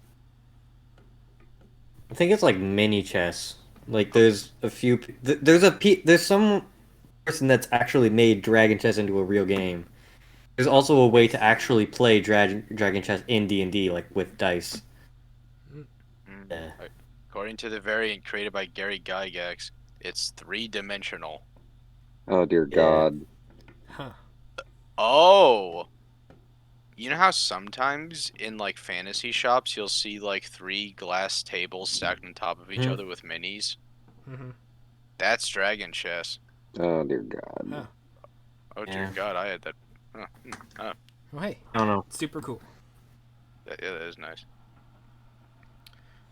I think it's like mini chess. Like there's a few. There's some person that's actually made dragon chess into a real game. There's also a way to actually play dragon chess in D&D, like with dice. Mm. Yeah. According to the variant created by Gary Gygax, it's 3-dimensional. Oh dear Yeah. God. Huh. Oh! You know how sometimes in like fantasy shops you'll see like 3 glass tables stacked on top of each Mhm. other with minis? Mm-hmm. That's dragon chess. Oh dear God. Huh. Oh dear Yeah. God, I had that. Well, hey, I don't know. super cool. Yeah, that is nice.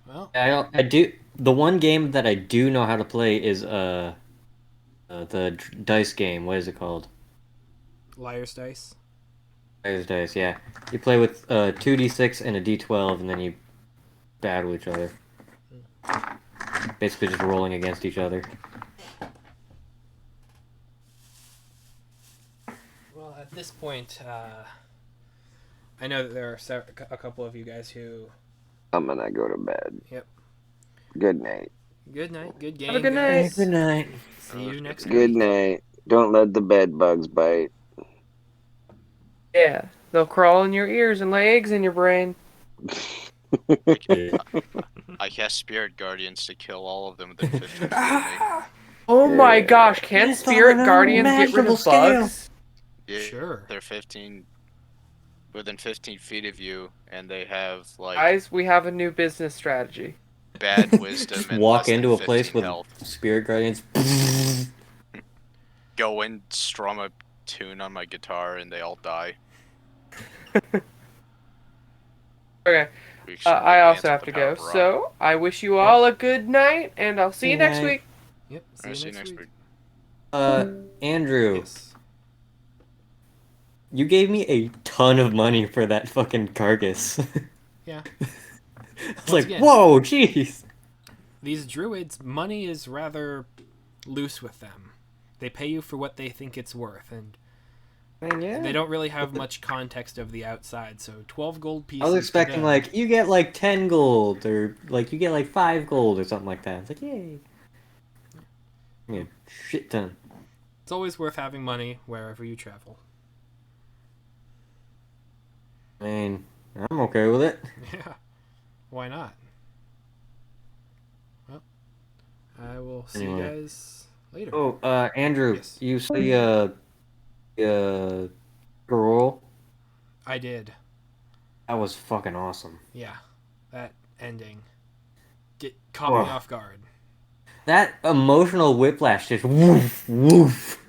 Well, I do. The one game that I do know how to play is the dice game. What is it called? Liar's Dice. Dice. Yeah. You play with 2d6 and a d12, and then you battle each other. Basically, just rolling against each other. Well, at this point, I know that there are a couple of you guys who I'm gonna go to bed. Yep. Good night. Good night. Good game. Have a good guys. night. Good night. See you next Good week. night. Don't let the bed bugs bite. Yeah, they'll crawl in your ears and lay eggs in your brain. I cast Spirit Guardians to kill all of them within 15 feet of me. Oh my Yeah. gosh, can Yes, Spirit on an Guardians get rid unimaginable of scale. bugs? Yeah, Sure. they're within 15 feet of you, and they have like Guys, we have a new business strategy. bad wisdom Just and walk less than into a place 15 with health. spirit guardians. Go in, strum a tune on my guitar, and they all die. Okay, We extremely I advance also with have the to power go. of rock. So, I wish you all a good night, and I'll see you Good next night. week. Yep. See Alright, you next week. week. Andrew, Yes. you gave me a ton of money for that fucking carcass. Yeah. I was Once like, again- whoa, jeez. These druids, money is rather loose with them. They pay you for what they think it's worth, and Man, yeah. they don't really have much context of the outside. So 12 gold pieces. I was to expecting them. like you get like 10 gold or like you get like 5 gold or something like that. It's like yay. Yeah, shit ton. It's always worth having money wherever you travel. I mean, I'm okay with it. Yeah. Why not? Well, I will see you Anyway. guys later. Oh, Andrew, Yes. you see girl? I did. That was fucking awesome. Yeah. That ending caught me Whoa. off guard. That emotional whiplash just woof woof.